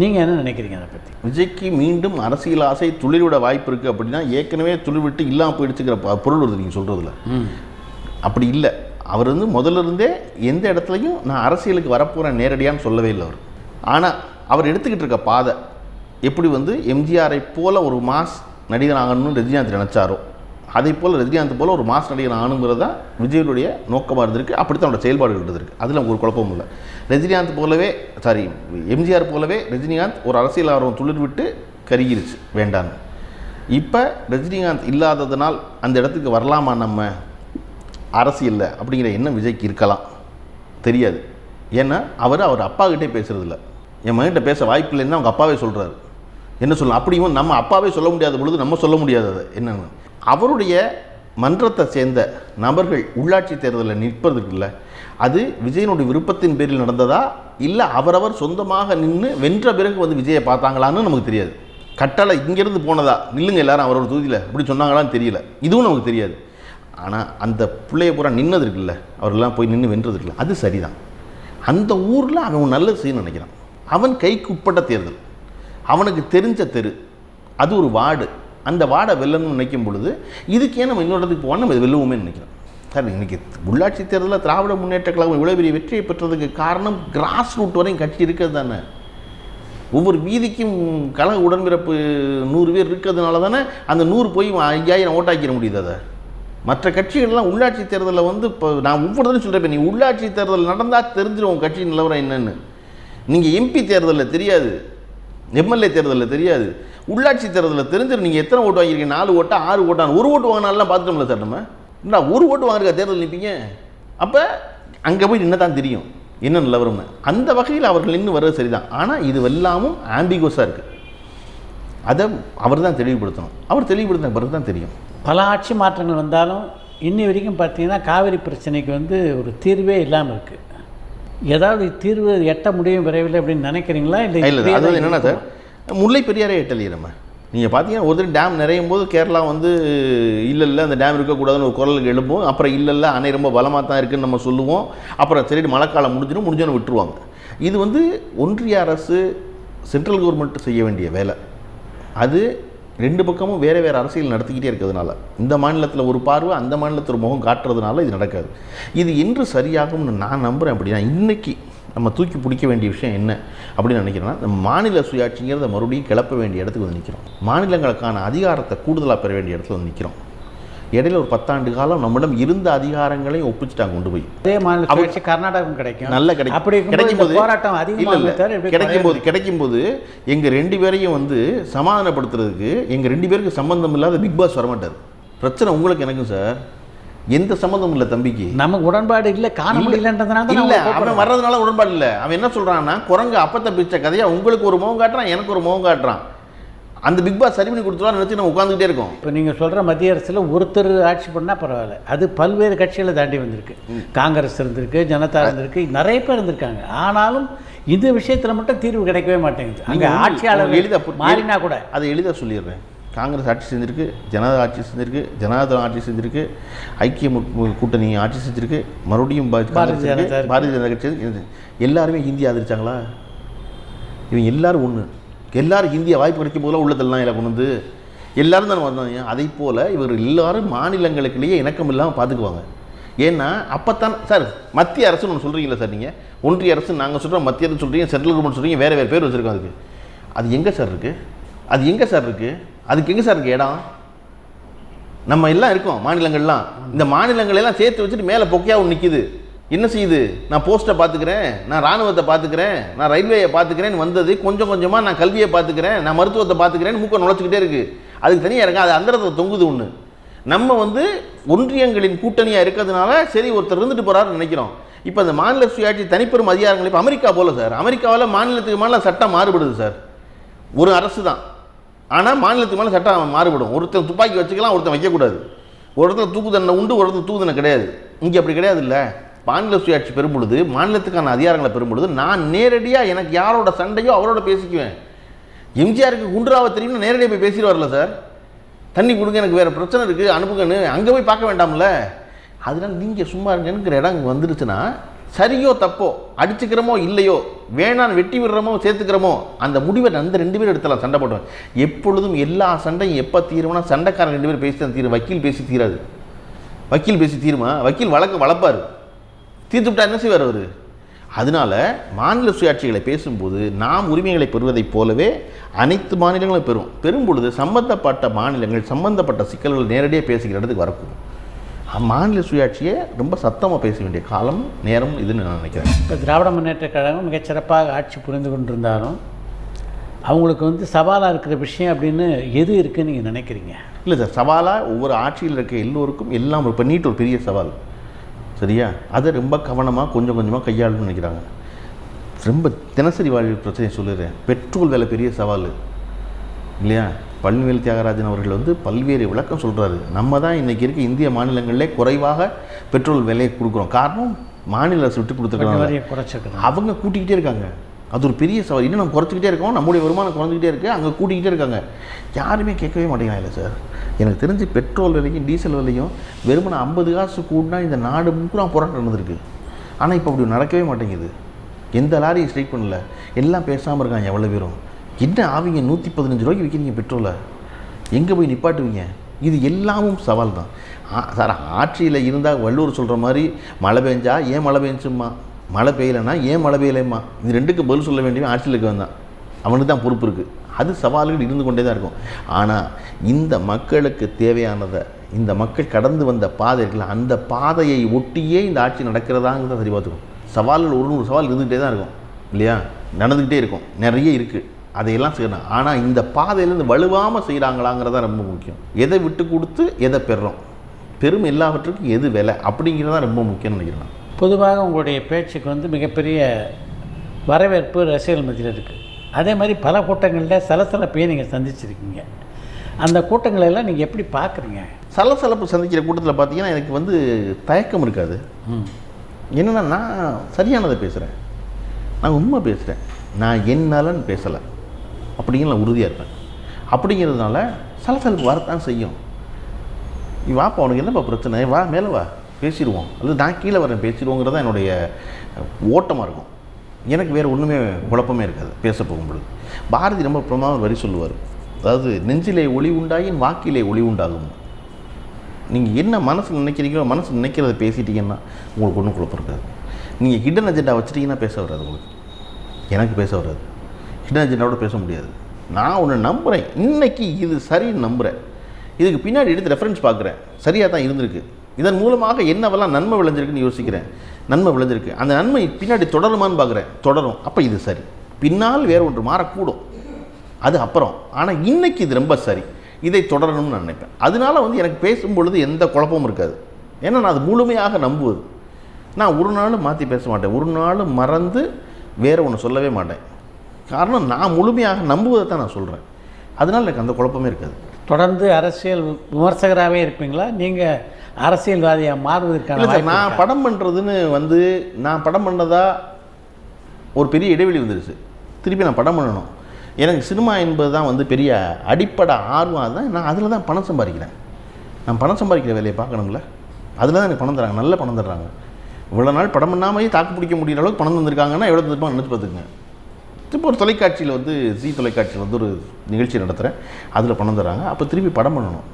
நீங்கள் என்ன நினைக்கிறீங்க அதை பற்றி? விஜய்க்கு மீண்டும் அரசியல் ஆசை துளிரோட வாய்ப்பு இருக்குது அப்படின்னா ஏற்கனவே துளிர் விட்டு இல்லாமல் போயிடுச்சுக்கிற பொருள் வருது நீங்கள் சொல்கிறதுல. அப்படி இல்லை. அவர் வந்து முதல்ல இருந்தே எந்த இடத்துலையும் நான் அரசியலுக்கு வரப்போகிறேன் நேரடியான்னு சொல்லவே இல்லை அவர். ஆனால் அவர் எடுத்துக்கிட்டு இருக்க பாதை எப்படி வந்து எம்ஜிஆரை போல ஒரு மாஸ் நடிகர் ஆகணும்னு ரஜினிகாந்த் நினச்சாரோ, அதே போல் ரஜினிகாந்த் போல் ஒரு மாஸ் நடிகர் ஆகணுங்கிறது தான் விஜயுடைய நோக்கமாக இருந்திருக்கு. அப்படித்தான் அவரோட செயல்பாடுகள் இருந்திருக்கு. அதில் ஒரு குழப்பமும் இல்லை. ரஜினிகாந்த் போலவே எம்ஜிஆர் போலவே ரஜினிகாந்த் ஒரு அரசியல் ஆர்வம் துளிர் விட்டு கருகிருச்சு வேண்டான்னு. இப்போ ரஜினிகாந்த் இல்லாததுனால் அந்த இடத்துக்கு வரலாமா நம்ம அரசியலில் அப்படிங்கிற எண்ணம் விஜய்க்கு இருக்கலாம், தெரியாது. ஏன்னா அவர் அப்பாக்கிட்டே பேசுகிறதில்ல. என் மகன்கிட்ட பேச வாய்ப்பு இல்லைன்னு அவங்க அப்பாவே சொல்கிறாரு. என்ன சொல்லலாம்? அப்படியும் நம்ம அப்பாவே சொல்ல முடியாத பொழுது நம்ம சொல்ல முடியாது அது என்னென்னு. அவருடைய மன்றத்தை சேர்ந்த நபர்கள் உள்ளாட்சி தேர்தலில் நிற்பதற்கு இல்லை, அது விஜயனுடைய விருப்பத்தின் பேரில் நடந்ததா இல்லை அவரவர் சொந்தமாக நின்று வென்ற பிறகு வந்து விஜயை பார்த்தாங்களான்னு நமக்கு தெரியாது. கட்டளை இங்கேருந்து போனதா, நில்லுங்க எல்லாரும் அவரோட தொகுதியில் அப்படி சொன்னாங்களான்னு தெரியல, இதுவும் நமக்கு தெரியாது. ஆனால் அந்த பிள்ளைய பூரா நின்னது இருக்குல்ல, அவரெல்லாம் போய் நின்று வென்றது இருக்குல்ல, அது சரிதான். அந்த ஊரில் அவன் நல்லது செய்யணும்னு நினைக்கிறான். அவன் கைக்கு உட்பட்ட தேர்தல், அவனுக்கு தெரிஞ்ச தெரு, அது ஒரு வார்டு. அந்த வார்டை வெல்லணும்னு நினைக்கும் பொழுது இதுக்கே நம்ம இன்னொரு இடத்துக்கு போனால் நம்ம வெல்லுவோமே நினைக்கிறோம். சார், இன்றைக்கி உள்ளாட்சி தேர்தலில் திராவிட முன்னேற்ற கழகம் இவ்வளோ பெரிய வெற்றியை பெற்றதுக்கு காரணம் கிராஸ் ரூட் வரையும் கட்சி இருக்கிறது தானே. ஒவ்வொரு வீதிக்கும் கழக உடன்பிறப்பு 100 பேர் இருக்கிறதுனால தானே அந்த 100 போய் 5000 ஓட்டாக்கிற முடியுது. அதை மற்ற கட்சிகள்லாம் உள்ளாட்சி தேர்தலில் வந்து இப்போ நான் ஒவ்வொருத்தரும் சொல்கிறேன், நீ உள்ளாட்சி தேர்தல் நடந்தால் தெரிஞ்சிடும் கட்சி நிலவரம் என்னென்னு. நீங்கள் எம்பி தேர்தலில் தெரியாது, எம்எல்ஏ தேர்தலில் தெரியாது, உள்ளாட்சி தேர்தலில் தெரிஞ்சிடும். நீங்கள் எத்தனை ஓட்டு வாங்கியிருக்கீங்க, 4 ஓட்டா 6 ஓட்டா, 1 ஓட்டு வாங்கினாலாம் பார்த்துட்டோம்ல சார். நம்ம என்ன 1 ஓட்டு வாங்குறதுக்கா தேர்தல் நிற்பீங்க? அப்போ அங்கே போய் நின்று தான் தெரியும் என்ன நிலவரம்னு. அந்த வகையில் அவர்கள் இன்னும் வர்றது சரிதான். ஆனால் இது எல்லாமும் ஆம்பிகோஸாக இருக்குது. அதை அவர் தான் தெளிவுபடுத்தணும். அவர் தெளிவுபடுத்தின பிறகு தான் தெரியும். பல ஆட்சி மாற்றங்கள் வந்தாலும் இன்னி வரைக்கும் பார்த்தீங்கன்னா காவிரி பிரச்சனைக்கு வந்து ஒரு தீர்வே இல்லாமல் இருக்குது. ஏதாவது தீர்வு எட்ட முடியும் விரைவில் அப்படின்னு நினைக்கிறீங்களா? இல்லை அதாவது என்னென்னா சார், முல்லை பெரியாரே எட்டலையே. நம்ம நீங்கள் பார்த்தீங்கன்னா ஒரு டேம் நிறையும் போது கேரளா வந்து இல்லை அந்த டேம் இருக்கக்கூடாதுன்னு ஒரு குரலுக்கு எழுப்போம். அப்புறம் இல்லை அணை ரொம்ப பலமாக தான் இருக்குதுன்னு நம்ம சொல்லுவோம். அப்புறம் சரி மழைக்காலம் முடிஞ்சோன்னு விட்டுருவாங்க. இது வந்து ஒன்றிய அரசு சென்ட்ரல் கவர்மெண்ட் செய்ய வேண்டிய வேலை. அது 2 பக்கமும் வேறு வேறு அரசியல் நடத்திக்கிட்டே இருக்கிறதுனால, இந்த மாநிலத்தில் ஒரு பார்வை அந்த மாநிலத்தில் ஒரு முகம் காட்டுறதுனால இது நடக்காது. இது என்று சரியாகும்னு நான் நம்புகிறேன். அப்படின்னா இன்றைக்கி நம்ம தூக்கி பிடிக்க வேண்டிய விஷயம் என்ன அப்படின்னு நினைக்கிறேன்னா, நம்ம மாநில சுயாட்சிங்கிறத மறுபடியும் கிளப்ப வேண்டிய இடத்துக்கு வந்து நிற்கிறோம். மாநிலங்களுக்கான அதிகாரத்தை கூடுதலாக பெற வேண்டிய இடத்துல வந்து நிற்கிறோம். இடையில ஒரு 10 ஆண்டு காலம் நம்மிடம் இருந்த அதிகாரங்களையும் ஒப்பிச்சுட்டாங்க கொண்டு போய். அதே மாநில சுயாட்சி கர்நாடகம் கிடைக்கும், நல்ல கிடைக்கும். அப்படி கிடைக்கும்போது போராட்டம் அதிகமாக கிடைக்கும்போது எங்கள் 2 பேரையும் வந்து சமாதானப்படுத்துறதுக்கு எங்கள் 2 பேருக்கு சம்பந்தம் இல்லாத பிக் பாஸ் வரமாட்டார். பிரச்சனை உங்களுக்கு எனக்கும் சார் எந்த சம்மந்தம் இல்லை. தம்பிக்கு நமக்கு உடன்பாடு இல்லை, காண முடியலன்றதுனால இல்லை, அவன் வர்றதுனால உடன்பாடு இல்லை. அவன் என்ன சொல்கிறான்னா, குரங்கு அப்பத்தை பிச்ச கதையா உங்களுக்கு ஒரு முகம் காட்டுறான், எனக்கு ஒரு முகம் காட்டுறான். அந்த பிக் பாஸ் சரி பண்ணி கொடுத்துருவா நினச்சி நம்ம உட்காந்துக்கிட்டே இருக்கோம். இப்போ நீங்கள் சொல்கிற மத்திய அரசில் ஒருத்தர் ஆட்சி பண்ணால் பரவாயில்ல, அது பல்வேறு கட்சிகளை தாண்டி வந்திருக்கு. காங்கிரஸ் இருந்திருக்கு, ஜனதா இருந்திருக்கு, நிறைய பேர் இருந்திருக்காங்க. ஆனாலும் இந்த விஷயத்தில் மட்டும் தீர்வு கிடைக்கவே மாட்டேங்குது. அங்கே ஆட்சியாளர் எளிதாக மாறினா கூட அதை எளிதாக சொல்லிடுறேன். காங்கிரஸ் ஆட்சி செஞ்சுருக்கு, ஜனதா ஆட்சி செஞ்சுருக்கு, ஜனதா ஆட்சி செஞ்சுருக்கு, ஐக்கிய கூட்டணி ஆட்சி செஞ்சுருக்கு, மறுபடியும் பாரதிய ஜனதா கட்சி. எல்லாருமே ஹிந்தி ஆதரிச்சாங்களா? இவங்க எல்லாரும் ஒன்று, எல்லாரும் ஹிந்தியை வாய்ப்பு கிடைக்கும் போதெல்லாம் உள்ளதெல்லாம் இல்லை கொண்டு வந்து எல்லாரும் தானே வந்தாங்க. அதே போல் இவர் எல்லாரும் மாநிலங்களுக்குள்ளேயே இணக்கம் இல்லாமல் பார்த்துக்குவாங்க. ஏன்னா அப்போத்தான் சார் மத்திய அரசுன்னு ஒன்று சொல்கிறீங்களா சார், நீங்கள் ஒன்றிய அரசு நாங்கள் சொல்கிறோம், மத்திய அரசு சொல்கிறீங்க, சென்ட்ரல் கவர்மெண்ட் சொல்கிறீங்க, வேறு வேறு பேர் வச்சுருக்கோம். அதுக்கு அது எங்கே சார் இருக்குது? அது எங்கே சார் இருக்குது? அதுக்கு எங்கே சார் இருக்குது இடம்? நம்ம எல்லாம் இருக்கோம் மாநிலங்கள்லாம். இந்த மாநிலங்கள் எல்லாம் சேர்த்து வச்சுட்டு மேலே பொக்கையாக நிற்கிது. என்ன செய்யுது? நான் போஸ்ட்டை பார்த்துக்கிறேன், நான் இராணுவத்தை பார்த்துக்கிறேன், நான் ரயில்வேயை பார்த்துக்கிறேன்னு வந்தது கொஞ்சம் கொஞ்சமாக நான் கல்வியை பார்த்துக்கிறேன், நான் மருத்துவத்தை பார்த்துக்கிறேன்னு மூக்க நுழைச்சிக்கிட்டே இருக்குது. அதுக்கு தனியாக இருக்கா, அது அந்தரத்தில் தொங்குது ஒன்று. நம்ம வந்து ஒன்றியங்களின் கூட்டணியாக இருக்கிறதுனால சரி ஒருத்தர் இருந்துட்டு போகிறாருன்னு நினைக்கிறோம். இப்போ அந்த மாநில சுயாட்சி தனிப்பெரும் அதிகாரங்கள் இப்போ அமெரிக்கா போல சார். அமெரிக்காவில் மாநிலத்துக்கு மேலே சட்டம் மாறுபடுது சார். ஒரு அரசு தான், ஆனால் மாநிலத்துக்கு மேலே சட்டம் மாறுபடும். ஒருத்தர் துப்பாக்கி வச்சுக்கலாம், ஒருத்தர் வைக்கக்கூடாது. ஒரு இடத்துல தூக்கு தண்டனை உண்டு, ஒரு இடத்துல தூக்கு தண்டனை கிடையாது. இங்கே அப்படி கிடையாது. இல்லை, மாநில சுயாட்சி பெறும் பொழுது, மாநிலத்துக்கான அதிகாரங்களை பெறும் பொழுது நான் நேரடியாக எனக்கு யாரோட சண்டையோ அவரோட பேசிக்குவேன். எம்ஜிஆருக்கு குண்டுராவை தெரியும்னு நேரடியாக போய் பேசிட்டு வரல சார். தண்ணி கொடுங்க, எனக்கு வேறு பிரச்சனை இருக்குது, அனுப்புங்கன்னு அங்கே போய் பார்க்க வேண்டாம்ல. அதனால நீங்கள் சும்மா இருங்கிற இடம் அங்கே வந்துருச்சுன்னா சரியோ தப்போ, அடிச்சுக்கிறோமோ இல்லையோ, வேணான்னு வெட்டி விடுறோமோ சேர்த்துக்கிறோமோ, அந்த முடிவை அந்த 2 பேர் எடுத்துலாம். சண்டை போடுவேன். எப்பொழுதும் எல்லா சண்டையும் எப்போ தீரும்னா சண்டைக்காரன் 2 பேர் பேசி தான் தீரும். வக்கீல் பேசி தீராது. வக்கீல் பேசி தீருமா? வக்கீல் வளர்ப்பார், தீர்த்து விட்டா என்ன செய்வார் அவர்? அதனால மாநில சுயாட்சிகளை பேசும்போது நாம் உரிமைகளை பெறுவதைப் போலவே அனைத்து மாநிலங்களும் பெறும் பொழுது சம்பந்தப்பட்ட மாநிலங்கள் சம்பந்தப்பட்ட சிக்கல்கள் நேரடியாக பேசுகிற இடத்துக்கு வரக்கூடும். மாநில சுயாட்சியை ரொம்ப சத்தமாக பேச வேண்டிய காலம் நேரம் இதுன்னு நான் நினைக்கிறேன். இப்போ திராவிட முன்னேற்ற கழகம் மிகச்சிறப்பாக ஆட்சி புரிந்து கொண்டிருந்தாலும் அவங்களுக்கு வந்து சவாலாக இருக்கிற விஷயம் அப்படின்னு எது இருக்குன்னு நீங்கள் நினைக்கிறீங்க? இல்லை சார், சவாலாக ஒவ்வொரு ஆட்சியில் இருக்க எல்லோருக்கும் எல்லாம் இப்போ நீட் ஒரு பெரிய சவால் சரியா? அதை ரொம்ப கவனமாக கொஞ்சம் கொஞ்சமாக கையாளணும்னு நினைக்கிறாங்க. ரொம்ப தினசரி வாழ்வு பிரச்சனையை சொல்லுறேன். பெட்ரோல் விலை பெரிய சவால் இல்லையா? பழனிவேல் தியாகராஜன் அவர்கள் வந்து பல்வேறு விளக்கம் சொல்கிறாரு. நம்ம தான் இன்றைக்கி இருக்க இந்திய மாநிலங்களிலே குறைவாக பெட்ரோல் விலையை கொடுக்குறோம். காரணம் மாநில அரசு விட்டு கொடுத்துருக்காங்க, அவங்க கூட்டிக்கிட்டே இருக்காங்க. அது ஒரு பெரிய சவால். இன்னும் நம்ம குறைச்சிக்கிட்டே இருக்கோம், நம்முடைய வருமானம் குறைஞ்சிக்கிட்டே இருக்குது, அங்கே கூட்டிக்கிட்டே இருக்காங்க. யாருமே கேட்கவே மாட்டேங்கிறாங்க. இல்லை சார், எனக்கு தெரிஞ்சு பெட்ரோல் விலையும் டீசல் விலையும் வெறுமனை 50 காசு கூடினா இந்த நாடு பூரா போராட்டம் நடந்திருக்கு. ஆனால் இப்போ அப்படி நடக்கவே மாட்டேங்குது. எந்த லாரியும் ஸ்ட்ரைக் பண்ணல, எல்லாம் பேசாமல் இருக்காங்க. எவ்வளோ பேரும் என்ன ஆவீங்க? 115 ரூபாய்க்கு விற்கிறீங்க பெட்ரோலை, எங்கே போய் நிப்பாட்டுவீங்க? இது எல்லாமும் சவால் தான் சார். ஆட்சியில் இருந்தால் வள்ளுவர் சொல்கிற மாதிரி மழை பெஞ்சா ஏன் மழை பெஞ்சுமா, மழை பெய்யலைன்னா ஏன் மழை பெய்யலைம்மா, இது 2க்கும் பதில் சொல்ல வேண்டியவன் ஆட்சியில் வந்தான், அவனுக்கு தான் பொறுப்பு இருக்குது. அது சவால்கள் இருந்து கொண்டே தான் இருக்கும். ஆனால் இந்த மக்களுக்கு தேவையானதை, இந்த மக்கள் கடந்து வந்த பாதை இருக்குல்ல, அந்த பாதையை ஒட்டியே இந்த ஆட்சி நடக்கிறதாங்கிறத சரி பார்த்துக்கும். சவால்கள் ஒரு சவால் இருந்துகிட்டே தான் இருக்கும் இல்லையா? நடந்துக்கிட்டே இருக்கும், நிறைய இருக்குது, அதையெல்லாம் செய்யணும். ஆனால் இந்த பாதையிலேருந்து வலுவாமல் செய்கிறாங்களாங்கிறதான் ரொம்ப முக்கியம். எதை விட்டு கொடுத்து எதை பெறுறோம், பெரும் எல்லாவற்றுக்கும் எது விலை அப்படிங்கிறதான் ரொம்ப முக்கியம்னு நினைக்கிறேன். பொதுவாக உங்களுடைய பேச்சுக்கு வந்து மிகப்பெரிய வரவேற்பு ரசிகர்கள் மத்தியில் இருக்குது. அதே மாதிரி பல கூட்டங்களில் சலசலப்பையே நீங்கள் சந்திச்சிருக்கீங்க. அந்த கூட்டங்களெல்லாம் நீங்கள் எப்படி பார்க்குறீங்க? சலசலப்பு சந்திக்கிற கூட்டத்தில் பார்த்தீங்கன்னா எனக்கு வந்து தயக்கம் இருக்காது. என்னென்னா, நான் சரியானதை பேசுகிறேன், நான் உண்மை பேசுகிறேன், நான் என்னாலன்னு பேசலை அப்படிங்கிற நான் உறுதியாக இருப்பேன். அப்படிங்கிறதுனால சலசலப்பு வரத்தான் செய்யும். வாப்பா உனக்கு என்னப்பா பிரச்சனை, வா மேலே வா பேசிடுவோம், அல்லது நான் கீழே வரேன் பேசிடுவோங்கிறது தான் என்னுடைய ஓட்டமாக இருக்கும். எனக்கு வேறு ஒன்றுமே குழப்பமே இருக்காது பேச போகும்பொழுது. பாரதி ரொம்ப பிரமாதம் வரி சொல்லுவார், அதாவது நெஞ்சிலே ஒளி உண்டாயின் வாக்கிலே ஒளி உண்டாகும். நீங்கள் என்ன மனசு நினைக்கிறீங்களோ, மனசு நினைக்கிறத பேசிட்டீங்கன்னா உங்களுக்கு ஒன்றும் குழப்பம் இருக்காது. நீங்கள் ஹிடன் அஜெண்டா வச்சுட்டிங்கன்னா பேச வராது உங்களுக்கு, எனக்கு பேச வராது, ஹிடன் அஜெண்டாவோட பேச முடியாது. நான் ஒன்று நம்புகிறேன், இன்றைக்கி இது சரின்னு நம்புகிறேன், இதுக்கு பின்னாடி எடுத்து ரெஃபரன்ஸ் பார்க்குறேன், சரியாக தான் இருந்திருக்கு, இதன் மூலமாக என்னவெல்லாம் நன்மை விளைஞ்சிருக்குன்னு யோசிக்கிறேன், நன்மை விளைஞ்சிருக்கு, அந்த நன்மை பின்னாடி தொடருமான்னு பார்க்குறேன், தொடரும், அப்போ இது சரி. பின்னால் வேறு ஒன்று மாறக்கூடும், அது அப்புறம். ஆனால் இன்றைக்கி இது ரொம்ப சரி, இதை தொடரணும்னு நான் நினைப்பேன். அதனால வந்து எனக்கு பேசும்பொழுது எந்த குழப்பமும் இருக்காது. ஏன்னா நான் அது முழுமையாக நம்புவது. நான் ஒரு நாள் மாற்றி பேச மாட்டேன், ஒரு நாள் மறந்து வேறு ஒன்று சொல்லவே மாட்டேன். காரணம் நான் முழுமையாக நம்புவதை தான் நான் சொல்கிறேன். அதனால் எனக்கு அந்த குழப்பமே இருக்காது. தொடர்ந்து அரசியல் விமர்சகராகவே இருப்பீங்களா? நீங்கள் அரசியல்வாதியாக மாறுவதற்கான நான் படம் பண்ணுறதுன்னு வந்து நான் படம் பண்ணதா ஒரு பெரிய இடைவெளி வந்துருச்சு. திருப்பி நான் படம் பண்ணணும். எனக்கு சினிமா என்பது தான் வந்து பெரிய அடிப்படை ஆர்வம் தான். நான் அதில் தான் பணம் சம்பாதிக்கிறேன். நான் பணம் சம்பாதிக்கிற வேலையை பார்க்கணுங்கள, அதில் தான் எனக்கு பணம் தராங்க, நல்ல பணம் தர்றாங்க. இவ்வளோ நாள் படம் பண்ணாமே தாக்கு பிடிக்க முடிகிற அளவுக்கு பணம் தந்திருக்காங்கன்னா எவ்வளோ தருப்பாங்க நினச்சி பார்த்துக்குங்க. இப்போ ஒரு தொலைக்காட்சியில் வந்து ஜி தொலைக்காட்சியில் வந்து ஒரு நிகழ்ச்சி நடத்துகிறேன், அதில் பணம் தராங்க. அப்போ திருப்பி படம் பண்ணணும்,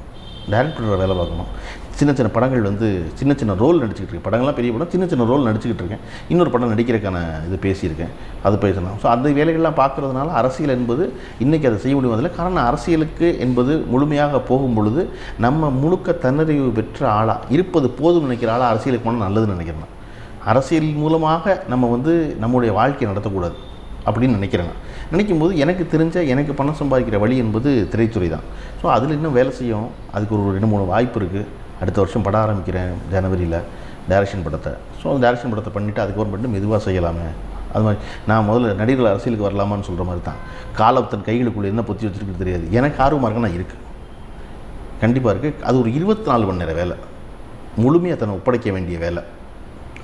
டேரக்டரோட வேலை பார்க்கணும். சின்ன சின்ன படங்கள் வந்து சின்ன சின்ன ரோல் நடிச்சுக்கிட்டு இருக்கேன். படங்கள்லாம் பெரிய படம், சின்ன சின்ன ரோல் நடிச்சுக்கிட்டு இருக்கேன். இன்னொரு படம் நடிக்கிறதுக்கான இது பேசியிருக்கேன், அது பேசணும். ஸோ அந்த வேலைகள்லாம் பார்க்குறதுனால அரசியல் என்பது இன்றைக்கி அதை செய்ய முடியும். காரணம் அரசியலுக்கு என்பது முழுமையாக போகும் பொழுது நம்ம முழுக்க தன்னறிவு பெற்ற ஆளாக இருப்பது போதும் நினைக்கிற ஆளாக அரசியலுக்கு போனால் நல்லதுன்னு நினைக்கிறேன். அரசியல் மூலமாக நம்ம வந்து நம்முடைய வாழ்க்கையை நடத்தக்கூடாது அப்படின்னு நினைக்கிறேன். நினைக்கும்போது எனக்கு தெரிஞ்ச எனக்கு பணம் சம்பாதிக்கிற வழி என்பது திரைத்துறை தான். ஸோ அதில் இன்னும் வேலை செய்யணும். அதுக்கு ஒரு 2-3 வாய்ப்பு இருக்குது. அடுத்த வருஷம் படம் ஆரம்பிக்கிறேன் ஜனவரியில், டைரக்ஷன் படத்தை. ஸோ அந்த டைரக்ஷன் படத்தை பண்ணிவிட்டு அதுக்கப்புறம் மட்டும் மெதுவாக செய்யலாமே. அது மாதிரி நான் முதல்ல நடிகர்கள் அரசியலுக்கு வரலாமான்னு சொல்கிற மாதிரி தான். காலத்தன் கைகளுக்குள்ளே என்ன பொத்தி வச்சுருக்கு தெரியாது. எனக்கு ஆர்வமாக இருக்குன்னா இருக்குது, கண்டிப்பாக இருக்குது. அது ஒரு 24 மணி நேர வேலை, முழுமையாக தன்னை ஒப்படைக்க வேண்டிய வேலை.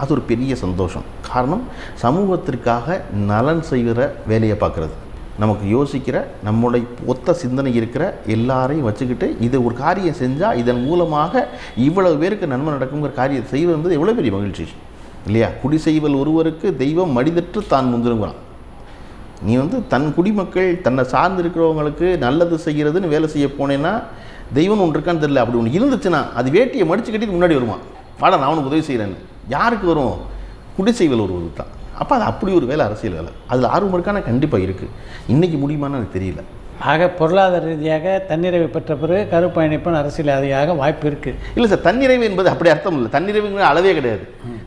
அது ஒரு பெரிய சந்தோஷம். காரணம் சமூகத்திற்காக நலன் செய்கிற வேலையை பார்க்குறது. நமக்கு யோசிக்கிற நம்முடைய ஒத்த சிந்தனை இருக்கிற எல்லாரையும் வச்சுக்கிட்டு இதை ஒரு காரியம் செஞ்சால் இதன் மூலமாக இவ்வளவு பேருக்கு நன்மை நடக்குங்கிற காரியத்தை செய்வது என்பது எவ்வளோ பெரிய மகிழ்ச்சி இல்லையா? குடி செய்வல் ஒருவருக்கு தெய்வம் மடிதற்று தான் முந்திருங்கிறான். நீ வந்து தன் குடிமக்கள் தன்னை சார்ந்து இருக்கிறவங்களுக்கு நல்லது செய்கிறதுன்னு வேலை செய்ய போனேன்னா தெய்வம் ஒன்று இருக்கான்னு தெரியல. அப்படி ஒன்று இருந்துச்சுன்னா அது வேட்டியை மடிச்சு கட்டிட்டு முன்னாடி வருமா, வாடா நான் உனக்கு உதவி செய்கிறேன்னு. யாருக்கு வரும்? குடி செய்வல் ஒருவருக்கு தான். அப்போ அது அப்படி ஒரு வேலை, அரசியல் வேலை. அதில் ஆர்வம் இருக்கான கண்டிப்பாக இருக்குது. இன்றைக்கி முடியுமான்னு எனக்கு தெரியல. ஆக பொருளாதார ரீதியாக தன்னிறைவு பெற்ற பிறகு கருப்பயணிப்பன் அரசியல்வாதியாக வாய்ப்பு இருக்குது. இல்லை சார், தன்னிறைவு என்பது அப்படி அர்த்தம் இல்லை. தன்னிறைவுங்கிற அளவே கிடையாது.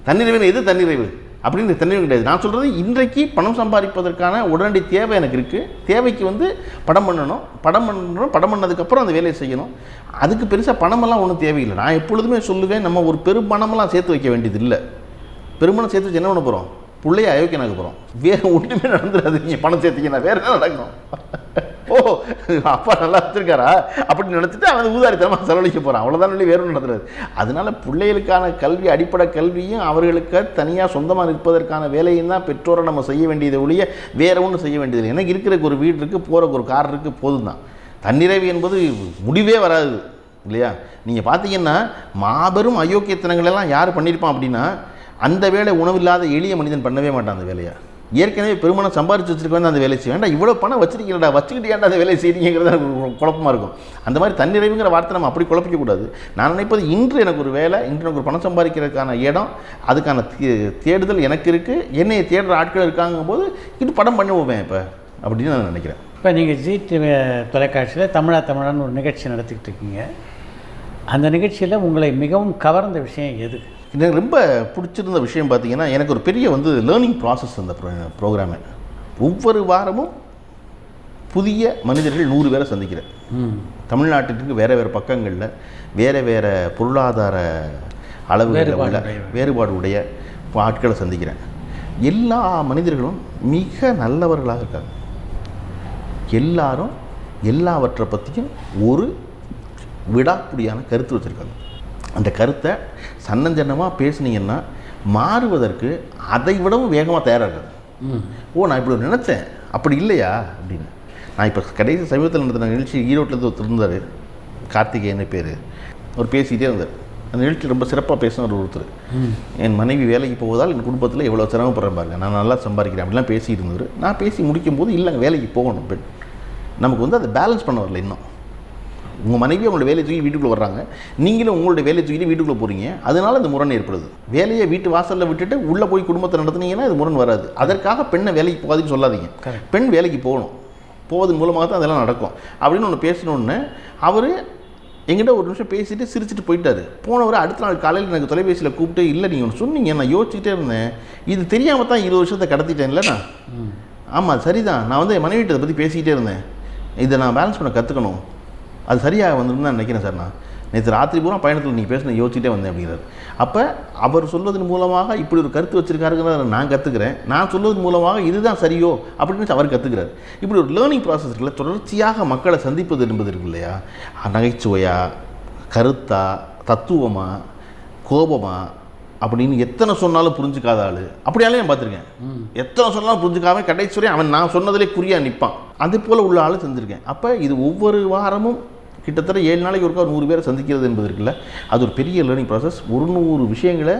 தன்னிறைவு எது தன்னிறைவு அப்படின்னு தன்னிறைவு கிடையாது. நான் சொல்கிறது இன்றைக்கு பணம் சம்பாதிப்பதற்கான உடனடி தேவை எனக்கு இருக்குது. தேவைக்கு வந்து படம் பண்ணணும், படம் பண்ணதுக்கப்புறம் அந்த வேலையை செய்யணும். அதுக்கு பெருசாக பணமெல்லாம் ஒன்றும் தேவையில்லை. நான் எப்பொழுதுமே சொல்லுவேன், நம்ம ஒரு பெரும் பணமெல்லாம் சேர்த்து வைக்க வேண்டியது இல்லை. பெருமணம் சேர்த்து வச்சு என்ன பண்ண போகிறோம்? பிள்ளைய அயோக்கியனாக்க போகிறோம். வேறு ஒன்றுமே நடந்துடாது. நீங்கள் பணம் சேர்த்திங்கன்னா வேறு என்ன நடக்கும்? ஓ அப்பா நல்லா வச்சுருக்காரா அப்படின்னு நினச்சிட்டு அவன் ஊதாரித்தனமாக செலவழிக்க போகிறான், அவ்வளோதான். வேறு ஒன்றும் நடந்துடாது. அதனால் பிள்ளைகளுக்கான கல்வி, அடிப்படை கல்வியும் அவர்களுக்கு தனியாக சொந்தமாக நிற்பதற்கான வேலையும் தான் பெற்றோரை நம்ம செய்ய வேண்டியதை ஒழிய வேறு ஒன்றும் செய்ய வேண்டியதில்லை. எனக்கு இருக்கிறக்கு ஒரு வீடு இருக்குது, போகிறக்கு ஒரு கார் இருக்குது, போதும் தான். தன்னிறைவு என்பது முடிவே வராது இல்லையா? நீங்கள் பார்த்தீங்கன்னா மாபெரும் அயோக்கியத்தனங்களெல்லாம் யார் பண்ணியிருப்பான் அப்படின்னா அந்த வேலை உணவில்லாத எளிய மனிதன் பண்ணவே மாட்டான் அந்த வேலையை. ஏற்கனவே பெருமணம் சம்பாரிச்சு வச்சுருக்க வந்து அந்த வேலையை செய்ய வேண்டாம். இவ்வளோ பணம் வச்சுருக்கீங்கடா, வச்சுக்கிட்டு ஏன்டா அந்த வேலையை செய்கிறீங்கிறது எனக்கு குழப்பமாக இருக்கும். அந்த மாதிரி தன்னிறைவுங்கிற வார்த்தை நம்ம அப்படி குழப்பிக்கக்கூடாது. நான் நினைப்பது இன்று எனக்கு ஒரு வேலை, இன்று எனக்கு ஒரு பணம் சம்பாதிக்கிறதுக்கான இடம், அதுக்கான தேடுதல் எனக்கு இருக்குது. என்னையை தேடுற ஆட்கள் இருக்காங்கும் போது இது படம் பண்ணுவேன் இப்போ அப்படின்னு நான் நினைக்கிறேன். இப்போ நீங்கள் ஜி தொலைக்காட்சியில் தமிழான்னு ஒரு நிகழ்ச்சி நடத்திக்கிட்டு இருக்கீங்க. அந்த நிகழ்ச்சியில் உங்களை மிகவும் கவர்ந்த விஷயம் எது? எனக்கு ரொம்ப பிடிச்சிருந்த விஷயம் பார்த்தீங்கன்னா, எனக்கு ஒரு பெரிய வந்து லேர்னிங் ப்ராசஸ் அந்த ப்ரோக்ராமை. ஒவ்வொரு வாரமும் புதிய மனிதர்கள் 100 பேரை சந்திக்கிறேன். தமிழ்நாட்டுக்கு வேறு வேறு பக்கங்களில் வேறு வேறு பொருளாதார அளவுகளில் வேறுபாடு உடைய ஆட்களை சந்திக்கிறேன். எல்லா மனிதர்களும் மிக நல்லவர்களாக இருக்காங்க. எல்லாரும் எல்லாவற்றை பற்றியும் ஒரு விடாப்பிடியான கருத்து வச்சுருக்காங்க. அந்த கருத்தை சன்னஞ்சன்னமாக பேசுனீங்கன்னா மாறுவதற்கு அதை விடவும் வேகமாக தயாராக இருக்காது. ஓ நான் இப்படி நினச்சேன், அப்படி இல்லையா அப்படின்னு. நான் இப்போ கடைசி சமீபத்தில் நடந்த நிகழ்ச்சி ஈரோட்டிலேருந்து ஒருத்தர் இருந்தார், கார்த்திகேயன் பேர். அவர் பேசிகிட்டே இருந்தார். அந்த நிகழ்ச்சி ரொம்ப சிறப்பாக பேசினார் ஒருத்தர். என் மனைவி வேலைக்கு போவதால் என் குடும்பத்தில் எவ்வளோ சிரமப்படுறேன் பாருங்க, நான் நல்லா சம்பாதிக்கிறேன் அப்படிலாம் பேசிகிட்டு இருந்தார். நான் பேசி முடிக்கும் போது இல்லைங்க வேலைக்கு போகணும் பெண், நமக்கு வந்து அதை பேலன்ஸ் பண்ண வரல இன்னும். உங்கள் மனைவி உங்களோட வேலையை தூக்கி வீட்டுக்குள்ளே வர்றாங்க, நீங்களும் உங்களுடைய வேலையை தூக்கிட்டு வீட்டுக்குள்ளே போகிறீங்க. அதனால இந்த முரண் ஏற்படுது. வேலையை வீட்டு வாசலில் விட்டுட்டு உள்ளே போய் குடும்பத்தை நடத்துனீங்கன்னா இது முரண் வராது. அதற்காக பெண்ணை வேலைக்கு போகாதுன்னு சொல்லாதீங்க. பெண் வேலைக்கு போகணும், போவதன் மூலமாக தான் அதெல்லாம் நடக்கும் அப்படின்னு ஒன்று பேசணுன்னு அவர் எங்கிட்ட ஒரு நிமிஷம் பேசிட்டு சிரிச்சுட்டு போயிட்டார். போனவர் அடுத்த நாள் காலையில் எனக்கு தொலைபேசியில் கூப்பிட்டு, இல்லை நீங்கள் ஒன்று சொன்னீங்க, நான் யோசிச்சுட்டே இருந்தேன், இது தெரியாமல் தான் 20 வருஷத்தை கடத்திட்டேன் இல்லைண்ணா. ஆமாம் சரிதான், நான் வந்து என் மனைவிட்ட இதை பற்றி பேசிக்கிட்டே இருந்தேன், இதை நான் பேலன்ஸ் பண்ண கற்றுக்கணும், அது சரியாக வந்துடும் தான் நினைக்கிறேன் சார். நான் நேற்று ராத்திரி பூரா பயணத்தில் நீங்கள் பேசின யோசிச்சுட்டே வந்தேன் அப்படிங்கிறார். அப்போ அவர் சொல்வதன் மூலமாக இப்படி ஒரு கருத்து வச்சுருக்காருங்கிறத நான் கற்றுக்கிறேன், நான் சொல்வதன் மூலமாக இதுதான் சரியோ அப்படின்னு அவர் கற்றுக்கிறார். இப்படி ஒரு லேர்னிங் ப்ராசஸ் இருக்குல்ல, தொடர்ச்சியாக மக்களை சந்திப்பது என்பது இருக்கு இல்லையா, நகைச்சுவையா, கருத்தா, தத்துவமா, கோபமா அப்படின்னு எத்தனை சொன்னாலும் புரிஞ்சுக்காத ஆள் அப்படியாலே நான் பார்த்துருக்கேன். எத்தனை சொன்னாலும் புரிஞ்சுக்காம கடைசி வரை அவன் நான் சொன்னதிலே குறியாக நிற்பான். அதே போல் உள்ள ஆள் செஞ்சுருக்கேன். அப்போ இது ஒவ்வொரு வாரமும் கிட்டத்தட்ட 7 நாளைக்கு ஒருக்கா 100 பேரை சந்திக்கிறது என்பது இருக்குல்ல, அது ஒரு பெரிய லேர்னிங் ப்ராசஸ். 100 விஷயங்களை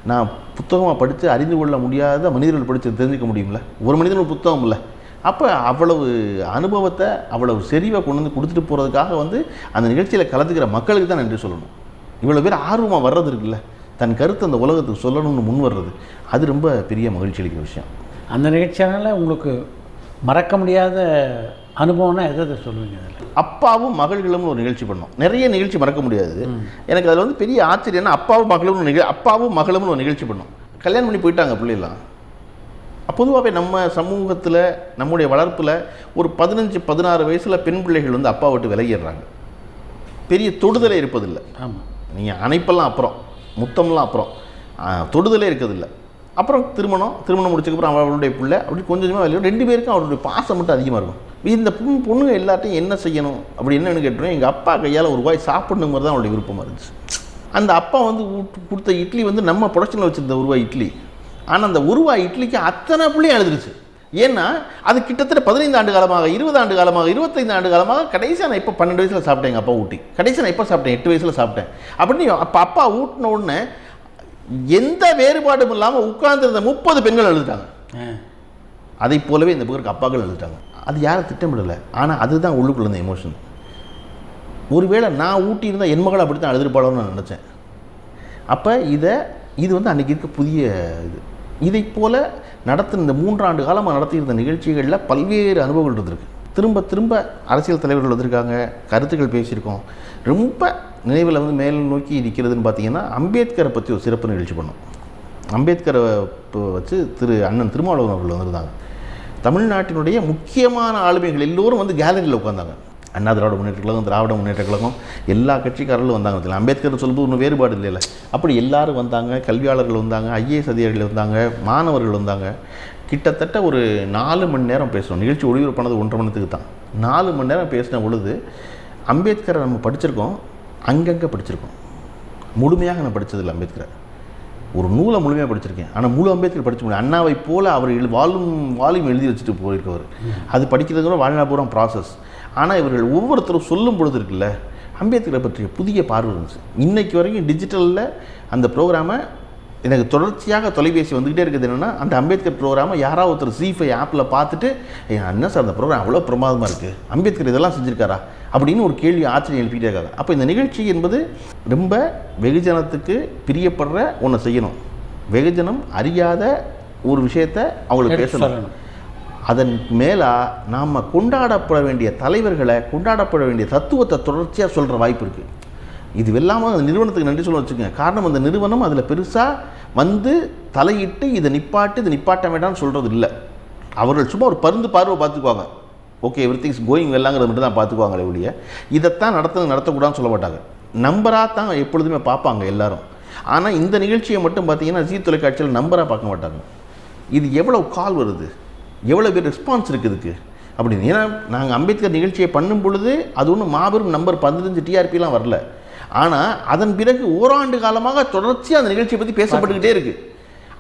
நான் புத்தகமாக படித்து அறிந்து கொள்ள முடியாத மனிதர்கள் படித்து தெரிஞ்சுக்க முடியும்ல. ஒரு மனிதன் ஒரு புத்தகம் இல்லை. அப்போ அவ்வளவு அனுபவத்தை அவ்வளவு செறிவை கொண்டு வந்து கொடுத்துட்டு போகிறதுக்காக வந்து அந்த நிகழ்ச்சியில் கலந்துக்கிற மக்களுக்கு தான் நன்றி சொல்லணும். இவ்வளோ பேர் ஆர்வமாக வர்றது இருக்குல்ல, தன் கருத்து அந்த உலகத்துக்கு சொல்லணும்னு முன் வர்றது, அது ரொம்ப பெரிய மகிழ்ச்சி அளிக்கிற விஷயம். அந்த நிகழ்ச்சியால் உங்களுக்கு மறக்க முடியாத அனுபவம்னா எதை சொல்லுவீங்க? அதில் அப்பாவும் மகள்களும்னு ஒரு நிகழ்ச்சி பண்ணோம். நிறைய நிகழ்ச்சி மறக்க முடியாது. எனக்கு அதில் வந்து பெரிய ஆச்சரியம்னா அப்பாவும் மகளும்னு ஒரு நிகழ்ச்சி பண்ணோம். கல்யாணம் பண்ணி போயிட்டாங்க பிள்ளைலாம். பொதுவாகவே நம்ம சமூகத்தில் நம்முடைய வளர்ப்பில் ஒரு 15-16 வயசில் பெண் பிள்ளைகள் வந்து அப்பா விட்டு விலகிடுறாங்க. பெரிய தொடுதலே இருப்பதில்லை. ஆமாம், நீங்கள் அணைப்பெல்லாம் அப்புறம், முத்தம்லாம் அப்புறம், தொடுதலே இருக்கிறதில்லை. அப்புறம் திருமணம் முடிச்சதுக்கப்புறம் அவளுடைய பிள்ளை அப்படி கொஞ்சம் கொஞ்சமாக வெளியே 2 பேருக்கும் அவருடைய பாசம் மட்டும் அதிகமாக இருக்கும். இந்த பொண்ணுங்க எல்லாத்தையும் என்ன செய்யணும் அப்படி என்னன்னு கேட்டுருவேன். எங்கள் அப்பா கையால் ஒரு வாய் சாப்பிடணுங்கிறது தான் அவளுடைய விருப்பமாக இருந்துச்சு. அந்த அப்பா வந்து கொடுத்த இட்லி வந்து நம்ம ப்ரொடக்ஷனில் வச்சுருந்த ஒரு வாய் இட்லி. ஆனால் அந்த ஒரு வாய் இட்லிக்கு அத்தனை பிள்ளையும் எழுதுருச்சு. ஏன்னா அது கிட்டத்தட்ட 15 ஆண்டு காலமாக, 20 ஆண்டு காலமாக, 25 ஆண்டு காலமாக, கடைசியாக நான் இப்போ 12 வயசில் சாப்பிட்டேன். எங்கள் அப்பா ஊட்டி கடைசியாக நான் எப்போ சாப்பிட்டேன், 8 வயசில் சாப்பிட்டேன் அப்படின்னு. அப்போ அப்பா ஊட்டின உடனே எந்த வேறுபாடும் இல்லாமல் உட்கார்ந்துருந்த 30 பெண்கள் எழுதிட்டாங்க. அதை போலவே இந்த புகருக்கு அப்பாக்கள் எழுதிட்டாங்க. அது யாரும் திட்டமிடலை, ஆனால் அதுதான் உள்ளுக்குள்ள இருந்த எமோஷன். ஒருவேளை நான் ஊட்டி இருந்தால் என் மகள் அப்படி தான் எழுதிருப்பாளோன்னு நான் நினச்சேன். அப்போ இது வந்து அன்றைக்கி இருக்க புதிய இதை போல் நடத்தின இந்த 3 ஆண்டு காலமாக நடத்தியிருந்த நிகழ்ச்சிகளில் பல்வேறு அனுபவங்கள் இருந்திருக்கு. திரும்ப திரும்ப அரசியல் தலைவர்கள் வந்திருக்காங்க, கருத்துக்கள் பேசியிருக்கோம். ரொம்ப நினைவில் வந்து மேல் நோக்கி இருக்கிறதுன்னு பார்த்தீங்கன்னா, அம்பேத்கரை பற்றி ஒரு சிறப்பு நிகழ்ச்சி பண்ணோம். அம்பேத்கரை வச்சு அண்ணன் திருமாவளவன் அவர்கள் வந்திருந்தாங்க. தமிழ்நாட்டினுடைய முக்கியமான ஆளுமைகள் எல்லோரும் வந்து கேலரியில் உட்காந்தாங்க. அண்ணா திராவிட முன்னேற்ற கழகம், திராவிட முன்னேற்ற கழகம், எல்லா கட்சிக்காரர்களும் வந்தாங்க. அம்பேத்கர் சொல்லும்போது ஒன்றும் வேறுபாடு இல்லைல்ல. அப்படி எல்லாரும் வந்தாங்க. கல்வியாளர்கள் வந்தாங்க, ஐஏஎஸ் அதிகாரிகள் வந்தாங்க, மாணவர்கள் வந்தாங்க. கிட்டத்தட்ட ஒரு 4 மணி நேரம் பேசணும். நிகழ்ச்சி ஒளிபரப்பானது 1.5 மணி நேரத்துக்கு தான். 4 மணி நேரம் பேசின பொழுது அம்பேத்கரை நம்ம படிச்சிருக்கோம், அங்கங்கே படிச்சிருக்கோம். முழுமையாக நான் படித்ததில்லை அம்பேத்கரை. ஒரு நூலை முழுமையாக படிச்சிருக்கேன், ஆனால் முழு அம்பேத்கர் படிக்க முடியும். அண்ணாவை போல் அவர் வால்யூம் எழுதி வச்சுட்டு போயிருக்கவர். அது படிக்கிறது கூட வாழ்நாள் ப்ராசஸ். ஆனால் இவர்கள் ஒவ்வொருத்தரும் சொல்லும் பொழுது இருக்குல்ல, அம்பேத்கரை பற்றிய புதிய பார்வை இருந்துச்சு. இன்றைக்கு வரைக்கும் டிஜிட்டலில் அந்த ப்ரோக்ராமை எனக்கு தொடர்ச்சியாக தொலைபேசி வந்துக்கிட்டே இருக்குது. என்னென்னா, அந்த அம்பேத்கர் ப்ரோக்ராமை யாராவது ஒருத்தர் Z5 ஆப்பில் பார்த்துட்டு, என்ன சார் அந்த ப்ரோக்ராம் அவ்வளோ பிரமாதமாக இருக்குது, அம்பேத்கர் இதெல்லாம் செஞ்சுருக்காரா அப்படின்னு ஒரு கேள்வி ஆச்சரியம் எழுப்பிட்டே இருக்காங்க. அப்போ இந்த நிகழ்ச்சி என்பது ரொம்ப வெகுஜனத்துக்கு பிரியப்படுற ஒன்று செய்யணும். வெகுஜனம் அறியாத ஒரு விஷயத்தை அவங்களுக்கு பேசணும். அதன் மேலாக நாம் கொண்டாடப்பட வேண்டிய தலைவர்களை, கொண்டாடப்பட வேண்டிய தத்துவத்தை தொடர்ச்சியாக சொல்கிற வாய்ப்பு இருக்குது. இது இல்லாமல் அந்த நிறுவனத்துக்கு நன்றி சொல்ல வச்சுக்கோங்க. காரணம், அந்த நிறுவனம் அதில் பெருசாக வந்து தலையிட்டு இதை நிப்பாட்ட வேண்டாம்னு சொல்கிறது இல்லை. அவர்கள் சும்மா ஒரு பார்வை பார்த்துக்குவாங்க. ஓகே, எவ்ரிதிங்ஸ் கோயிங் வெல்லாங்கிறது மட்டும் தான் பார்த்துக்குவாங்களே ஒழிய இதைத்தான் நடத்தக்கூடாதுன்னு சொல்ல மாட்டாங்க. நம்பராக தான் எப்பொழுதுமே பார்ப்பாங்க எல்லாரும். ஆனால் இந்த நிகழ்ச்சியை மட்டும் பார்த்தீங்கன்னா ஜீ தொலைக்காட்சியில் நம்பராக பார்க்க மாட்டாங்க. இது எவ்வளோ கால் வருது, எவ்வளோ பேர் ரெஸ்பான்ஸ் இருக்குதுக்கு அப்படின்னு. ஏன்னா நாங்கள் அம்பேத்கர் நிகழ்ச்சியை பண்ணும் பொழுது அது ஒன்றும் மாபெரும் நம்பர் 15 டிஆர்பிலாம் வரல. ஆனால் அதன் பிறகு ஓராண்டு காலமாக தொடர்ச்சியாக அந்த நிகழ்ச்சியை பற்றி பேசப்பட்டுக்கிட்டே இருக்குது.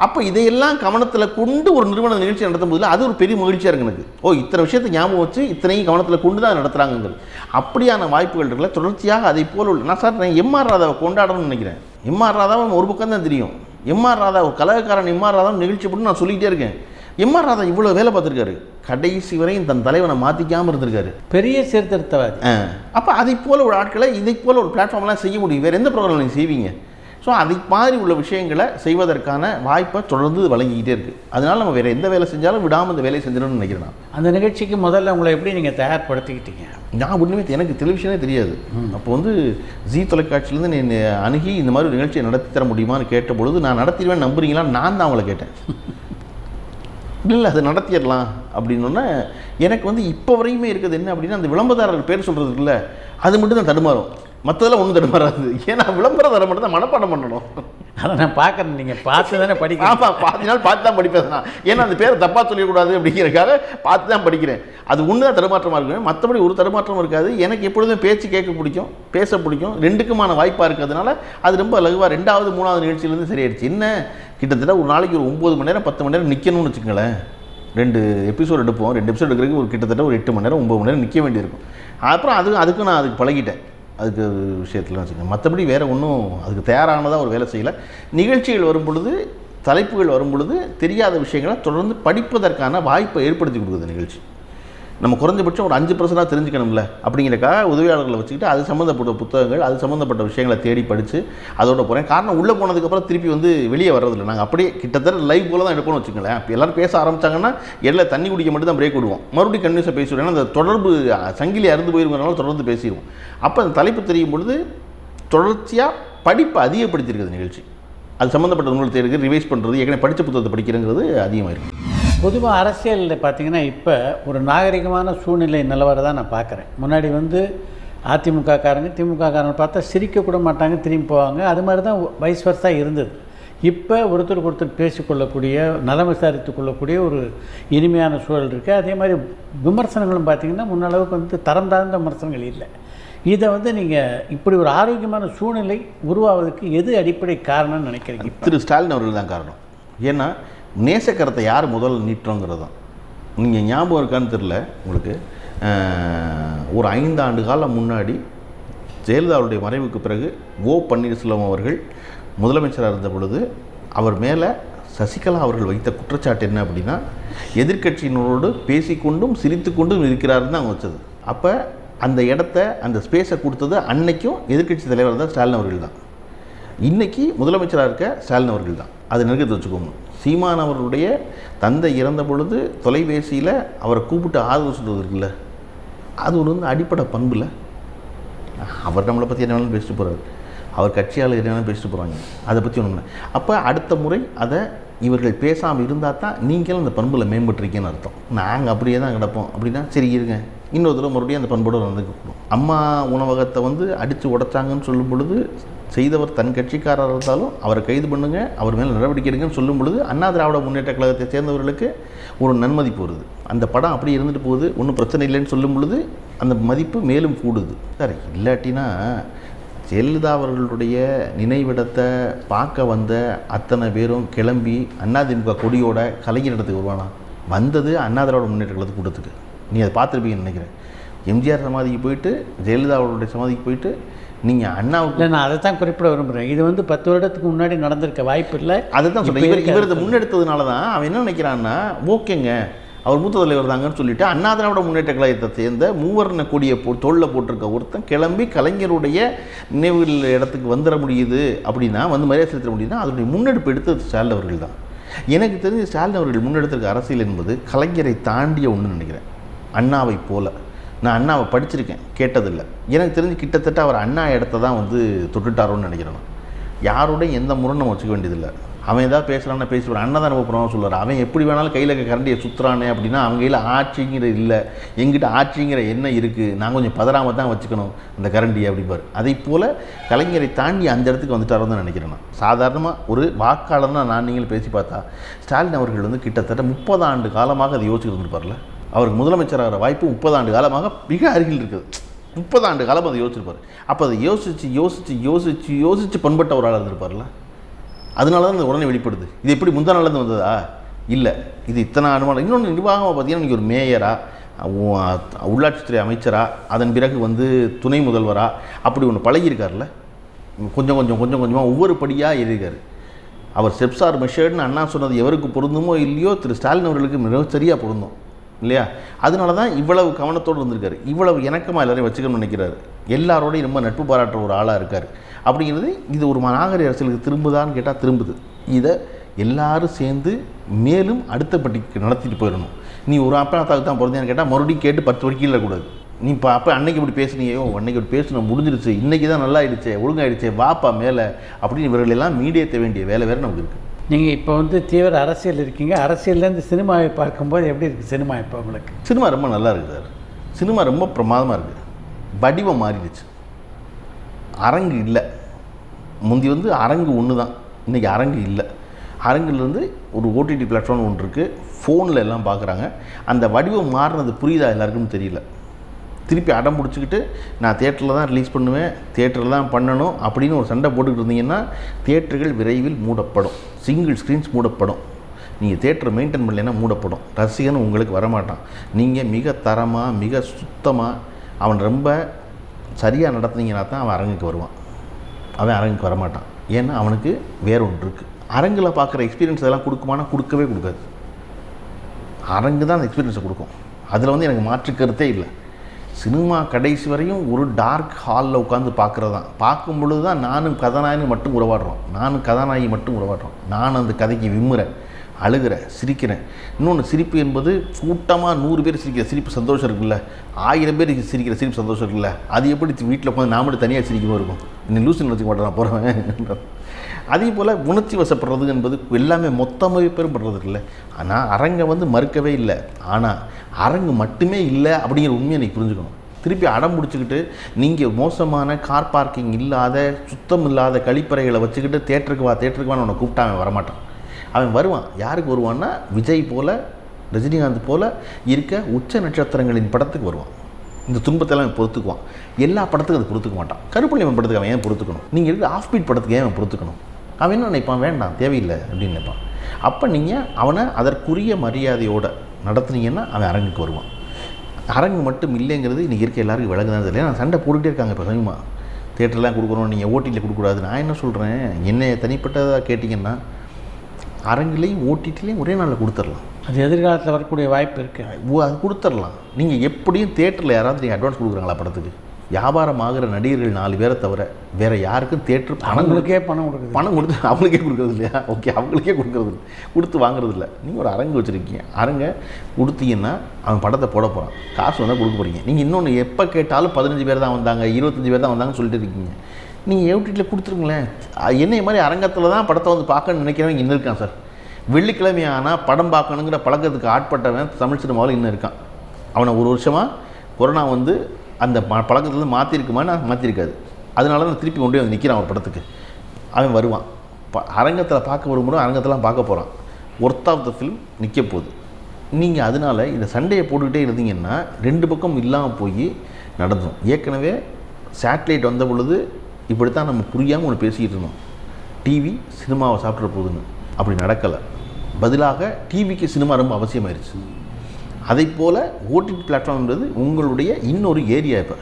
அப்போ இதையெல்லாம் கவனத்தில் கொண்டு ஒரு நிறுவன நிகழ்ச்சி நடத்தும் போதில் அது ஒரு பெரிய மகிழ்ச்சியாக இருக்குது எனக்கு. இத்தனை விஷயத்தை ஞாபகம் வச்சு இத்தனையும் கவனத்தில் கொண்டு தான் நடத்துகிறாங்கிறது. அப்படியான வாய்ப்புகள் இருக்குல்ல, தொடர்ச்சியாக அதை போல் உள்ள. நான் எம்ஆர் ராதாவை கொண்டாடணும்னு நினைக்கிறேன். எம்ஆர் ராதாவை ஒரு பக்கம் தான் தெரியும். எம்ஆர் ராதா கலகக்காரன் எம்ஆர் ராதாவை நிகழ்ச்சி போட்டு நான் சொல்லிகிட்டே இருக்கேன். எம்.ஆர். ராதா இவ்வளோ வேலை பார்த்துருக்காரு, கடைசி வரையும் தன் தலைவனை மாற்றிக்காமல் இருந்திருக்காரு, பெரிய சீர்திருத்தவாதி. அப்போ அதை போல் ஒரு ஆட்களை இதை போல் ஒரு பிளாட்ஃபார்ம்லாம் செய்ய முடியும், வேறு எந்த ப்ரோக்ராம் நீங்கள் செய்வீங்க? ஸோ அதை மாதிரி உள்ள விஷயங்களை செய்வதற்கான வாய்ப்பை தொடர்ந்து வழங்கிக்கிட்டே இருக்குது. அதனால் நம்ம வேறு எந்த வேலை செஞ்சாலும் விடாமல் இந்த வேலையை செஞ்சிடணும்னு நினைக்கிறேன் நான். அந்த நிகழ்ச்சிக்கு முதல்ல உங்களை எப்படி நீங்கள் தயார்படுத்திக்கிட்டீங்க? நான் ஒன்றுமே எனக்கு டெலிவிஷனே தெரியாது. அப்போ வந்து ஜி தொலைக்காட்சியிலேருந்து என்னை அணுகி இந்த மாதிரி ஒரு நிகழ்ச்சியை நடத்தி தர முடியுமான்னு கேட்ட பொழுது, நான் நடத்திடுவேன் நம்புறீங்களா, நான் தான் அவங்கள கேட்டேன். இல்லை அது நடத்திடலாம் அப்படின்னோடனே எனக்கு வந்து இப்போ வரையுமே இருக்குது என்ன அப்படின்னா, அந்த விளம்பரதாரர் பேர் சொல்கிறது இல்லை, அது மட்டும் தான் தடுமாறும், மற்றதெல்லாம் ஒன்றும் தடுமாறாது. ஏன்னா விளம்பரதாரர் மட்டும் தான் மனப்பாடம் பண்ணணும். அதை நான் பார்க்குறேன், நீங்கள் பார்த்து தானே படிக்க. ஆமாம், பாதினால் பார்த்து தான் படிப்பேன் நான். ஏன்னா அந்த பேரை தப்பாக சொல்லிடக்கூடாது அப்படிங்கிறதுக்காக பார்த்து தான் படிக்கிறேன். அது ஒன்று தான் தடுமாற்றமாக இருக்குது, மற்றபடி ஒரு தடுமாற்றம் இருக்காது. எனக்கு எப்பொழுதும் பேச்சு கேட்க பிடிக்கும், பேச பிடிக்கும், ரெண்டுக்குமான வாய்ப்பாக இருக்கிறதுனால அது ரொம்ப லகுவாக 2வது 3வது நிகழ்ச்சியிலேருந்து சரியாயிடுச்சு. என்ன கிட்டத்தட்ட ஒரு நாளைக்கு ஒரு 9 மணி நேரம் 10 மணி நேரம் நிற்கணும்னு வச்சுக்கோங்களேன். 2 எபிசோடு எடுப்போம், 2 எபிசோடு எடுக்கிறதுக்கு ஒரு கிட்டத்தட்ட ஒரு 8 மணி நேரம் 9 மணி நேரம் நிற்க வேண்டியிருக்கும். அப்புறம் அதுக்கு நான் அதுக்கு பழகிட்டேன், அதுக்கு விஷயத்தில் வச்சுக்கோங்க. மற்றபடி வேறு ஒன்றும் அதுக்கு தயாரானதாக ஒரு வேலை செய்யலை. நிகழ்ச்சிகள் வரும் பொழுது, தலைப்புகள் வரும் பொழுது தெரியாத விஷயங்களை தொடர்ந்து படிப்பதற்கான வாய்ப்பை ஏற்படுத்தி கொடுக்குது நிகழ்ச்சி. நம்ம குறைஞ்சபட்சம் ஒரு 5% தெரிஞ்சுக்கணும்ல அப்படிங்கிறக்காக உதவியாளர்களை வச்சுக்கிட்டு அது சம்மந்தப்பட்ட புத்தகங்கள், அது சம்மந்தப்பட்ட விஷயங்களை தேடி படித்து அதோட போகிறேன். காரணம் உள்ளே போனதுக்கப்புறம் திருப்பி வந்து வெளியே வர்றதில்லை. நாங்கள் அப்படியே கிட்டத்தட்ட லைவ் போல தான் எடுப்போம்னு வச்சுக்கோங்களேன். இப்போ எல்லோரும் பேச ஆரம்பித்தாங்கன்னா எல்லாம் தண்ணி குடிக்க மட்டும் தான் பிரேக் விடுவோம், மறுபடியும் கன்வியூஸாக பேசிவிடுவோம். ஏன்னா அந்த தொடர்பு சங்கிலி அறுந்து போயிருக்கிறனால தொடர்ந்து பேசிடுவோம். அப்போ அந்த தலைப்பு தெரியும் பொழுது தொடர்ச்சியாக படிப்பை அதிகப்படுத்தியிருக்குது நிகழ்ச்சி. அது சம்மந்தப்பட்ட நூல் தேர்வு ரிவைஸ் பண்ணுறது, ஏற்கனவே படித்த புத்தகத்தை படிக்கிறங்கிறது அதிகமாக இருக்கும். பொதுவாக அரசியலில் பார்த்திங்கன்னா இப்போ ஒரு நாகரிகமான சூழ்நிலை நிலவரதான் நான் பார்க்குறேன். முன்னாடி வந்து அதிமுக காரங்க திமுக காரங்க பார்த்தா சிரிக்கக்கூட மாட்டாங்க, திரும்பி போவாங்க. அது மாதிரி தான் வயசு வருஷம் இருந்தது. இப்போ ஒருத்தருக்கு ஒருத்தர் பேசிக்கொள்ளக்கூடிய, நலம் விசாரித்து கொள்ளக்கூடிய ஒரு இனிமையான சூழல் இருக்குது. அதே மாதிரி விமர்சனங்களும் பார்த்திங்கன்னா முன்னளவுக்கு வந்து தரம் தாழ்ந்த விமர்சனங்கள் இல்லை. இதை வந்து நீங்கள் இப்படி ஒரு ஆரோக்கியமான சூழ்நிலை உருவாவதுக்கு எது அடிப்படை காரணம்னு நினைக்கிறீங்க? திரு ஸ்டாலின் அவர்கள் தான் காரணம். ஏன்னா நேசக்கரத்தை யார் முதல் நீட்டுறோங்கிறது தான். நீங்கள் ஞாபகம் இருக்கான்னு தெரில உங்களுக்கு, ஒரு 5 ஆண்டு காலம் முன்னாடி ஜெயலலிதாவுடைய மறைவுக்கு பிறகு ஓ பன்னீர்செல்வம் அவர்கள் முதலமைச்சராக இருந்த பொழுது அவர் மேலே சசிகலா அவர்கள் வைத்த குற்றச்சாட்டு என்ன அப்படின்னா, எதிர்க்கட்சியினரோடு பேசிக்கொண்டும் சிரித்து கொண்டும் இருக்கிறாருன்னு தான் அவங்க வச்சது. அப்போ அந்த இடத்த, அந்த ஸ்பேஸை கொடுத்தது அன்னைக்கும் எதிர்க்கட்சி தலைவர் தான் ஸ்டாலின் அவர்கள் தான். இன்றைக்கி முதலமைச்சராக இருக்க ஸ்டாலின் அவர்கள் தான். அதை நினைக்கிறது வச்சுக்கோங்க. சீமான் அவர்களுடைய தந்தை இறந்த பொழுது தொலைபேசியில் அவரை கூப்பிட்டு ஆதரவு சொல்கிறது இருக்குல்ல, அது ஒரு வந்து அடிப்படை பண்பில். அவர் நம்மளை பற்றி என்ன வேணாலும் பேசிட்டு போகிறார், அவர் கட்சியால் என்ன வேணாலும் பேசிட்டு போகிறாங்க, அதை பற்றி ஒன்றும் இல்லை. அப்போ அடுத்த முறை அதை இவர்கள் பேசாமல் இருந்தால் தான் நீங்களும் அந்த பண்பில் மேம்பட்டுருக்கேன்னு அர்த்தம். நாங்கள் அப்படியே தான் கிடப்போம் அப்படின்னா சரி இருங்க, இன்னொரு தடவை மறுபடியும் அந்த பண்போடு நடந்துக்கணும். அம்மா உணவகத்தை வந்து அடித்து உடைச்சாங்கன்னு சொல்லும் பொழுது செய்தவர் தன் கட்சிக்காரராக இருந்தாலும் அவரை கைது பண்ணுங்க, அவர் மேலே நடவடிக்கை எடுங்கன்னு சொல்லும் பொழுது அண்ணா திராவிட முன்னேற்ற கழகத்தை சேர்ந்தவர்களுக்கு ஒரு நன்மதிப்பு வருது. அந்த படம் அப்படி இருந்துட்டு போகுது, ஒன்றும் பிரச்சனை இல்லைன்னு சொல்லும் பொழுது அந்த மதிப்பு மேலும் கூடுது. சார் இல்லாட்டினா ஜெயலலிதா அவர்களுடைய நினைவிடத்தை பார்க்க வந்த அத்தனை பேரும் கிளம்பி அதிமுக கொடியோட கலைஞரிடத்துக்கு வருவானா? வந்தது அண்ணா திராவிட முன்னேற்ற கழகத்துக்கு கூட்டத்துக்கு. நீ அதை பார்த்துருப்பீங்கன்னு நினைக்கிறேன். எம்ஜிஆர் சமாதிக்கு போயிட்டு, ஜெயலலிதா அவர்களுடைய சமாதிக்கு போயிட்டு நீங்கள் அண்ணாவுக்கு, நான் அதை தான் குறிப்பிட விரும்புகிறேன். இது வந்து 10 வருடத்துக்கு முன்னாடி நடந்திருக்க வாய்ப்பு இல்லை. அதை தான் சொல்கிறேன். இவர் இதை முன்னெடுத்ததுனால தான் அவன் என்ன நினைக்கிறான்னா, ஓகேங்க அவர் மூத்த தலைவர் தாங்கன்னு சொல்லிட்டு அண்ணா திராவிட முன்னேற்ற கழகத்தை சேர்ந்த மூவர்ண கொடியை தோளில் போட்டிருக்க ஒருத்தன் கிளம்பி கலைஞருடைய நினைவுகள் இடத்துக்கு வந்துட முடியுது அப்படின்னா, வந்து மரியாதை செலுத்த முடியுதுன்னா அதனுடைய முன்னெடுப்பு எடுத்தது ஸ்டாலின் அவர்கள் தான். எனக்கு தெரிஞ்ச ஸ்டாலின் அவர்கள் முன்னெடுத்திருக்க அரசியல் என்பது கலைஞரை தாண்டிய ஒன்று நினைக்கிறேன். அண்ணாவை போல நான் அண்ணாவை படிச்சிருக்கேன், கேட்டதில்லை. எனக்கு தெரிஞ்சு கிட்டத்தட்ட அவர் அண்ணா இடத்த தான் வந்து தொட்டுட்டாரோன்னு நினைக்கிறேன். யாரோடையும் எந்த முரண் நம்ம வச்சுக்க வேண்டியதில்லை. அவன் எதாவது பேசுகிறான்னா பேசுவார், அண்ணன் தான் நம்ம போகிறோம் சொல்லுவார். அவன் எப்படி வேணாலும் கையில் கரண்டியை சுற்றுறானே அப்படின்னா அவங்க கையில் ஆட்சிங்கிற இல்லை, எங்கிட்ட ஆட்சிங்கிற என்ன இருக்குது, நான் கொஞ்சம் பதறாமல் தான் வச்சுக்கணும் அந்த கரண்டியை அப்படிப்பார். அதை போல் கலைஞரை தாண்டி அந்த இடத்துக்கு வந்துட்டாரோன்னு தான் நினைக்கிறேன். நான் சாதாரணமாக ஒரு வாக்காளர்னா நான் நீங்களும் பேசி பார்த்தா ஸ்டாலின் அவர்கள் வந்து கிட்டத்தட்ட 30 ஆண்டு காலமாக அதை யோசிச்சுட்டு இருந்திருப்பார்ல. அவருக்கு முதலமைச்சராகிற வாய்ப்பு 30 ஆண்டு காலமாக மிக அருகில் இருக்குது. 30 ஆண்டு காலம் அதை யோசிச்சிருப்பார். அப்போ அதை யோசித்து பண்பட்ட ஒரு ஆள் இருந்திருப்பார்ல. அதனால தான் இந்த உடனே வெளிப்படுது. இது எப்படி முந்தா நாள்லேருந்து வந்ததா? இல்லை, இது இத்தனை அனுமானம். இன்னொன்று நிர்வாகமாக பார்த்தீங்கன்னா இன்றைக்கி ஒரு மேயரா, உள்ளாட்சித்துறை அமைச்சரா, அதன் பிறகு வந்து துணை முதல்வரா, அப்படி ஒன்று பழகியிருக்கார்ல. கொஞ்சம் கொஞ்சமாக ஒவ்வொரு படியாக எழுதியிருக்காரு. அவர் ஸ்டெப்ஸ் ஆர் மெஷர்டுன்னு அண்ணா சொன்னது எவருக்கு பொருந்துமோ இல்லையோ திரு ஸ்டாலின் அவர்களுக்கு மிக சரியாக பொருந்தும் இல்லையா? அதனால தான் இவ்வளவு கவனத்தோடு இருந்திருக்காரு, இவ்வளவு இணக்கமாக எல்லாரையும் வச்சுக்கணும்னு நினைக்கிறாரு, எல்லாரோடையும் ரொம்ப நட்பு பாராட்டுற ஒரு ஆளாக இருக்கார். அப்படிங்கிறது இது ஒரு நாகரிக அரசியலுக்கு திரும்புதான்னு கேட்டால் திரும்புது. இதை எல்லாரும் சேர்ந்து மேலும் அடுத்த பட்டிக்கு நடத்திட்டு போயிடணும். நீ ஒரு அப்பனாத்தாவுக்கு தான் பிறந்தேன்னு கேட்டால் மறுபடியும் கேட்டு 10 வரைக்கும் இல்லக்கூடாது. நீ இப்போ அப்போ அன்னைக்கு இப்படி பேசுனியோ, அன்னைக்கு இப்படி பேசணும், முடிஞ்சிருச்சு, இன்றைக்கி தான் நல்லா ஆயிடுச்சே, ஒழுங்காயிடுச்சே, வாப்பா மேலே அப்படின்னு இவர்களெல்லாம் மீடியேற்ற வேண்டிய வேலை வேறு நமக்கு இருக்குது. நீங்கள் இப்போ வந்து தீவிர அரசியல் இருக்கீங்க, அரசியல்லேருந்து சினிமாவை பார்க்கும்போது எப்படி இருக்குது சினிமா இப்போ உங்களுக்கு? சினிமா ரொம்ப நல்லா இருக்குது சார். சினிமா ரொம்ப பிரமாதமாக இருக்குது. வடிவம் மாறிடுச்சு. அரங்கு இல்லை. முந்தி வந்து அரங்கு ஒன்று தான், இன்றைக்கி அரங்கு இல்லை. அரங்குலேருந்து ஒரு ஓடிடி பிளாட்ஃபார்ம் ஒன்று இருக்குது, ஃபோனில் எல்லாம் பார்க்குறாங்க. அந்த வடிவம் மாறினது புரியுதா எல்லாருக்கும் தெரியல. திருப்பி அடம் பிடிச்சிக்கிட்டு நான் தேட்டரில் தான் ரிலீஸ் பண்ணுவேன், தேட்டரில் தான் பண்ணணும் அப்படின்னு ஒரு சண்டை போட்டுக்கிட்டு இருந்தீங்கன்னா தேட்டர்கள் விரைவில் மூடப்படும், சிங்கிள் ஸ்க்ரீன்ஸ் மூடப்படும். நீங்கள் தேட்டரை மெயின்டைன் பண்ணலைன்னா மூடப்படும். ரசிகன் உங்களுக்கு வரமாட்டான். நீங்கள் மிக தரமாக மிக சுத்தமாக அவன் ரொம்ப சரியாக நடத்துனீங்கன்னா தான் அவன் அரங்குக்கு வருவான். அவன் அரங்குக்கு வரமாட்டான். ஏன்னா அவனுக்கு வேற ஒன்று இருக்குது. அரங்கில் பார்க்குற எக்ஸ்பீரியன்ஸ் அதெல்லாம் கொடுக்குமானா கொடுக்கவே கொடுக்காது. அரங்கு தான் அந்த எக்ஸ்பீரியன்ஸை கொடுக்கும். அதில் வந்து எனக்கு மாற்று கருத்தே இல்லை. சினிமா கடைசி வரையும் ஒரு டார்க் ஹாலில் உட்காந்து பார்க்குறது தான். பார்க்கும் பொழுது தான் நானும் கதாநாயகி மட்டும் உறவாடுறோம், நான் அந்த கதைக்கு விம்முறேன், அழுகிறேன், சிரிக்கிறேன். இன்னொன்று, சிரிப்பு என்பது கூட்டமாக 100 பேர் சிரிக்கிற சிரிப்பு சந்தோஷம் இருக்குல்ல, 1000 பேர் சிரிக்கிற சிரிப்பு சந்தோஷம் இருக்குல்ல, அது எப்படி வீட்டில் உட்காந்து நான் மட்டும் தனியாக சிரிக்கணும் இருக்கும்? இன்னும் லூசின்னு வச்சுக்க மாட்டேன் நான் போகிறேன். அதே போல் உணர்ச்சி வசப்படுறது என்பது எல்லாமே மொத்தமாகவே பெரும்படுறது இருக்குல்ல. ஆனால் அரங்கை வந்து மறுக்கவே இல்லை. ஆனால் அரங்கு மட்டுமே இல்லை அப்படிங்கிற உண்மையை நீ புரிஞ்சுக்கணும். திருப்பி அடம் பிடிச்சிக்கிட்டு நீங்கள் மோசமான கார் பார்க்கிங் இல்லாத சுத்தம் இல்லாத கழிப்பறைகளை வச்சுக்கிட்டு தேட்டருக்கு வான்னு அவனை கூப்பிட்டா அவன் வரமாட்டான். அவன் வருவான். யாருக்கு வருவான்னா விஜய் போல், ரஜினிகாந்த் போல் இருக்க உச்ச நட்சத்திரங்களின் படத்துக்கு வருவான். இந்த துன்பத்தெல்லாம் அவன் பொறுத்துக்குவான். எல்லா படத்துக்கும் அதை பொறுத்துக்க மாட்டான். கருப்புள்ளியம்மன் படத்துக்கு அவன் ஏன் பொறுத்துக்கணும்? நீங்கள் இருக்க ஆஃப் பீட் படத்துக்கு ஏன் அவன் பொறுத்துக்கணும்? அவன் என்ன நினைப்பான்? வேண்டாம், தேவையில்லை அப்படின்னு நினைப்பான். அப்போ நீங்கள் அவனை அதற்குரிய மரியாதையோடு நடத்துனீங்கன்னா அவன் அரங்குக்கு வருவான். அரங்கு மட்டும் இல்லைங்கிறது இன்றைக்கி இருக்க எல்லாருக்கும் விளங்குதான் தெரியல. நான் சண்டை போட்டுகிட்டே இருக்காங்க இப்போ சமயமாக. தேட்டர்லாம் கொடுக்குறோம், நீங்கள் ஓடிடியில் கொடுக்கக்கூடாது. நான் என்ன சொல்கிறேன், என்னை தனிப்பட்டதாக கேட்டிங்கன்னா அரங்குலேயும் ஓடிடிலையும் ஒரே நாளில் கொடுத்துடலாம். அது எதிர்காலத்தில் வரக்கூடிய வாய்ப்பு இருக்குது. அது கொடுத்துடலாம். நீங்கள் எப்படியும் தேட்டரில் யாராவது நீங்கள் அட்வான்ஸ் கொடுக்குறாங்களா படத்துக்கு? வியாபாரம் ஆகிற நடிகர்கள் 4 பேரை தவிர வேறு யாருக்கும் தேட்டர் அவங்களுக்கே பணம் கொடுத்து அவங்களுக்கே கொடுக்குறது இல்லையா? ஓகே, அவங்களுக்கே கொடுக்குறது இல்லை, கொடுத்து வாங்குறது இல்லை. நீங்கள் ஒரு அரங்கு வச்சுருக்கீங்க, அரங்கை கொடுத்தீங்கன்னா அவன் படத்தை போட போகிறான், காசு வந்தால் கொடுக்க போகிறீங்க. நீங்கள் இன்னொன்று எப்போ கேட்டாலும் 15 பேர் தான் வந்தாங்க, 25 பேர் தான் வந்தாங்கன்னு சொல்லிட்டு இருக்கீங்க. நீங்கள் ஓடிடியில் கொடுத்துருங்களேன். என்னைய மாதிரி அரங்கத்தில் தான் படத்தை வந்து பார்க்கணும்னு நினைக்கிறவங்க இன்னும் இருக்கான் சார். வெள்ளிக்கிழமை ஆனால் படம் பார்க்கணுங்கிற பழக்கத்துக்கு ஆட்பட்டவன் தமிழ் சினிமாவில் இன்னும் இருக்கான். அவனை ஒரு வருஷமாக கொரோனா வந்து அந்த பழக்கத்துலேருந்து மாற்றிருக்குமான்னு மாற்றிருக்காது. அதனால தான் திருப்பி கொண்டு வந்து நிற்கிறான் ஒரு படத்துக்கு. அவன் வருவான், அரங்கத்தில் பார்க்க வரும்போது அரங்கத்தெல்லாம் பார்க்க போகிறான். ஒர்த் ஆஃப் த ஃபிலிம் நிற்க போகுது. நீங்கள் அதனால் இந்த சண்டையை போட்டுக்கிட்டே இருந்தீங்கன்னா 2 பக்கம் இல்லாமல் போய் நடந்துடும். ஏற்கனவே சேட்டலைட் வந்த பொழுது இப்படித்தான் நம்ம புரியாமல் ஒன்று பேசிக்கிட்டு இருந்தோம், டிவி சினிமாவை சாப்பிட்ற போகுதுன்னு. அப்படி நடக்கலை. பதிலாக டிவிக்கு சினிமா ரொம்ப அவசியமாயிருச்சு. அதை போல் ஓடிடி பிளாட்ஃபார்ம்ன்றது உங்களுடைய இன்னொரு ஏரியா. இப்போ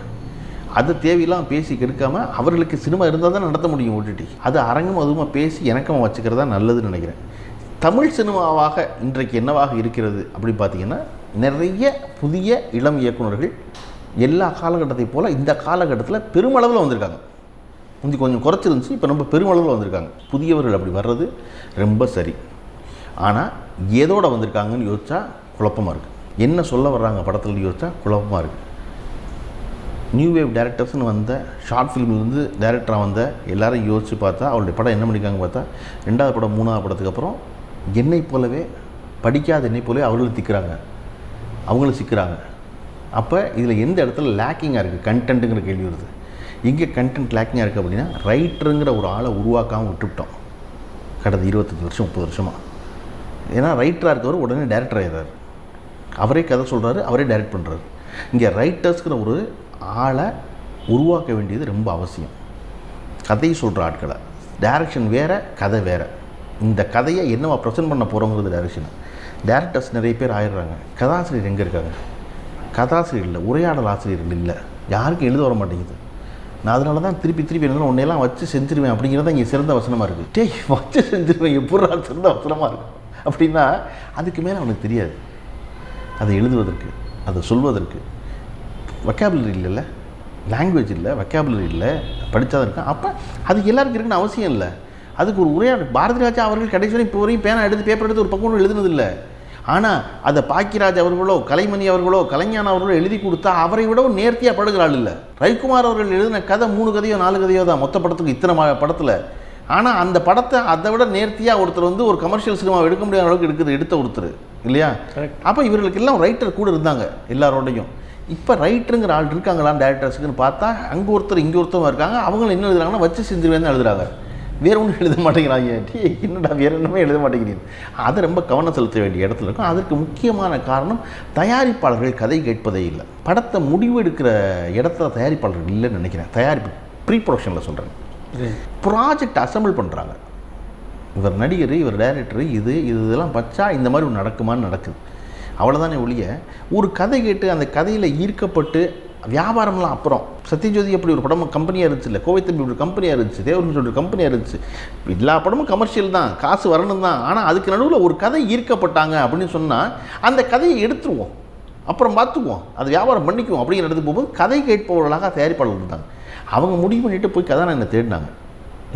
அதை தேவையெல்லாம் பேசி கெடுக்காமல் அவர்களுக்கு சினிமா இருந்தால் தான் நடத்த முடியும் ஓடிடி. அது அரங்கம் அதுவும் பேசி இணக்கமாக வச்சுக்கிறதா நல்லதுன்னு நினைக்கிறேன். தமிழ் சினிமாவாக இன்றைக்கு என்னவாக இருக்கிறது அப்படின்னு பார்த்தீங்கன்னா, நிறைய புதிய இளம் இயக்குநர்கள் எல்லா காலகட்டத்தை போல் இந்த காலகட்டத்தில் பெருமளவில் வந்திருக்காங்க. முந்தி கொஞ்சம் குறைச்சிருந்துச்சு, இப்போ ரொம்ப பெருமளவில் வந்திருக்காங்க. புதியவர்கள் அப்படி வர்றது ரொம்ப சரி. ஆனால் ஏதோட வந்திருக்காங்கன்னு யோசிச்சா குழப்பமாக இருக்குது. என்ன சொல்ல வர்றாங்க படத்தில் யோசிச்சா குழப்பமாக இருக்குது. நியூ வேவ் டேரக்டர்ஸ்னு வந்த ஷார்ட் ஃபிலிம்லேருந்து டேரக்டராக வந்த எல்லாரும் யோசித்து பார்த்தா அவருடைய படம் என்ன பண்ணியிருக்காங்க பார்த்தா, 2வது படம் 3வது படத்துக்கு அப்புறம் என்னை போலவே, படிக்காத என்னை போலவே அவர்களும் திக்கிறாங்க, அவங்களும் சிக்கிறாங்க. அப்போ இதில் எந்த இடத்துல லேக்கிங்காக இருக்குது கண்டென்ட்டுங்கிற கேள்வி வருது. எங்கே கண்டென்ட் லேக்கிங்காக இருக்குது அப்படின்னா, ரைட்டருங்கிற ஒரு ஆளை உருவாக்காமல் விட்டுவிட்டோம் கடந்த 25 வருஷம் 30 வருஷமாக. ஏன்னா ரைட்டராக இருக்கவர் உடனே டேரக்டர் ஆகிறார், அவரே கதை சொல்கிறாரு, அவரே டைரக்ட் பண்ணுறாரு. இங்கே ரைட்டர்ஸ்கிற ஒரு ஆளை உருவாக்க வேண்டியது ரொம்ப அவசியம். கதையை சொல்கிற ஆட்களை, டைரக்ஷன் வேறு, கதை வேறு. இந்த கதையை என்னவா ப்ரெசென்ட் பண்ண போகிறோங்கிறது டைரக்ஷன். டேரக்டர்ஸ் நிறைய பேர் ஆயிடுறாங்க. கதாசிரியர் எங்கே இருக்காங்க? கதாசிரியர் இல்லை, உரையாடல் ஆசிரியர்கள் இல்லை, யாருக்கும் எழுத வர மாட்டேங்குது. நான் அதனால தான் திருப்பி என்ன உன்னையெல்லாம் வச்சு செஞ்சிருவேன் அப்படிங்கிறது இங்கே சிறந்த வசனமாக இருக்குது. டேய் வச்சு செஞ்சிருவேன் எப்படா சிறந்த வசனமாக இருக்கும் அப்படின்னா அதுக்கு மேலே அவனுக்கு தெரியாது. அதை எழுதுவதற்கு, அதை சொல்வதற்கு வொக்காபுலரி இல்லைல்ல, லாங்குவேஜ் இல்லை, வொக்காபுலரி இல்லை, படித்தா தான் இருக்கும். அப்போ அதுக்கு எல்லாருக்கும் இருக்குன்னு அவசியம் இல்லை. அதுக்கு ஒரு உரையாடல். பாரதி ராஜா அவர்கள் கடைசி வரை இப்போ வரையும் பேனா எடுத்து பேப்பர் எடுத்து ஒரு பக்கம் எழுதுனதில்லை. ஆனால் அதை பாக்கியராஜ் அவர்களோ கலைமணி அவர்களோ கலைஞான அவர்களோ எழுதி கொடுத்தா அவரை விடவும் நேர்த்தியாக படுகிறாள் இல்லை. ரவிக்குமார் அவர்கள் எழுதின கதை 3 கதையோ 4 கதையோ தான் மொத்த படத்துக்கு இத்தனை படத்தில். ஆனால் அந்த படத்தை அதை விட நேர்த்தியாக ஒருத்தர் வந்து ஒரு கமர்ஷியல் சினிமா எடுக்க முடியாத அளவுக்கு எடுத்த ஒருத்தர் இல்லையா. அப்போ இவர்களுக்கு எல்லாம் ரைட்டர் கூட இருந்தாங்க எல்லாரோடையும். இப்போ ரைட்டருங்கிற ஆள் இருக்காங்களான்னு டேரக்டர்ஸுக்குன்னு பார்த்தா அங்கே ஒருத்தர் இங்கே ஒருத்தவங்க இருக்காங்க. அவங்களும் என்ன எழுதுறாங்கன்னா வச்சு செஞ்சிருவேன்னு எழுதுறாங்க. வேறு ஒன்றும் எழுத மாட்டேங்கிறாங்க. என்னடா வேறு ஒன்றுமே எழுத மாட்டேங்கிறீங்க. அதை ரொம்ப கவனம் செலுத்த வேண்டிய இடத்துல இருக்கும். அதற்கு முக்கியமான காரணம் தயாரிப்பாளர்கள் கதை கேட்பதே இல்லை. படத்தை முடிவெடுக்கிற இடத்துல தயாரிப்பாளர்கள் இல்லைன்னு நினைக்கிறேன். தயாரிப்பு ப்ரீ ப்ரொடக்ஷனில் சொல்கிறேன். ப்ராஜெக்ட் அசம்பிள் பண்ணுறாங்க. இவர் நடிகர், இவர் டைரக்டர், இதெல்லாம் வச்சா இந்த மாதிரி ஒன்று நடக்குமான்னு நடக்குது. அவ்வளோதானே ஒழிய ஒரு கதை கேட்டு அந்த கதையில் ஈர்க்கப்பட்டு வியாபாரம்லாம் அப்புறம். சத்யஜோதி அப்படி ஒரு படம் கம்பெனியாக இருந்துச்சு இல்லை, கோவை தம்பி ஒரு கம்பெனியாக இருந்துச்சு, தேவர்னு ஒரு கம்பெனியாக இருந்துச்சு. எல்லா படமும் கமர்ஷியல் தான், காசு வரணும் தான். ஆனால் அதுக்கு நடுவில் ஒரு கதை ஈர்க்கப்பட்டாங்க அப்படின்னு சொன்னால் அந்த கதையை எடுத்துருவோம், அப்புறம் பார்த்துக்குவோம், அது வியாபாரம் பண்ணிக்குவோம் அப்படிங்கிற இடத்துக்கு போகும்போது கதை கேட்பவர்களாக தயாரிப்பாளர்கள் இருந்தாங்க. அவங்க முடிவு பண்ணிவிட்டு போய் கதாநாயகனை தேடினாங்க.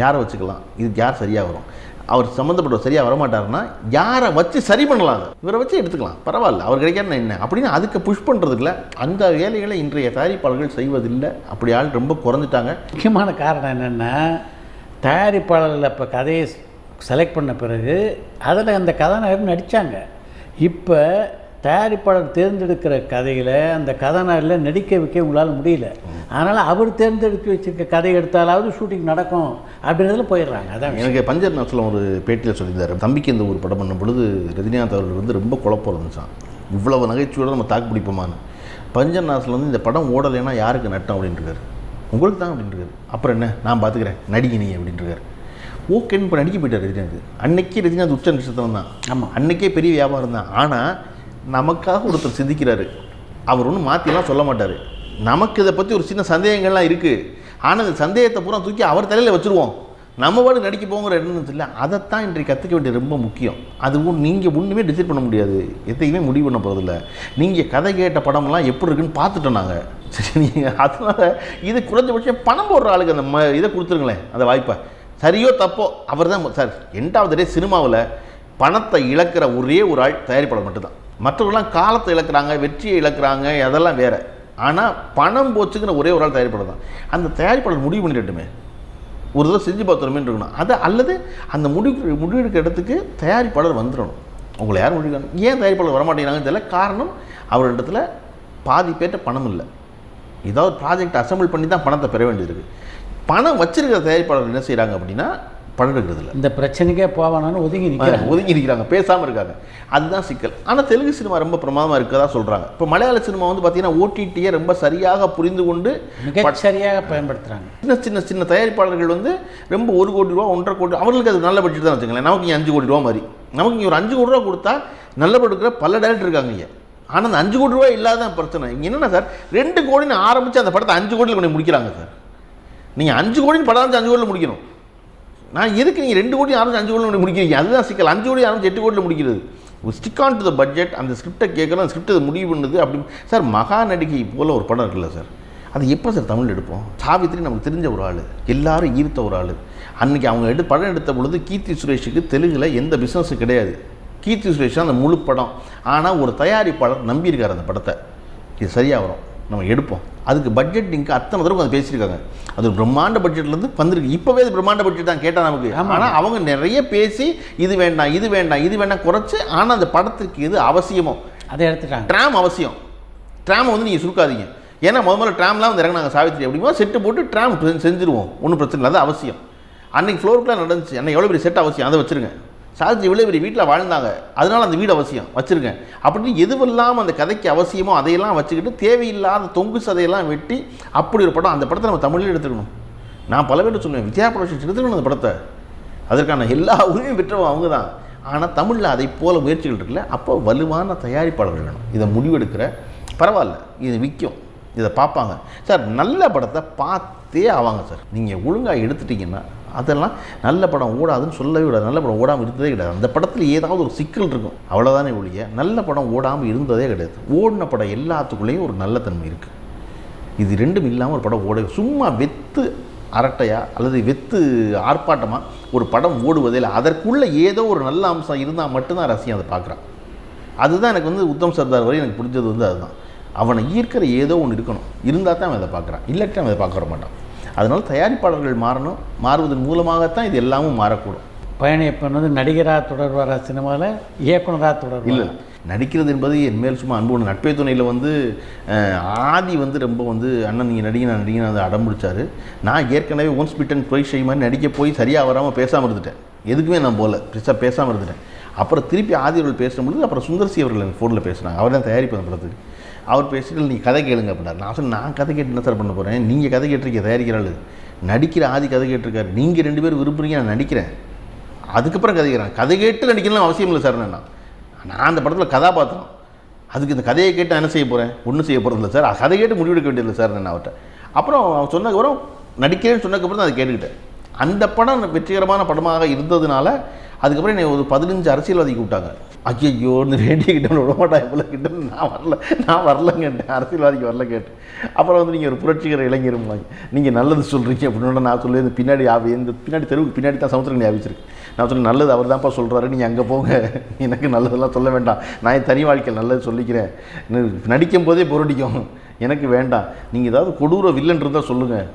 யாரை வச்சுக்கலாம், இதுக்கு யார் சரியாக வரும், அவர் சம்மந்தப்பட்டவர் சரியாக வரமாட்டாருன்னா யாரை வச்சு சரி பண்ணலாம், இவரை வச்சு எடுத்துக்கலாம், பரவாயில்ல, அவர் கிடைக்காது என்ன அப்படின்னு அதுக்கு புஷ் பண்ணுறதுக்குல அந்த வேலைகளை இன்றைய தயாரிப்பாளர்கள் செய்வதில்லை. அப்படி ஆள் ரொம்ப குறைஞ்சிட்டாங்க. முக்கியமான காரணம் என்னென்னா, தயாரிப்பாளர்கள் இப்போ கதையை செலக்ட் பண்ண பிறகு அதில் அந்த கதாநாயகர் நடித்தாங்க. இப்போ தயாரிப்பாளர் தேர்ந்தெடுக்கிற கதையில் அந்த கதாநாயகரில் நடிக்க வைக்க உங்களால் முடியல. அதனால் அவர் தேர்ந்தெடுத்து வச்சுருக்க கதை எடுத்தாலாவது ஷூட்டிங் நடக்கும் அப்படின்றதுல போயிடுறாங்க. அதான் எனக்கு பஞ்சர் நாசில் ஒரு பேட்டியில் சொல்லியிருந்தார். தம்பிக்கு இந்த ஒரு படம் பண்ணும் பொழுது ரஜினிகாந்த் அவர்கள் வந்து ரொம்ப குழப்பம் இருந்துச்சான். இவ்வளவு நகைச்சுவோடு நம்ம தாக்கு பிடிப்போமான்னு. பஞ்சர் நாசில் வந்து இந்த படம் ஓடலைன்னா யாருக்கு நட்டம் அப்படின்ட்டுருக்காரு. உங்களுக்கு தான் அப்படின்ட்டுருக்காரு. அப்புறம் என்ன, நான் பார்த்துக்கிறேன், நடிகை நீ அப்படின்ட்டுருக்காரு. ஓகேன்னு இப்போ நடிக்க போயிட்டார் ரஜினிகாந்த். அன்னைக்கே ரஜினிகாந்த் உச்ச நட்சத்திரம் தான். ஆமாம், அன்னைக்கே பெரிய வியாபாரம் தான். ஆனால் நமக்காக ஒருத்தர் சிந்திக்கிறாரு. அவர் ஒன்றும் மாற்றிலாம் சொல்ல மாட்டார். நமக்கு இதை பற்றி ஒரு சின்ன சந்தேகங்கள்லாம் இருக்குது. ஆனால் இந்த சந்தேகத்தை பூரா தூக்கி அவர் தலையில் வச்சுருவோம், நம்ம பாடு நடிக்க போங்கிற எண்ணம் இல்லை. அதைத்தான் இன்றைக்கு கற்றுக்க வேண்டியது ரொம்ப முக்கியம். அது நீங்கள் ஒன்றுமே டிசைட் பண்ண முடியாது, எதையுமே முடிவு பண்ண போகிறதில்ல. நீங்கள் கதை கேட்ட படம்லாம் எப்படி இருக்குன்னு பார்த்துட்டோம் நாங்கள். சரி, நீங்கள் அதனால் இது குறைஞ்சபட்சம் பணம் போடுற ஆளுக்கு அந்த இதை கொடுத்துருங்களேன், அந்த வாய்ப்பை. சரியோ தப்போ அவர் தான் சார். எண்டாவது சினிமாவில் பணத்தை இழக்கிற ஒரே ஒரு ஆள் தயாரிப்பாளர் மட்டும்தான். மற்றவர்களாம் காலத்தை இழக்கிறாங்க, வெற்றியை இழக்கிறாங்க, அதெல்லாம் வேறு. ஆனால் பணம் போச்சுங்கிற ஒரே ஒரு ஆள் தயாரிப்பாளர் தான். அந்த தயாரிப்பாளர் முடிவு பண்ணிடட்டுமே, ஒரு தடவை செஞ்சு பார்த்துருமே இருக்கணும். அதை அல்லது அந்த முடிவெடுக்கிற இடத்துக்கு தயாரிப்பாளர் வந்துடணும். உங்களை யாரும் முடிவு ஏன் தயாரிப்பாளர் வரமாட்டேங்கிறாங்கன்னு தெரியல. காரணம் அவர்களிடத்துல பாதி பேர்ட்ட பணம் இல்லை. ஏதாவது ப்ராஜெக்ட் அசம்பிள் பண்ணி தான் பணத்தை பெற வேண்டியது. பணம் வச்சிருக்கிற தயாரிப்பாளர் என்ன செய்கிறாங்க அப்படின்னா படம் எடுக்கிறது இல்லை. இந்த பிரச்சனைக்கே போவானான்னு ஒதுங்கி நிற்கிறாங்க, பேசாமல் இருக்காங்க. அதுதான் சிக்கல். ஆனால் தெலுங்கு சினிமா ரொம்ப பிரமாதமாக இருக்கதா சொல்கிறாங்க. இப்போ மலையாள சினிமா வந்து பார்த்தீங்கன்னா ஓடிடியை ரொம்ப சரியாக புரிந்து கொண்டு சரியாக பயன்படுத்துகிறாங்க. சின்ன சின்ன தயாரிப்பாளர்கள் வந்து ரொம்ப 1 கோடி ரூபா 1.5 கோடி, அவங்களுக்கு அது நல்ல பட்ஜெட் தான் வச்சுங்களேன். நமக்கு இங்கே 5 கோடி ரூபா மாதிரி, நமக்கு இங்கே ஒரு 5 கோடி ரூபா கொடுத்தா நல்ல படம் எடுக்கிற பல டேரக்டர் இருக்காங்க இங்கே. ஆனால் அந்த 5 கோடி ரூபா இல்லாத பிரச்சனை இங்கே என்னென்னா சார், 2 கோடின்னு ஆரம்பித்து அந்த படத்தை 5 கோடியில் கொண்டு முடிக்கிறாங்க சார். நீங்கள் 5 கோடின்னு படம் ஆரம்பிச்சு 5 கோடியில் முடிக்கணும். நான் எதுக்கு நீங்கள் 2 கோடி ஆரம்பிச்சு 5 கோடியில் முடிக்கிறீங்க? அதுதான் சிக்கல். 5 கோடி ஆரம்பிச்சு 8 கோடியில் முடிக்கிறது. Stick on to the budget. அந்த ஸ்கிரிப்டை கேட்கணும், அந்த ஸ்கிரிப்டை முடிவு பண்ணுது. அப்படி சார் மகா நடிகை போல் ஒரு படம் இருக்குல்ல சார், அது எப்போ சார் தமிழ் எடுப்போம்? சாவித்திரி நமக்கு தெரிஞ்ச ஒரு ஆள், எல்லாரும் ஈர்த்த ஒரு ஆள். அன்றைக்கி அவங்க படம் எடுத்த பொழுது கீர்த்தி சுரேஷுக்கு தெலுங்கில் எந்த பிஸ்னஸும் கிடையாது. கீர்த்தி சுரேஷ் அந்த முழு படம். ஆனால் ஒரு தயாரிப்பாளர் நம்பியிருக்கார் அந்த படத்தை, இது சரியாக வரும், நம்ம எடுப்போம். அதுக்கு பட்ஜெட் இங்கே அத்தனை தடவை அதை பேசியிருக்காங்க. அது ஒரு பிரம்மாண்ட பட்ஜெட்லேருந்து வந்திருக்கு. இப்போவே அது பிரம்மாண்ட பட்ஜெட் தான் கேட்டால் நமக்கு. ஆனால் அவங்க நிறைய பேசி இது வேண்டாம் இது வேண்டாம் இது வேண்டாம் குறைச்சி, ஆனால் அந்த படத்துக்கு எது அவசியமோ அதை எடுத்துட்டாங்க. ட்ராம் அவசியம். ட்ராமை வந்து நீங்கள் சுருக்காதீங்க. ஏன்னா முதல்ல ட்ராம்லாம் வந்து இறங்கினாங்க சாவித்திரி அப்படிமா, செட்டு போட்டு ட்ராம் செஞ்சுருவோம், ஒன்றும் பிரச்சனை இல்லை, அது அவசியம். அன்றைக்கி ஃப்ளோருக்குலாம் நடந்துச்சு. அன்றைக்கி எவ்வளோ பெரிய செட் அவசியம், அதை வச்சுருங்க. சாவித்திரி இவ்வளோ பெரிய வீட்டில் வாழ்ந்தாங்க, அதனால் அந்த வீடு அவசியம், வச்சுருங்க. அப்படின்னு எதுவெல்லாம் அந்த கதைக்கு அவசியமோ அதையெல்லாம் வச்சுக்கிட்டு தேவையில்லாத தொங்கு சதையெல்லாம் வெட்டி அப்படி ஒரு படம். அந்த படத்தை நம்ம தமிழில் எடுத்துக்கணும். நான் பல பேர் சொல்லுவேன், விஜயா ப்ரொடக்ஷன்ஸ் எடுத்துக்கணும் அந்த படத்தை. அதற்கான எல்லா உரிமையும் பெற்றவங்க அவங்க தான். ஆனால் தமிழில் அதை போல முயற்சிகள் இருக்குல்ல, அப்போ வலுவான தயாரிப்பாளர்கள் வேணும். இதை முடிவெடுக்கிற பரவாயில்ல, இது விற்கும், இதை பார்ப்பாங்க சார். நல்ல படத்தை பார்த்தே ஆவாங்க சார். நீங்கள் ஒழுங்காக எடுத்துட்டிங்கன்னா அதெல்லாம் நல்ல படம் ஓடாதுன்னு சொல்லவே விடாது. நல்ல படம் ஓடாமல் இருந்ததே கிடையாது. அந்த படத்தில் ஏதாவது ஒரு சிக்கல் இருக்கும், அவ்வளோதானே ஒழிய நல்ல படம் ஓடாமல் இருந்ததே கிடையாது. ஓடின படம் எல்லாத்துக்குள்ளேயும் ஒரு நல்ல தன்மை இருக்குது. இது ரெண்டும் இல்லாமல் ஒரு படம் ஓட சும்மா வெத்து அரட்டையா அல்லது வெத்து ஆர்ப்பாட்டமாக ஒரு படம் ஓடுவதில் அதற்குள்ளே ஏதோ ஒரு நல்ல அம்சம் இருந்தால் மட்டும்தான் ரசிகன் அதை பார்க்குறான். அதுதான் எனக்கு வந்து உத்தம் சர்தார் வரை எனக்கு பிடிச்சது வந்து அதுதான். அவனை ஈர்க்கிற ஏதோ ஒன்று இருக்கணும், இருந்தால் தான் அவன் அதை பார்க்குறான், இல்லாட்டி அவன் அதை பார்க்க வர மாட்டான். அதனால் தயாரிப்பாளர்கள் மாறணும், மாறுவதன் மூலமாகத்தான் இது எல்லாமும் மாறக்கூடும். பயணியப்பன் வந்து நடிகராக தொடர்வாரா சினிமாவில், இயக்குனராக தொடர்வார்? இல்லை, நடிக்கிறது என்பது என் மேல் சும்மா அன்பு. நட்பே துணையில் வந்து ஆதி வந்து ரொம்ப வந்து அண்ணன் நீங்கள் நடிகை அதை அடம்பிடிச்சார். நான் ஏற்கனவே ஒன்ஸ் பிட்டன் ட்வைஸ் ஷை மாதிரி நடிக்க போய் சரியாக வராமல் பேசாமல் இருந்துட்டேன். எதுக்குமே நான் போகல, பெருசாக பேசாமல் இருந்துட்டேன். அப்புறம் திருப்பி ஆதி அவர்கள் பேசும்பொழுது அப்புறம் சுந்தர்சி அவர்கள் எனக்கு ஃபோனில் பேசுனாங்க. அவர் தான் தயாரிப்பு அந்த படத்துக்கு. அவர் பேசிட்டு நீ கதை கேளுங்க அப்படின்னார். நான் சொன்னேன், நான் கதை கேட்டு என்ன சார் பண்ண போகிறேன், நீங்கள் கதை கேட்டிருக்கீங்க, தயாரிக்கிறாள் நடிக்கிற ஆதி கதை கேட்டிருக்காரு, நீங்கள் 2 பேரும் விரும்புகிறீங்க, நான் நடிக்கிறேன், அதுக்கப்புறம் கதைக்கிறேன். கதை கேட்டு நடிக்கலாம் அவசியம் இல்லை சார். நான் அந்த படத்தில் கதாபாத்திரம், அதுக்கு இந்த கதையை கேட்டு என்ன செய்ய போகிறேன், ஒன்றும் செய்ய போகிறது இல்லை சார். கதை கேட்டு முடிவெடுக்க வேண்டியதில்லை சார் நான் அவர்கிட்ட. அப்புறம் அவன் சொன்னதுக்கப்புறம் நடிக்கிறேன்னு சொன்னதுக்கப்புறம் தான் அதை கேட்டுக்கிட்டேன். அந்த படம் வெற்றிகரமான படமாக இருந்ததுனால அதுக்கப்புறம் என்னை ஒரு 15 அரசியல்வாதி கூப்பிட்டாங்க. ஐயோ இந்த ரேடியோ கிட்ட விட மாட்டாங்க இவ்வளோ கிட்ட, நான் வரலங்கேட்டேன், அரசியல்வாதிக்கு வரல கேட்டேன். அப்புறம் வந்து நீங்கள் ஒரு புரட்சிகர இளைஞருமாங்க, நீங்கள் நல்லது சொல்கிறீங்க அப்படின்னு நான் சொல்லி இந்த பின்னாடி இந்த பின்னாடி தெருவுக்கு பின்னாடி தான் சமுத்திரக்கணி ஆஃபீஸிருக்கு. நான் சொன்னேன், நல்லது அவர் தான்ப்பா சொல்கிறாரு, நீங்கள் அங்கே போங்க, எனக்கு நல்லதெல்லாம் சொல்ல வேண்டாம், நான் என் தனி வாழ்க்கையில் நல்லது சொல்லிக்கிறேன், நடிக்கும் போதே பொருடிக்கும், எனக்கு வேண்டாம், நீங்கள் ஏதாவது கொடூர வில்லன் இருந்தால் சொல்லுங்கள்,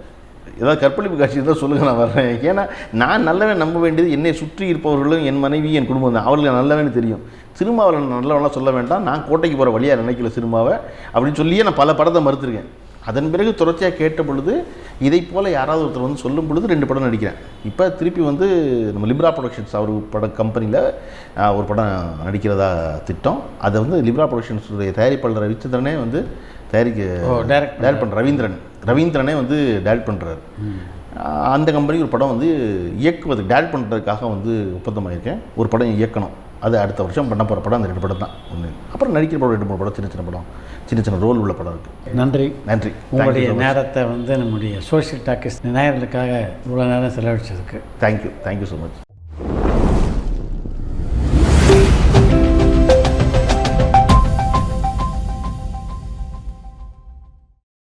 ஏதாவது கற்பழிப்பு காட்சி இருந்தால் சொல்லுங்கள், நான் வர்றேன். ஏன்னா நான் நல்லவன் நம்ப வேண்டியது என்னை சுற்றி இருப்பவர்களும் என் மனைவி என் குடும்பம் தான். அவர்களுக்கு நல்லவன்னு தெரியும். சினிமாவில் நல்லவனாக சொல்ல வேண்டாம், நான் கோட்டைக்கு போகிற வழியாக நினைக்கல சினிமாவை அப்படின்னு சொல்லியே நான் பல படத்தை மறுத்துருக்கேன். அதன் பிறகு தொடர்ச்சியாக கேட்ட பொழுது இதை போல் யாராவது ஒருத்தர் வந்து சொல்லும் பொழுது 2 படம் நடிக்கிறேன். இப்போ திருப்பி வந்து நம்ம லிப்ரா ப்ரொடக்ஷன்ஸ் அவர் பட கம்பெனியில் ஒரு படம் நடிக்கிறதா திட்டம். அதை வந்து லிப்ரா ப்ரொடக்ஷன்ஸுடைய தயாரிப்பாளர் ரவிச்சந்திரனே வந்து டைரக்ட் பண்ணுற ரவீந்திரனே வந்து டைரக்ட் பண்ணுறாரு. அந்த கம்பெனி ஒரு படம் வந்து இயக்குவதுக்கு டைரக்ட் பண்ணுறதுக்காக வந்து ஒப்பந்தமாயிருக்கேன். ஒரு படம் இயக்கணும், அது அடுத்த வருஷம் பண்ண போகிற படம் அந்த 2 படம் தான். ஒன்று அப்புறம் நடிக்கிற படம் 2-3 படம், சின்ன படம், சின்ன ரோல் உள்ள படம் இருக்குது. நன்றி. உங்களுடைய Thank நேரத்தை வந்து நம்முடைய சோஷியல் டாக்கிஸ் நேயர்களுக்காக இவ்வளோ நேரம் செலவழிச்சதுக்கு தேங்க்யூ ஸோ மச்.